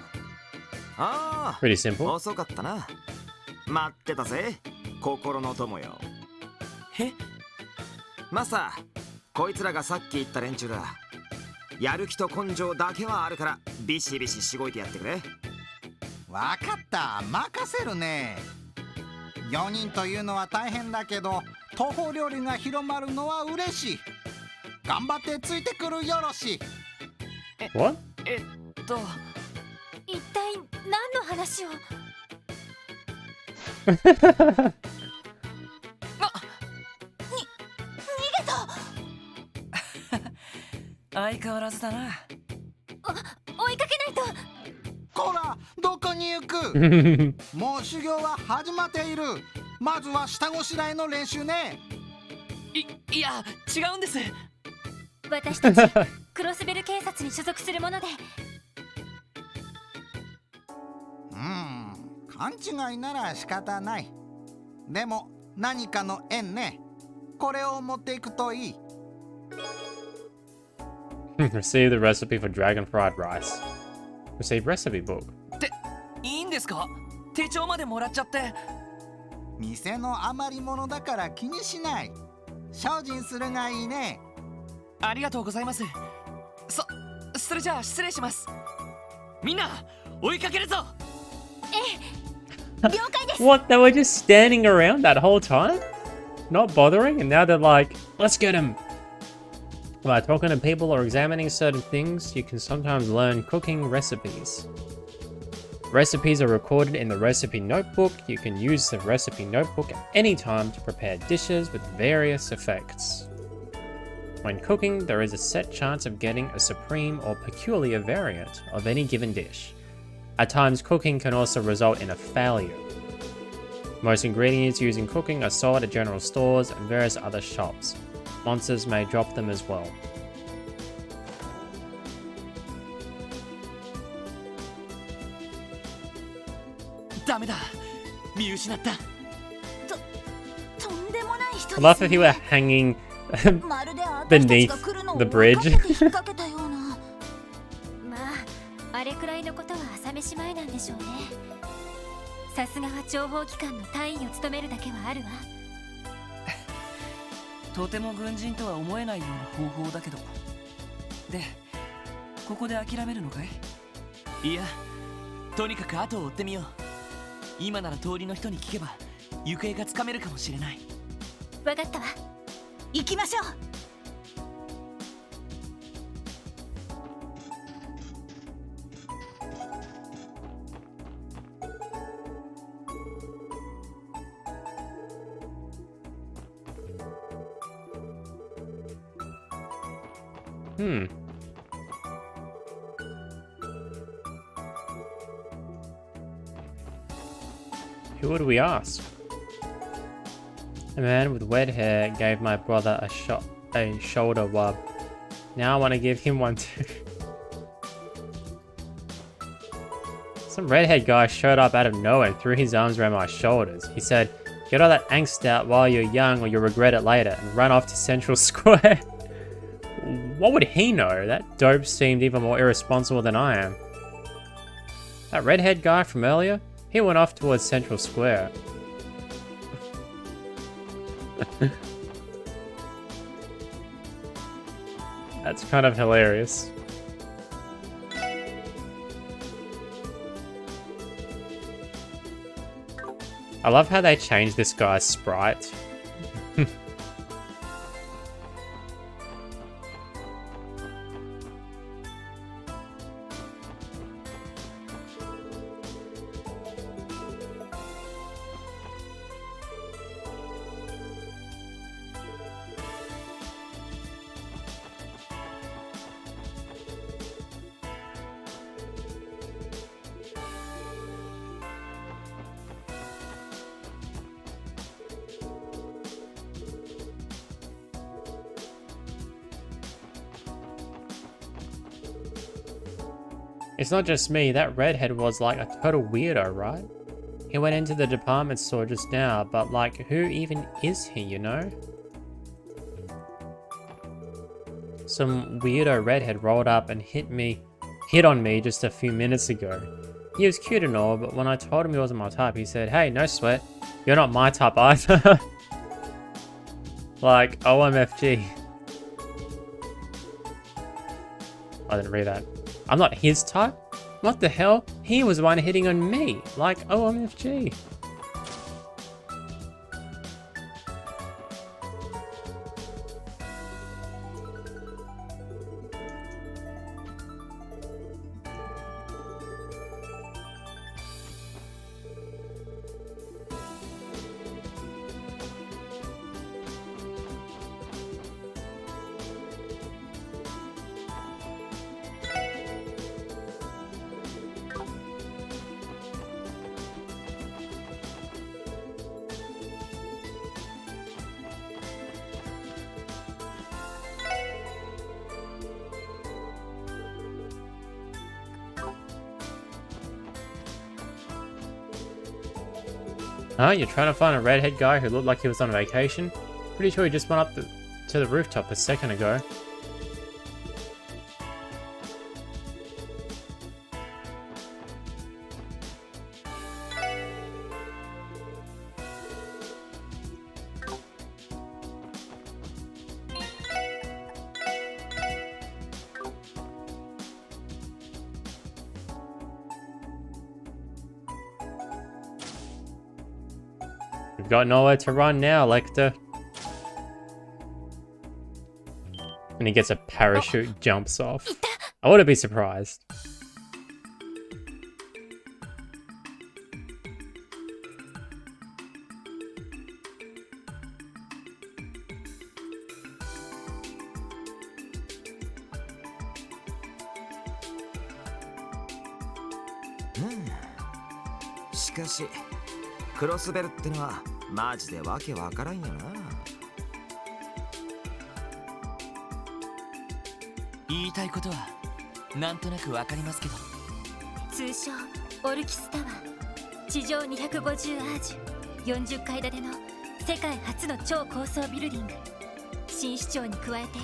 ああ、Pretty simple. 遅かったな。待ってたぜ、心の友よ。え？マサ、こいつらがさっき言った連中だ。やる気と根性だけはあるからビシビシしごいてやってくれ。わかった、任せるね。4人というのは大変だけど、東宝料理が広まるのは嬉しい。頑張ってついてくるよろし。What? 一体何の話を。逃げた。相変わらずだな。追いかけないと。こら、どこに行く。もう修行は始まっている。まずは下ごしらえの練習ね。いや、違うんです。私たちクロスベル警察に所属するもので。勘違いなら仕方ない。でも何かの縁ね。これを持っていくといい。Receive the recipe for dragon fried rice. Receive recipe book. っていいんですか？手帳までもらっちゃって。店の余り物だから気にしない。精進するがいいね。ありがとうございます。それじゃあ失礼します。みんな追いかけるぞ。了解です。 What? They were just standing around that whole time? Not bothering? And now they're like, let's get him. By talking to people or examining certain things, you can sometimes learn cooking recipes. Recipes are recorded in the recipe notebook. You can use the recipe notebook at any time to prepare dishes with various effects. When cooking, there is a set chance of getting a supreme or peculiar variant of any given dish. At times, cooking can also result in a failure. Most ingredients used in cooking are sold at general stores and various other shops. Monsters may drop them as well. ダメだ。見失った。とんでもない人です I ね。 love if he were hanging まるで私たちが来るのを beneath the 分かってて bridge. 引っ掛けたような。まあ、あれくらいのことは朝飯前なんでしょうね。さすがは諜報機関の隊員を務めるだけはあるわ。とても軍人とは思えないような方法だけど。で、ここで諦めるのかい？いや、とにかく後を追ってみよう。今なら通りの人に聞けば行方がつかめるかもしれない。わかったわ。行きましょう。Who would we ask? A man with red hair gave my brother a shoulder rub. Now I want to give him one too. Some redhead guy showed up out of nowhere and threw his arms around my shoulders. He said, "Get all that angst out while you're young or you'll regret it later," and run off to Central Square. What would he know? That dope seemed even more irresponsible than I am. That redhead guy from earlier? He went off towards Central Square. That's kind of hilarious. I love how they changed this guy's sprite. It's not just me, that redhead was like a total weirdo, right? He went into the department store just now, but like, who even is he, you know? Some weirdo redhead rolled up and hit on me just a few minutes ago. He was cute and all, but when I told him he wasn't my type, he said, "Hey, no sweat, you're not my type either." Like, OMFG. I didn't read that. I'm not his type? What the hell? He was the one hitting on me. Like, OMFG. Huh? You're trying to find a redhead guy who looked like he was on vacation? Pretty sure he just went up to the rooftop a second ago. We've got nowhere to run now, Lechter. And he gets a parachute, jumps off. I wouldn't be surprised. Hmm. しかし、クロスベルってのはマジでわけわからんよな。言いたいことはなんとなくわかりますけど、通称オルキスタワー、地上250アージュ、40階建ての世界初の超高層ビルディング。新市庁に加えて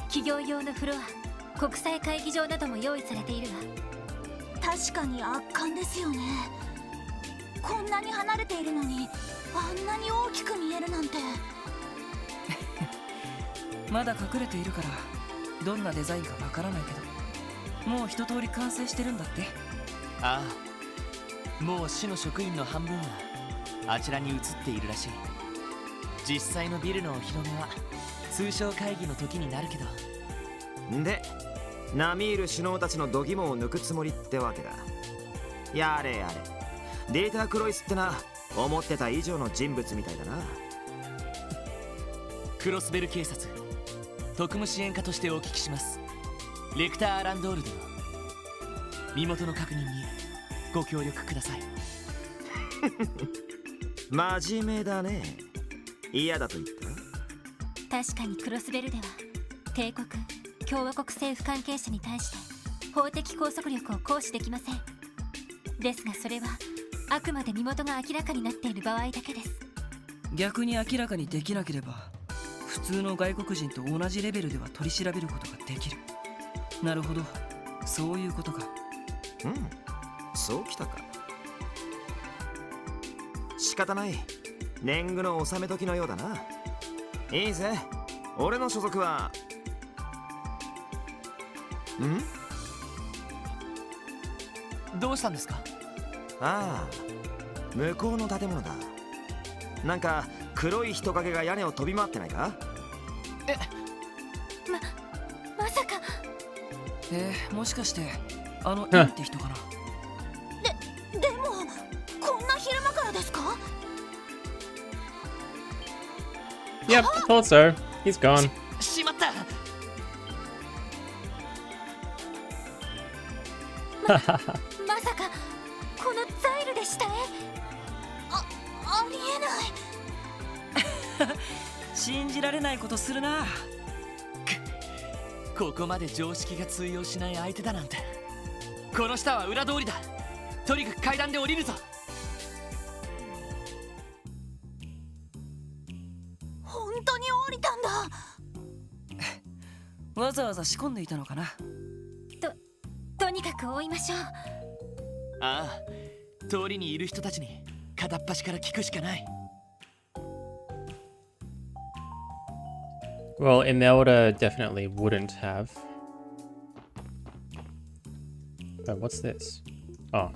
企業用のフロア、国際会議場なども用意されているわ。確かに圧巻ですよね。こんなに離れているのにあんなに大きく見えるなんて。まだ隠れているからどんなデザインかわからないけど、もう一通り完成してるんだって。ああ、もう市の職員の半分はあちらに移っているらしい。実際のビルのお披露目は通商会議の時になるけど。で、ナミール首脳たちの度肝を抜くつもりってわけだ。やれやれ、データクロイスってな、思ってた以上の人物みたいだな。クロスベル警察特務支援課としてお聞きします。レクター・ランドール殿、身元の確認にご協力ください。真面目だね。嫌だと言った？確かにクロスベルでは帝国、共和国政府関係者に対して法的拘束力を行使できません。ですがそれはあくまで身元が明らかになっている場合だけです。逆に明らかにできなければ普通の外国人と同じレベルでは取り調べることができる。なるほど、そういうことか。うん、そうきたか。仕方ない、年貢の納め時のようだな。いいぜ、俺の所属は。どうしたんですか？ああ、向こうの建物だ。なんか黒い人影が屋根を飛び回ってないか？まさか。もしかしてあのインって人かな。でもこんな昼間からですか？ Yep, thought so. He's gone. しまった。まさかこのザイルでしたね。ありえない。信じられないことするな。ここまで常識が通用しない相手だなんて。この下は裏通りだ。とにかく階段で降りるぞ。本当に降りたんだ。わざわざ仕込んでいたのかな。とにかく追いましょう。ああ、通りにいる人たちに片っ端から聞くしかない。Well, Imelda definitely wouldn't have. Oh, what's this? Oh.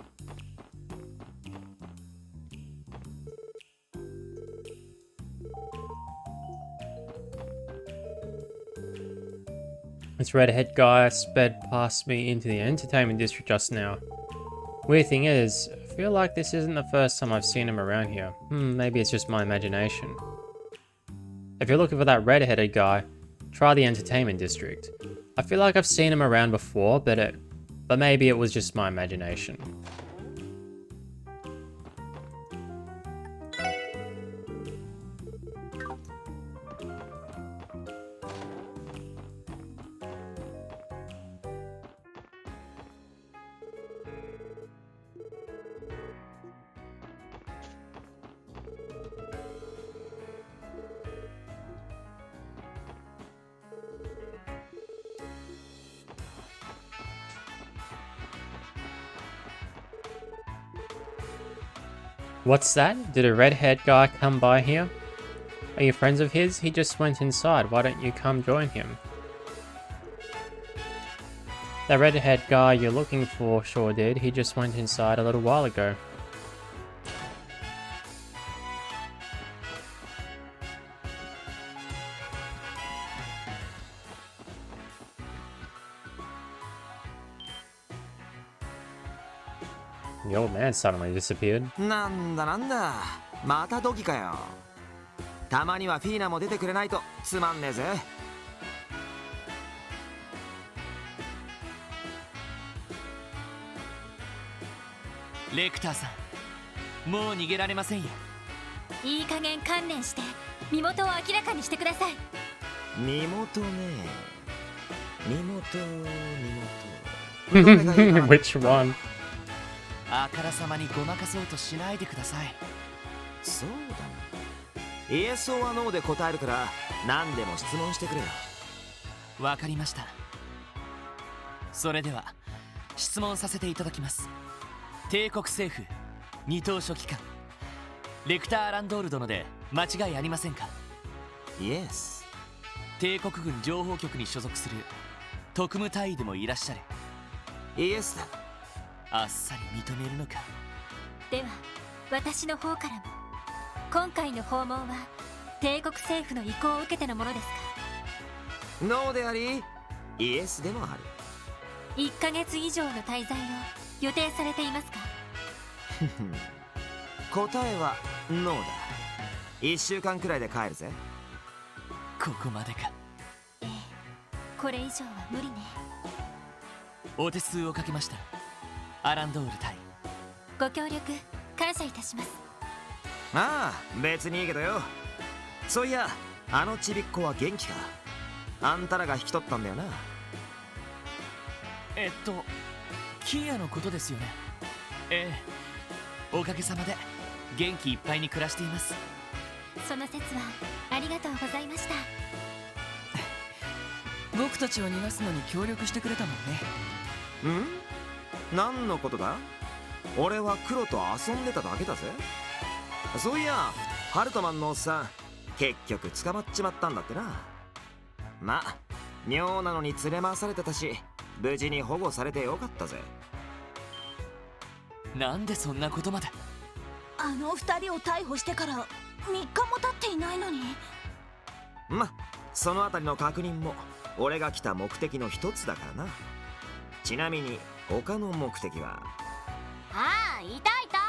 This redhead guy sped past me into the entertainment district just now. Weird thing is, I feel like this isn't the first time I've seen him around here. Maybe it's just my imagination. If you're looking for that red-headed guy, try the entertainment district. I feel like I've seen him around before, but maybe it was just my imagination. What's that? Did a red-haired guy come by here? Are you friends of his? He just went inside. Why don't you come join him? That red-haired guy you're looking for sure did. He just went inside a little while ago. The old man suddenly disappeared. なんだなんだ、またドキかよ。たまにはフィーナも出てくれないとつまんねえぜ。レクターさん、もう逃げられませんよ。いい加減観念して身元を明らかにしてください。身元ね。身元。 Which one? あからさまにごまかそうとしないでください。そうだな。イエスはノーで答えるから何でも質問してくれよ。わかりました。それでは質問させていただきます。帝国政府二等書記官レクター・ランドール殿で間違いありませんか？イエス。帝国軍情報局に所属する特務隊員でもいらっしゃる。イエスだ。あっさり認めるのか。では私の方からも今回の訪問は帝国政府の意向を受けてのものですか？ノーでありイエスでもある。1ヶ月以上の滞在を予定されていますか？答えはノーだ。1週間くらいで帰るぜ。ここまでか。ええ、これ以上は無理ね。お手数をかけました、アランドール隊。ご協力感謝いたします。ああ、別にいいけどよ。そういや、あのちびっこは元気か？あんたらが引き取ったんだよな。キーヤのことですよね。ええ、おかげさまで元気いっぱいに暮らしています。その説はありがとうございました。僕たちを逃がすのに協力してくれたもんね。何のことだ？俺は黒と遊んでただけだぜ。そういや、ハルトマンのおっさん結局捕まっちまったんだってな。まあ妙なのに連れ回されてたし、無事に保護されてよかったぜ。なんでそんなことまで。あの2人を逮捕してから3日も経っていないのに。ま、そのあたりの確認も俺が来た目的の一つだからな。ちなみに他の目的は。ああ、いたいた。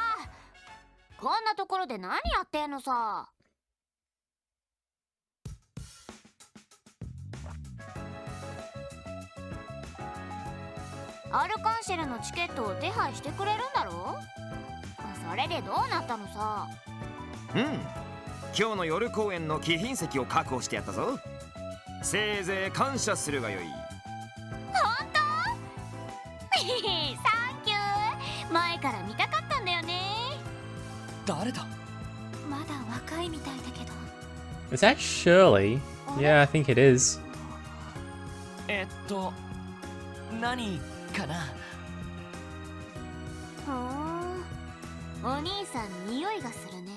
こんなところで何やってんのさ。アルカンシェルのチケットを手配してくれるんだろ？それでどうなったのさ。今日の夜公演の貴賓席を確保してやったぞ。せいぜい感謝するがよい。本当？サンキュー。前から見たかったんだよね。誰だ？まだ若いみたいだけど。Is that Shirley? Yeah, I think it is. 何かな？お兄さん匂いがするね。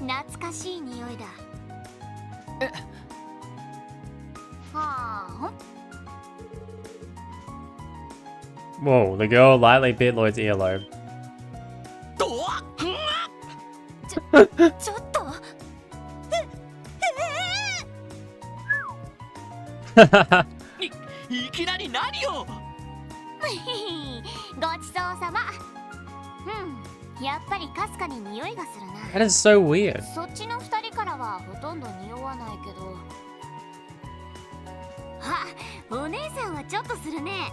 懐かしい匂いだ。はあ。Whoa, the girl lightly bit Lloyd's earlobe. ちょっといきなり何を？ごちそうさま。やっぱりかすかに匂いがするな。 That is so weird. そっちの2人からはほとんど匂わないけど。あ、お姉さんはちょっとするね。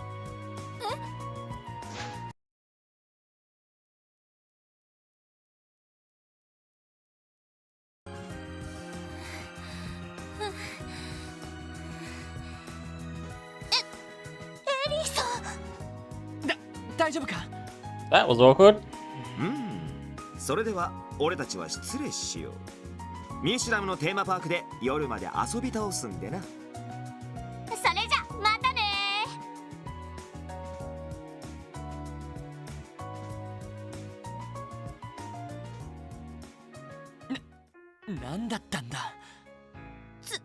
エリーさん。大丈夫か？ That was awkward. それでは俺たちは失礼しよう。ミシュラムのテーマパークで夜まで遊び倒すんでな。それじゃまたね。何だったんだ。つ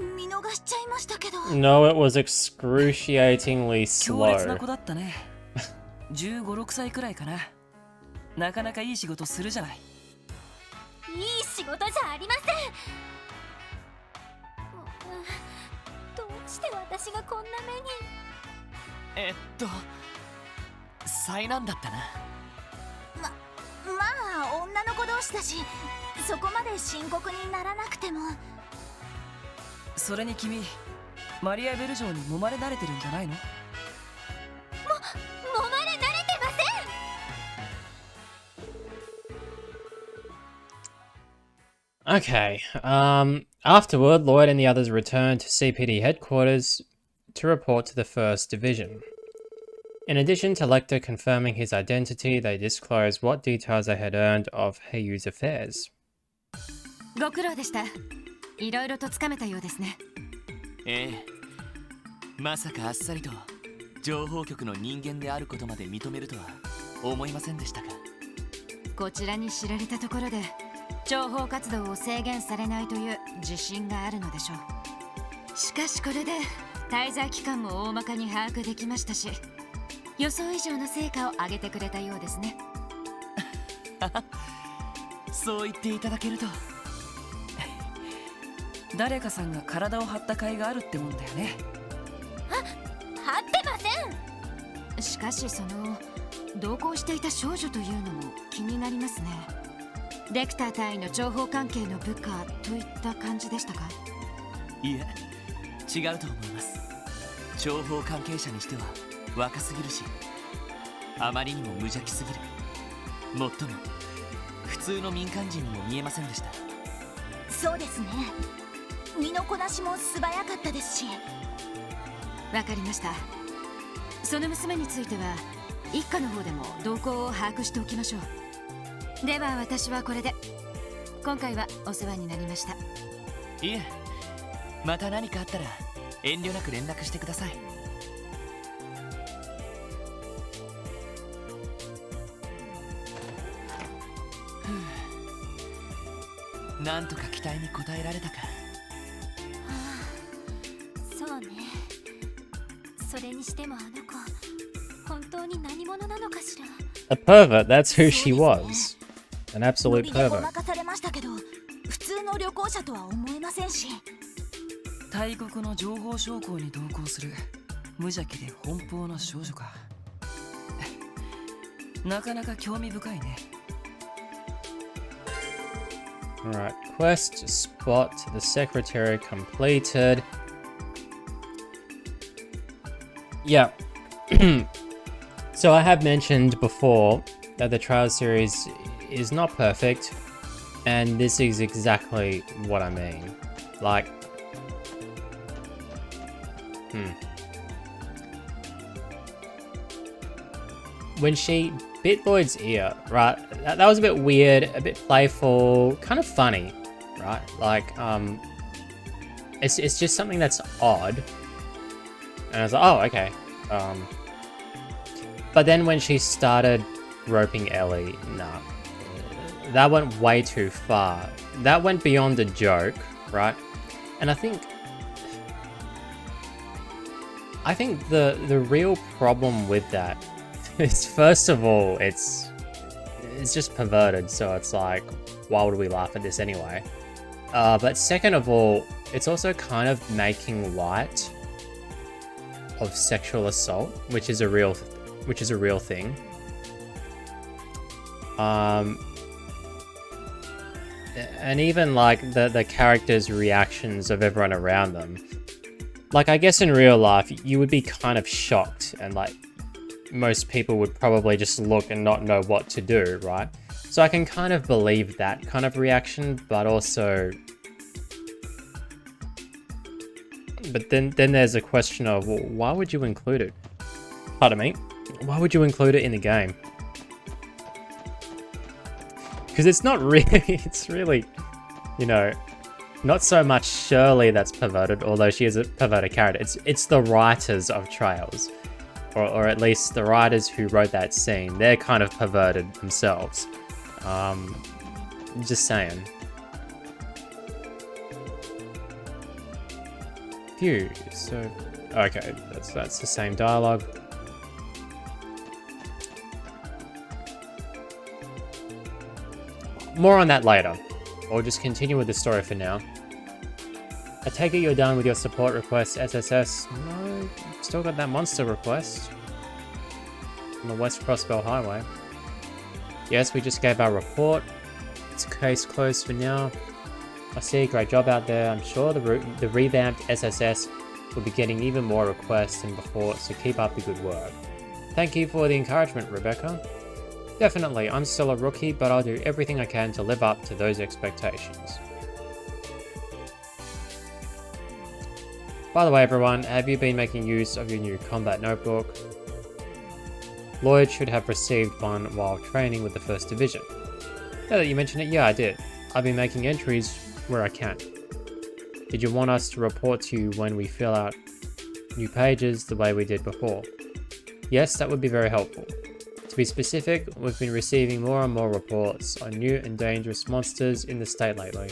い見逃しちゃいましたけど。 No, it was excruciatingly 強烈な slow. 子だったね。15、6歳くらいかな。なかなかいい仕事するじゃない。いい仕事じゃありません。どうして私がこんな目に。災難だったな。まあ女の子同士だし、そこまで深刻にならなくても。それに君、マリアベル城に揉まれ慣れてるんじゃないの？揉まれ慣れてません。Okay. Afterward, Lloyd and the others returned to CPD headquarters to report to the 1st Division. In addition to Lechter confirming his identity, they disclosed what details they had earned of Heiyu's affairs. ご苦労でした。いろいろとつかめたようですね。まさかあっさりと情報局の人間であることまで認めるとは思いませんでしたか。こちらに知られたところで情報活動を制限されないという自信があるのでしょう。しかしこれで滞在期間も大まかに把握できましたし、予想以上の成果を上げてくれたようですね。そう言っていただけると。誰かさんが体を張った甲斐があるってもんだよね。張ってません。しかしその同行していた少女というのも気になりますね。レクター隊の情報関係の部下といった感じでしたか？いえ、違うと思います。情報関係者にしては若すぎるし、あまりにも無邪気すぎる。もっとも普通の民間人にも見えませんでした。そうですね。身のこなしも素早かったですし。わかりました。その娘については一家の方でも動向を把握しておきましょう。では私はこれで。今回はお世話になりました。いえ、また何かあったら遠慮なく連絡してください。なんとか期待に応えられたか。そうね。それにしてもあの子、本当に何者なのかしら。A pervert, that's who she was. An absolute ノリでご pervert. まかされましたけど、普通の旅行者とは思えませんし。大国の情報将校に同行する無邪気で奔放な少女か。なかなか興味深いね。Alright, quest spot the secretary completed. Yeah. So I have mentioned before that the trial series is not perfect, and this is exactly what I mean. Like, when she bit Lloyd's ear, right? That was a bit weird, a bit playful, kind of funny, right? Like, it's just something that's odd. And I was like, oh, okay. But then when she started roping Ellie, nah. That went way too far. That went beyond a joke, right? And I think the real problem with that is, first of all, it's just perverted, so it's like, why would we laugh at this anyway? But second of all, it's also kind of making light of sexual assault, which is a real thing. And even like the characters' reactions of everyone around them. Like, I guess in real life, you would be kind of shocked, and like most people would probably just look and not know what to do, right? So I can kind of believe that kind of reaction, but also... But then there's a question of, well, why would you include it? Pardon me? Why would you include it in the game? Because it's not really, it's really, you know, not so much Shirley that's perverted, although she is a perverted character. It's the writers of Trials, or at least the writers who wrote that scene. They're kind of perverted themselves. Just saying. confused. So, okay, that's the same dialogue. More on that later. Or just continue with the story for now. I take it you're done with your support request, SSS. No, still got that monster request. On the West Crossbell Highway. Yes, we just gave our report. It's case closed for now. I see, great job out there. I'm sure the revamped SSS will be getting even more requests than before, so keep up the good work. Thank you for the encouragement, Rebecca. Definitely, I'm still a rookie, but I'll do everything I can to live up to those expectations. By the way, everyone, have you been making use of your new combat notebook? Lloyd should have received one while training with the 1st Division. Now that you mention it, yeah, I did. I've been making entries where I can. Did you want us to report to you when we fill out new pages the way we did before? Yes, that would be very helpful. To be specific, we've been receiving more and more reports on new and dangerous monsters in the state lately.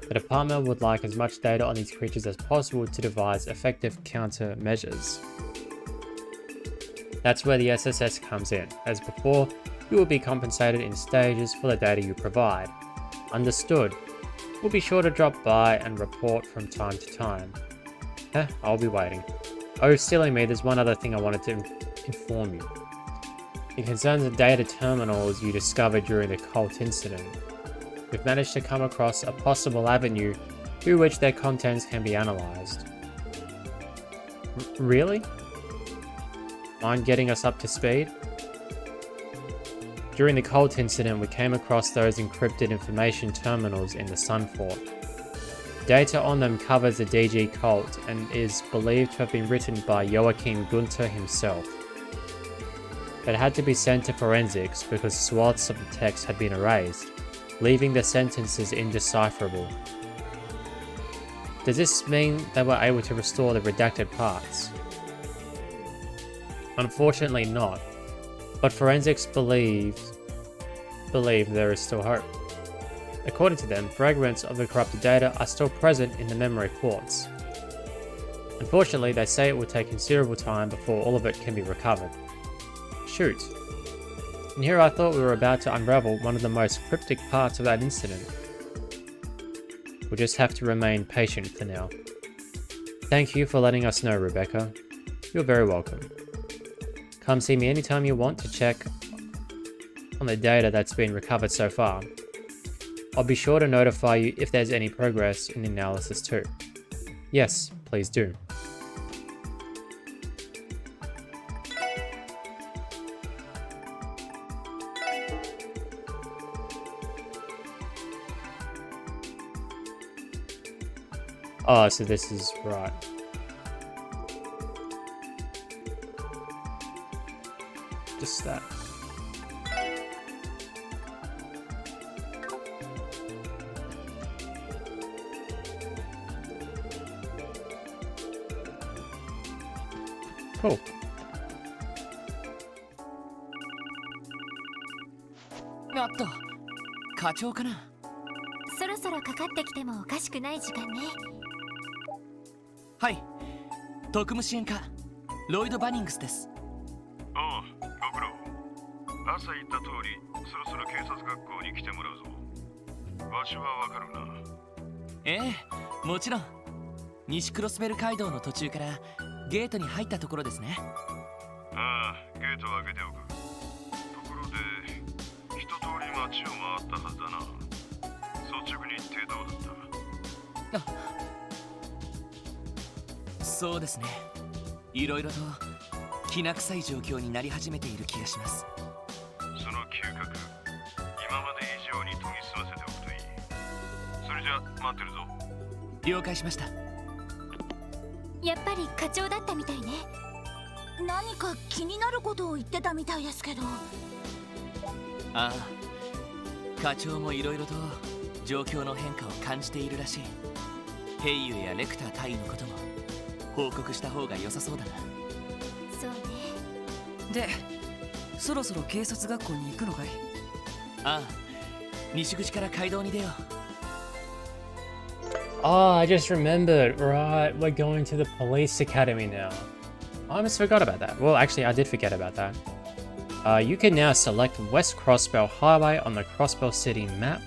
The department would like as much data on these creatures as possible to devise effective countermeasures. That's where the SSS comes in. As before, you will be compensated in stages for the data you provide. Understood. We'll be sure to drop by and report from time to time. I'll be waiting. Oh, silly me, there's one other thing I wanted to inform you. It concerns the data terminals you discovered during the cult incident. We've managed to come across a possible avenue through which their contents can be analysed. Really? Mind getting us up to speed? During the cult incident, we came across those encrypted information terminals in the Sun Fort. Data on them covers the DG cult and is believed to have been written by Joachim Gunther himself. It had to be sent to forensics because swaths of the text had been erased, leaving the sentences indecipherable. Does this mean they were able to restore the redacted parts? Unfortunately not, but forensics believe there is still hope. According to them, fragments of the corrupted data are still present in the memory ports. Unfortunately, they say it will take considerable time before all of it can be recovered. Shoot. And here I thought we were about to unravel one of the most cryptic parts of that incident. We'll just have to remain patient for now. Thank you for letting us know, Rebecca. You're very welcome. Come see me anytime you want to check on the data that's been recovered so far. I'll be sure to notify you if there's any progress in the analysis too. Yes, please do. Oh, so this is right. Just that. Cool. やった。課長かな。そろそろかかってきてもおかしくない時間ね。はい。特務支援課ロイド・バニングスです。ああ、ご苦労。朝言った通り、そろそろ警察学校に来てもらうぞ。場所はわかるな。ええ、もちろん。西クロスベル街道の途中からゲートに入ったところですね。ああ、ゲートを開けておく。ところで、一通り街を回ったはずだな。率直に言ってどうだった？そうですね。いろいろときな臭い状況になり始めている気がします。その嗅覚、今まで以上に研ぎ澄ませておくといい。それじゃ待ってるぞ。了解しました。やっぱり課長だったみたいね。何か気になることを言ってたみたいですけど。ああ、課長もいろいろと状況の変化を感じているらしい。ヘイユやレクター隊員のことも報告した方が良さそうだな。そうね。で、そろそろ警察学校に行くのかい？ああ、西口から街道に出よう。Oh, I just remembered. Right, we're going to the police academy now. I almost forgot about that. Well, actually, I did forget about that. You can now select West Crossbell Highway on the Crossbell City map.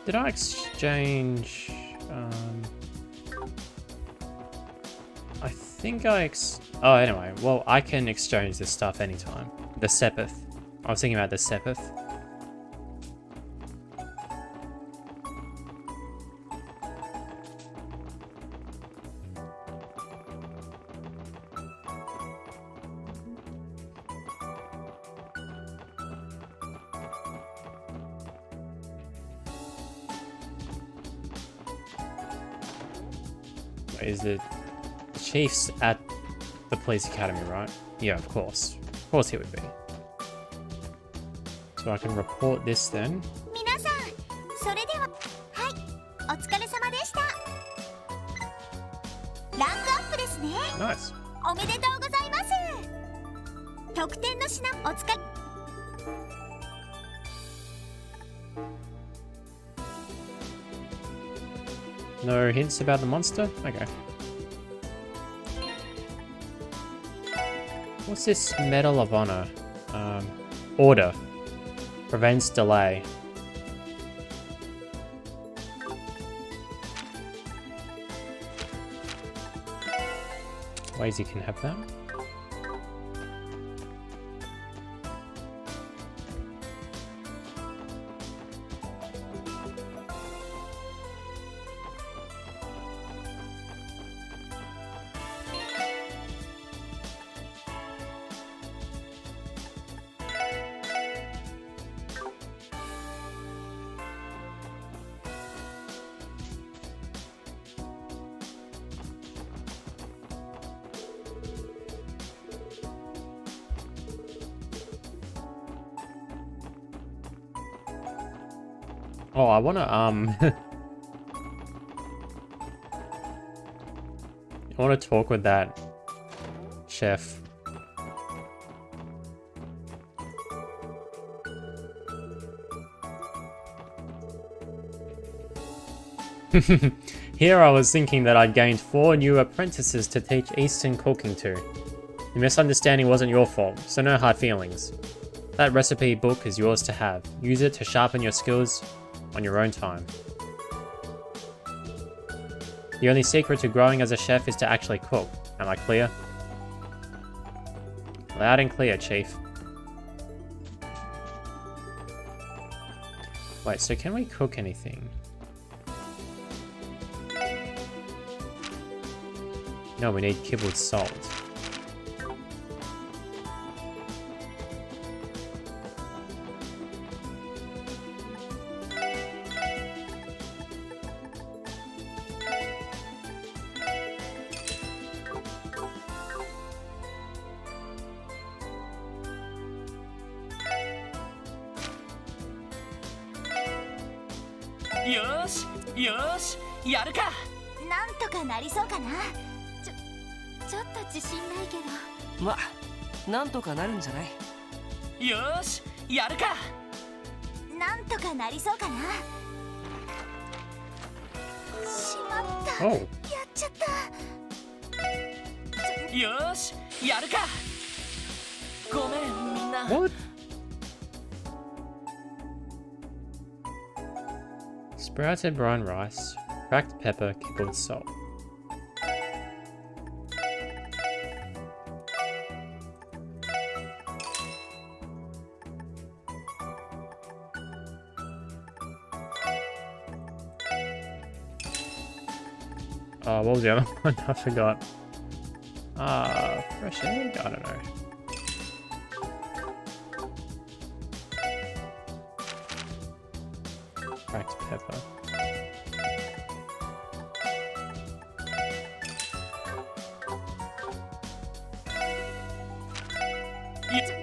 Did I exchange... I think oh, anyway. Well, I can exchange this stuff anytime. The Sepith. I was thinking about the Sepith. Is the chief's at the police academy, right? Yeah, of course. Of course he would be. So I can report this then. 皆さん、それでは、はい、お疲れ様でした。ランクアップですね。Nice. おめでとうございます。特典の品、お疲れ。No hints about the monster? Okay. What's this Medal of Honor? Order. Prevents delay. Wazy can have that. Oh, I wanna, I wanna talk with that chef. Here I was thinking that I'd gained 4 new apprentices to teach Eastern cooking to. The misunderstanding wasn't your fault, so no hard feelings. That recipe book is yours to have. Use it to sharpen your skills on your own time. The only secret to growing as a chef is to actually cook. Am I clear? Loud and clear, Chief. Wait, so can we cook anything? No, we need kibbled salt.なんとかなりそうかな。ちょっと自信ないけど。ま、なんとかなるんじゃない。よーし、やるか。なんとかなりそうかな。しまった。Oh. やっちゃった。よーし、やるか。ごめん、みんな。What? Sprouted brown rice, cracked pepper, kibbled salt. What was the other one? I forgot. Fresh egg? I don't know. Cracked pepper.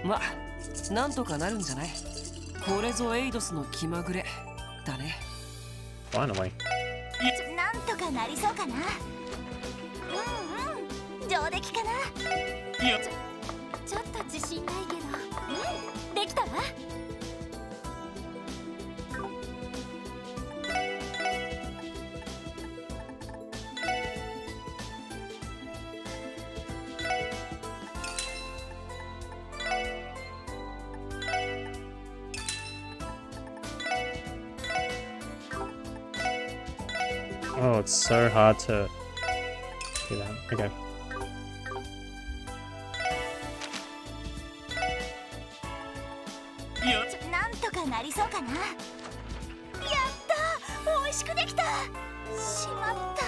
ま、なんとかなるんじゃない。これぞエイドスの気まぐれだね。Finally. なんとかなりそうかな。上出来かな。ちょっと自信ないけど、できたわ。Oh, it's so hard to do that. Okay. なんとかなりそうかな。やったー、美味しくできた。しまった、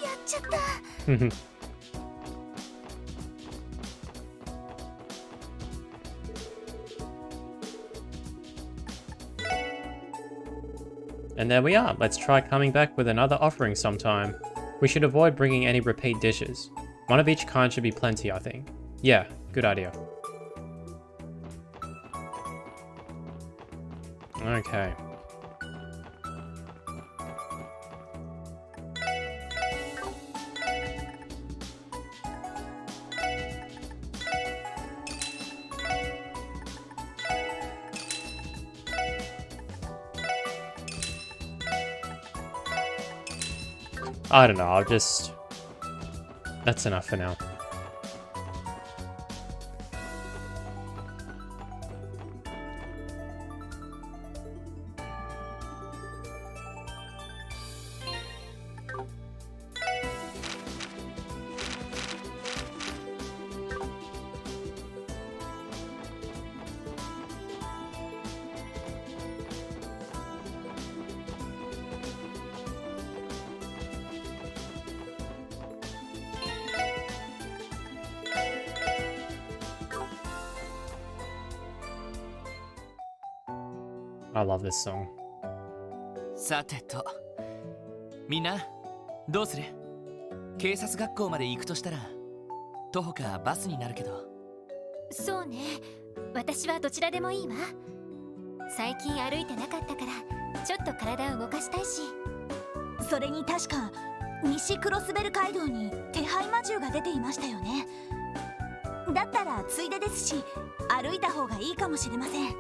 やっちゃった。And there we are. Let's try coming back with another offering sometime. We should avoid bringing any repeat dishes. One of each kind should be plenty, I think. Yeah, good idea. Okay. I don't know, I'll just... That's enough for now. I love this song. さてと、みんなどうする？警察学校まで行くとしたら徒歩かバスになるけど。そうね、私はどちらでもいいわ。最近歩いてなかったからちょっと体を動かしたいし。それに確か西クロスベル街道に手配魔獣が出ていましたよね。だったらついでですし、歩いた方がいいかもしれません。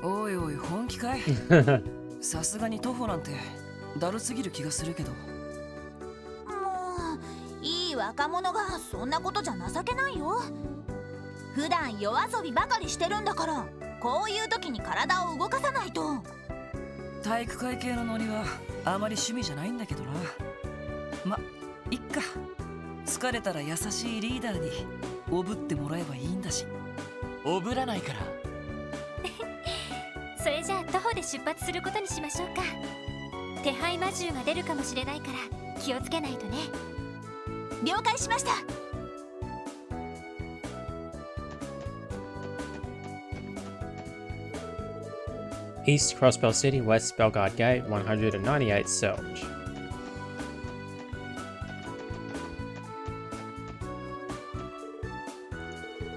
おいおい、本気かい？さすがに徒歩なんてだるすぎる気がするけど。もういい若者がそんなことじゃ情けないよ。普段夜遊びばかりしてるんだから、こういう時に体を動かさないと。体育会系のノリはあまり趣味じゃないんだけどな。ま、いっか。疲れたら優しいリーダーにおぶってもらえばいいんだし。おぶらないから。それじゃあ徒歩で出発することにしましょうか。手配魔獣が出るかもしれないから気をつけないとね。了解しました。East Crossbell City, West Belguard Gate, 198 Selge.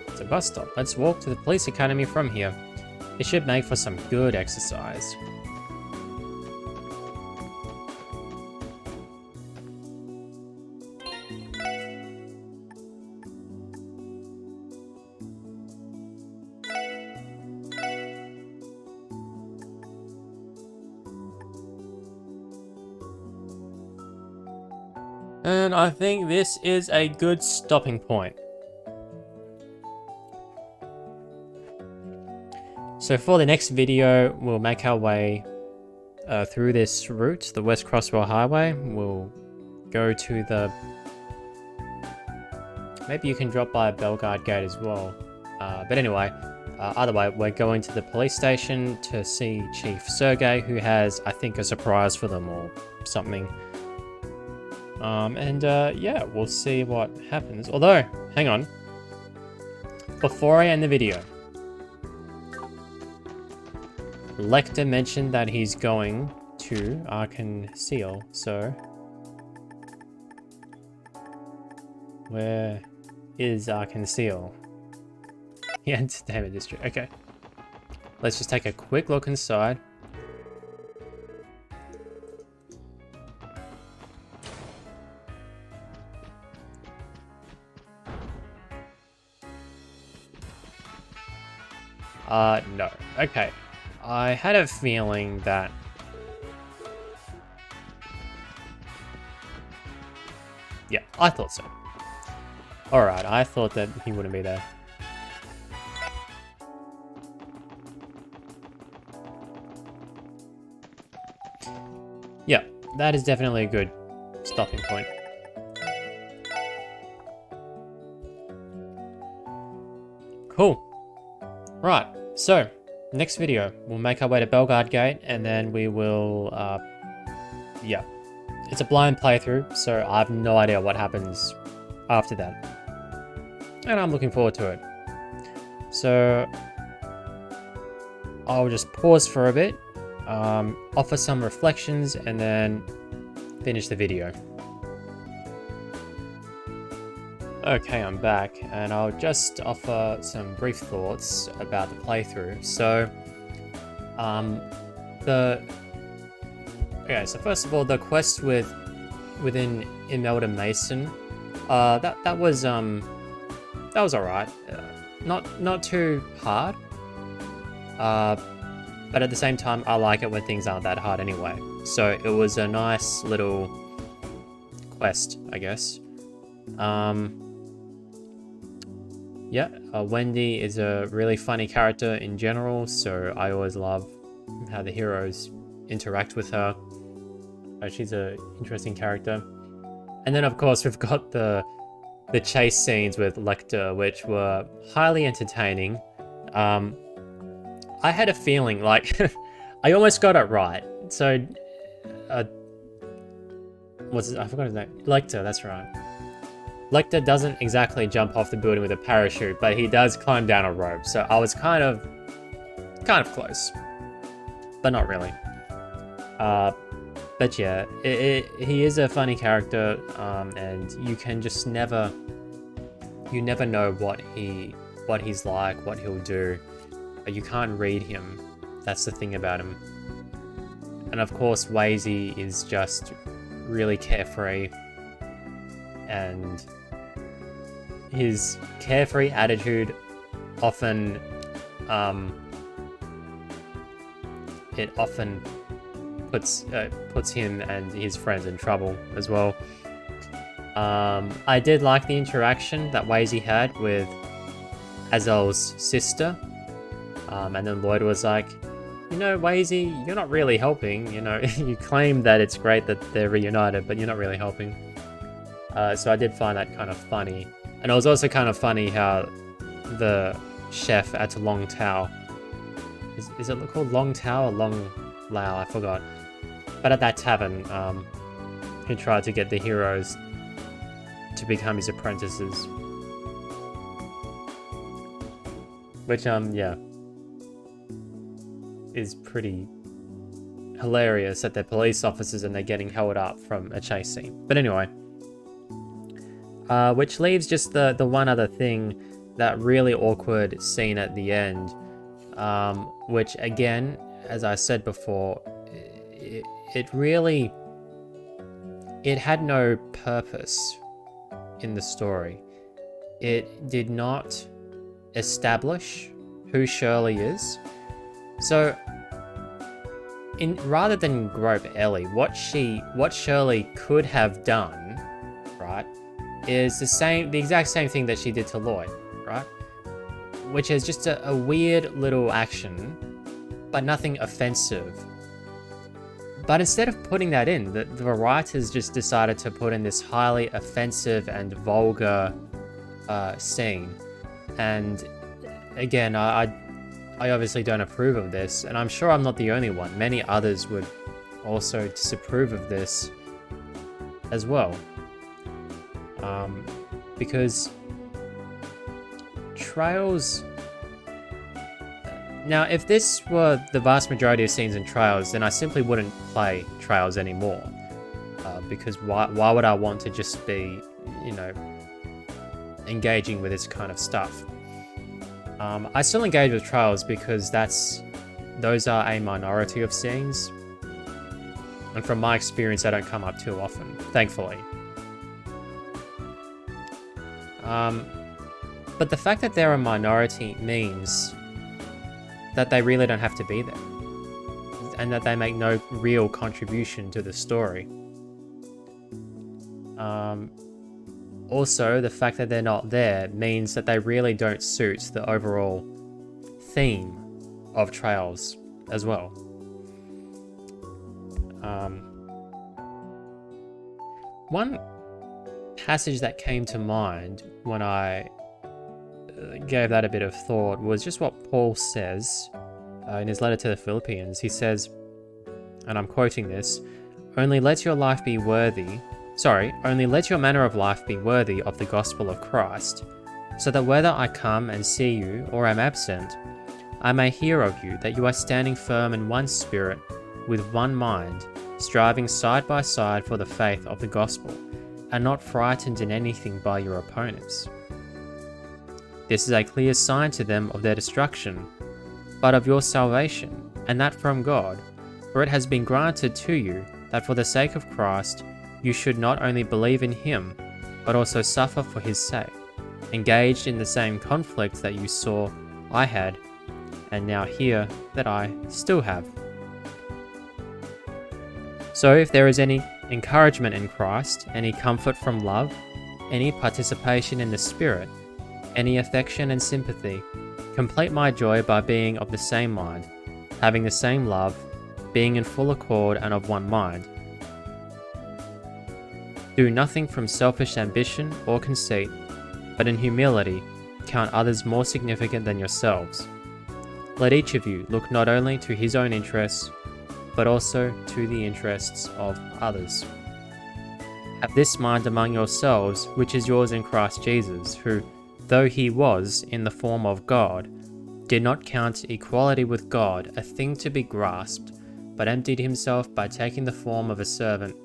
It's a bus stop. Let's walk to the police academy from here. It should make for some good exercise. And I think this is a good stopping point. So for the next video, we'll make our way through this route, the West Crossbell Highway. We'll go to the... Maybe you can drop by Belguard Gate as well. But anyway, either way, we're going to the police station to see Chief Sergey, who has, I think, a surprise for them or something. Yeah, we'll see what happens. Although, hang on. Before I end the video, Lechter mentioned that he's going to Arkan Seal, so... Where is Arkan Seal? The Entertainment District, okay. Let's just take a quick look inside. No. Okay. I had a feeling that... Yeah, I thought so. Alright, I thought that he wouldn't be there. Yeah, that is definitely a good stopping point. Cool. Right, so, next video, we'll make our way to Belgard Gate, and then we will, yeah. It's a blind playthrough, so I have no idea what happens after that. And I'm looking forward to it. So, I'll just pause for a bit, offer some reflections, and then finish the video. Okay, I'm back, and I'll just offer some brief thoughts about the playthrough. So, okay, so first of all, the quest within Imelda Maison, that was alright. Not too hard. But at the same time, I like it when things aren't that hard anyway. So it was a nice little quest, I guess. Yeah, Wendy is a really funny character in general, so I always love how the heroes interact with her. She's an interesting character. And then, of course, we've got the chase scenes with Lechter, which were highly entertaining. I had a feeling, like, I almost got it right. So, I forgot his name. Lechter, that's right. Lechter doesn't exactly jump off the building with a parachute, but he does climb down a rope. So I was kind of close, but not really. But yeah, he is a funny character, and you can just never know what he's like, what he'll do. You can't read him. That's the thing about him. And of course, Wazy is just really carefree, and his carefree attitude often puts him and his friends in trouble as well. I did like the interaction that Wazy had with Azel's sister, and then Lloyd was like, you know, Wazy, you're not really helping. You know, you claim that it's great that they're reunited, but you're not really helping. So I did find that kind of funny. And it was also kind of funny how the chef at Long Tao, is it called Long Tao or Long Lao? I forgot. But at that tavern, he tried to get the heroes to become his apprentices. Which, yeah, is pretty hilarious that they're police officers and they're getting held up from a chase scene. But anyway, which leaves just the one other thing, that really awkward scene at the end, which again, as I said before, it had no purpose in the story. It did not establish who Shirley is. So, rather than grope Ellie, what Shirley could have done, right, is the exact same thing that she did to Lloyd, right? Which is just a weird little action, but nothing offensive. But instead of putting that in, the writers just decided to put in this highly offensive and vulgar scene. And again, I obviously don't approve of this, and I'm sure I'm not the only one. Many others would also disapprove of this as well. Because Trails... Now, if this were the vast majority of scenes in Trails, then I simply wouldn't play Trails anymore. Because why would I want to just be, you know, engaging with this kind of stuff? I still engage with Trails because those are a minority of scenes. And from my experience, they don't come up too often, thankfully. But the fact that they're a minority means that they really don't have to be there, and that they make no real contribution to the story. Also, the fact that they're not there means that they really don't suit the overall theme of Trails as well. One passage that came to mind when I gave that a bit of thought was just what Paul says in his letter to the Philippians. He says, and I'm quoting this, only let your manner of life be worthy of the gospel of Christ, so that whether I come and see you or am absent, I may hear of you that you are standing firm in one spirit, with one mind, striving side by side for the faith of the gospel, and not frightened in anything by your opponents. This is a clear sign to them of their destruction, but of your salvation, and that from God, for it has been granted to you that for the sake of Christ you should not only believe in him, but also suffer for his sake, engaged in the same conflict that you saw I had, and now hear that I still have. So if there is any encouragement in Christ, any comfort from love, any participation in the Spirit, any affection and sympathy, complete my joy by being of the same mind, having the same love, being in full accord and of one mind. Do nothing from selfish ambition or conceit, but in humility count others more significant than yourselves. Let each of you look not only to his own interests, but also to the interests of others. Have this mind among yourselves, which is yours in Christ Jesus, who, though he was in the form of God, did not count equality with God a thing to be grasped, but emptied himself by taking the form of a servant,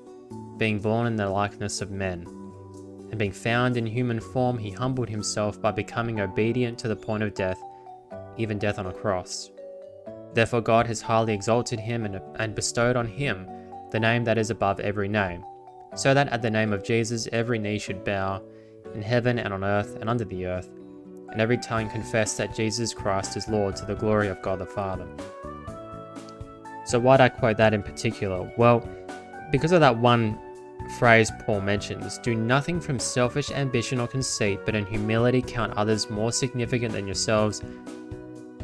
being born in the likeness of men. And being found in human form, he humbled himself by becoming obedient to the point of death, even death on a cross. Therefore God has highly exalted him and bestowed on him the name that is above every name, so that at the name of Jesus every knee should bow, in heaven and on earth and under the earth, and every tongue confess that Jesus Christ is Lord, to the glory of God the Father. So why'd I quote that in particular? Well, because of that one phrase Paul mentions, do nothing from selfish ambition or conceit, but in humility count others more significant than yourselves.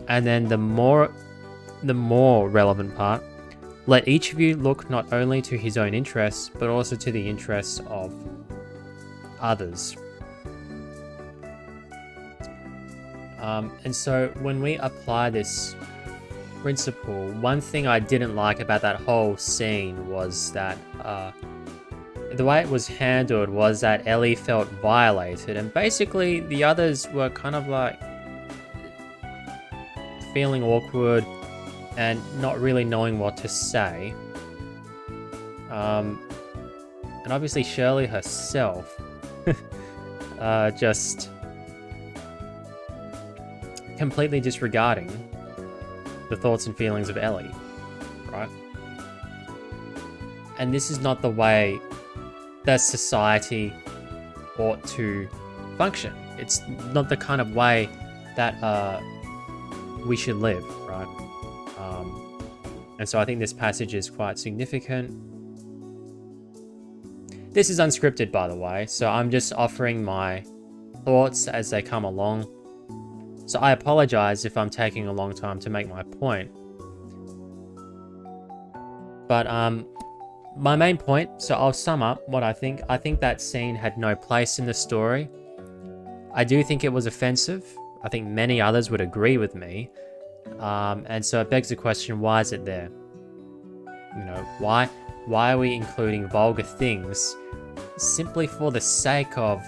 And then the more relevant part, let each of you look not only to his own interests, but also to the interests of others. And so when we apply this principle, one thing I didn't like about that whole scene was that the way it was handled was that Ellie felt violated, and basically the others were kind of like feeling awkward and not really knowing what to say. And obviously Shirley herself just completely disregarding the thoughts and feelings of Ellie, right? And this is not the way that society ought to function. It's not the kind of way that we should live, right? And so I think this passage is quite significant. This is unscripted, by the way, so I'm just offering my thoughts as they come along. So I apologize if I'm taking a long time to make my point. But my main point, so I'll sum up what I think. I think that scene had no place in the story. I do think it was offensive. I think many others would agree with me. And so it begs the question, why is it there? You know, why are we including vulgar things simply for the sake of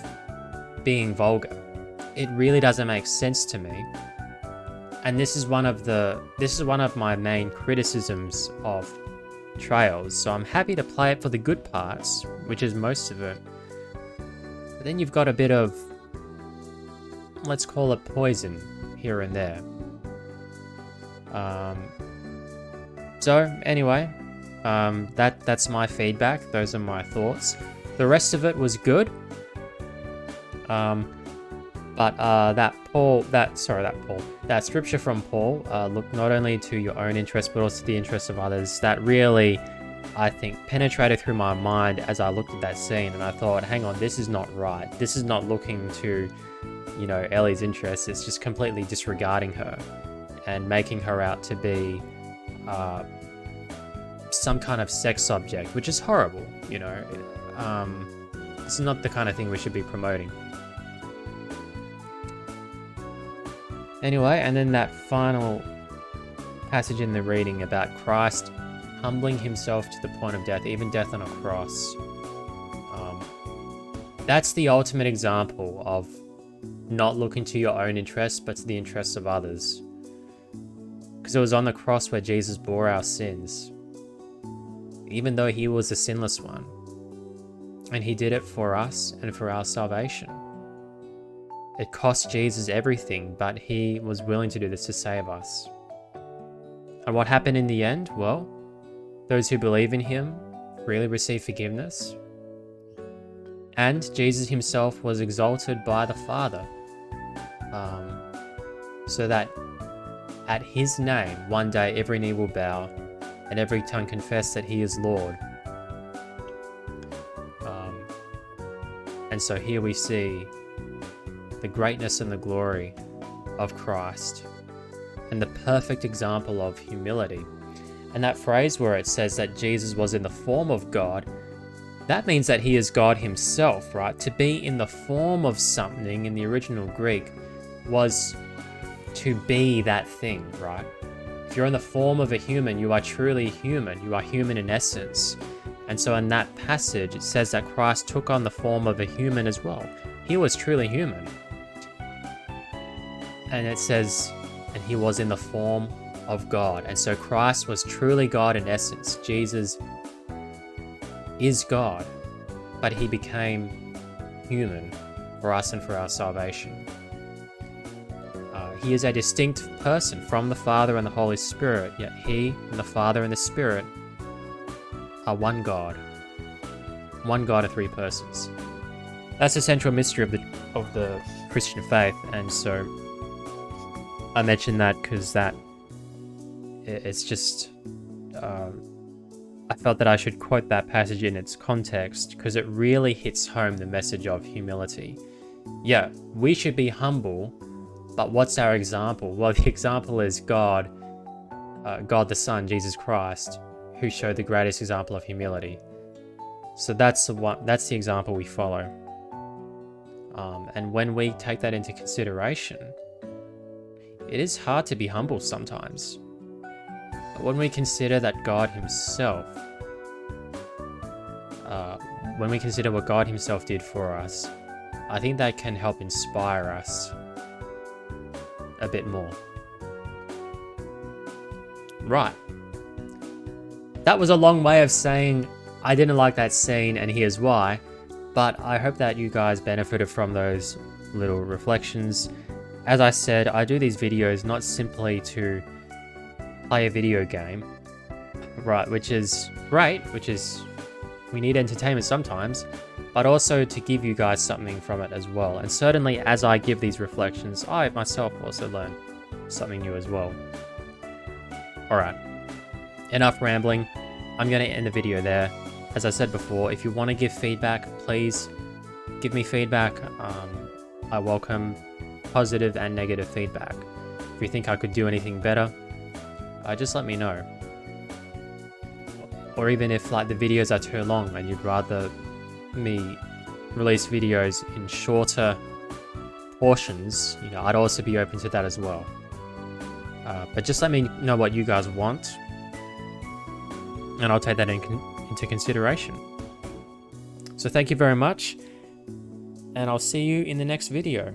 being vulgar? It really doesn't make sense to me. And this is one of my main criticisms of Trails. So I'm happy to play it for the good parts, which is most of it. But then you've got a bit of, let's call it poison here and there. So anyway, that's my feedback. Those are my thoughts. The rest of it was good. But But that scripture from Paul, look not only to your own interest, but also the interests of others, that really, I think, penetrated through my mind as I looked at that scene, and I thought, hang on, this is not right. This is not looking to, Ellie's interests. It's just completely disregarding her and making her out to be some kind of sex object, which is horrible, It's not the kind of thing we should be promoting. Anyway, and then that final passage in the reading about Christ humbling himself to the point of death, even death on a cross. That's the ultimate example of not looking to your own interests, but to the interests of others. Because it was on the cross where Jesus bore our sins, even though he was the sinless one. And he did it for us and for our salvation. It cost Jesus everything, but he was willing to do this to save us. And what happened in the end? Well, those who believe in him freely receive forgiveness. And Jesus himself was exalted by the Father, so that at his name, one day every knee will bow and every tongue confess that he is Lord. And so here we see the greatness and the glory of Christ and the perfect example of humility. And that phrase where it says that Jesus was in the form of God, that means that he is God himself, right? To be in the form of something in the original Greek was to be that thing, right? If you're in the form of a human, you are truly human. You are human in essence. And so in that passage, it says that Christ took on the form of a human as well. He was truly human. And it says, and he was in the form of God. And so Christ was truly God in essence. Jesus is God, but he became human for us and for our salvation. He is a distinct person from the Father and the Holy Spirit, yet he and the Father and the Spirit are one God of three persons. That's the central mystery of the Christian faith, and so I mention that because it's just I felt that I should quote that passage in its context because it really hits home the message of humility. Yeah, we should be humble, but what's our example? Well, the example is God the Son, Jesus Christ, who showed the greatest example of humility. So that's the example we follow. And when we take that into consideration, it is hard to be humble sometimes. But when we consider that God himself, when we consider what God himself did for us, I think that can help inspire us a bit more. Right. That was a long way of saying I didn't like that scene and here's why, but I hope that you guys benefited from those little reflections. As I said, I do these videos not simply to play a video game, right, which is great, we need entertainment sometimes, but also to give you guys something from it as well. And certainly as I give these reflections, I myself also learn something new as well. Alright, enough rambling. I'm going to end the video there. As I said before, if you want to give feedback, please give me feedback. I welcome positive and negative feedback. If you think I could do anything better, just let me know. Or even if the videos are too long and you'd rather me release videos in shorter portions, I'd also be open to that as well. But just let me know what you guys want, and I'll take that into consideration. So thank you very much, and I'll see you in the next video.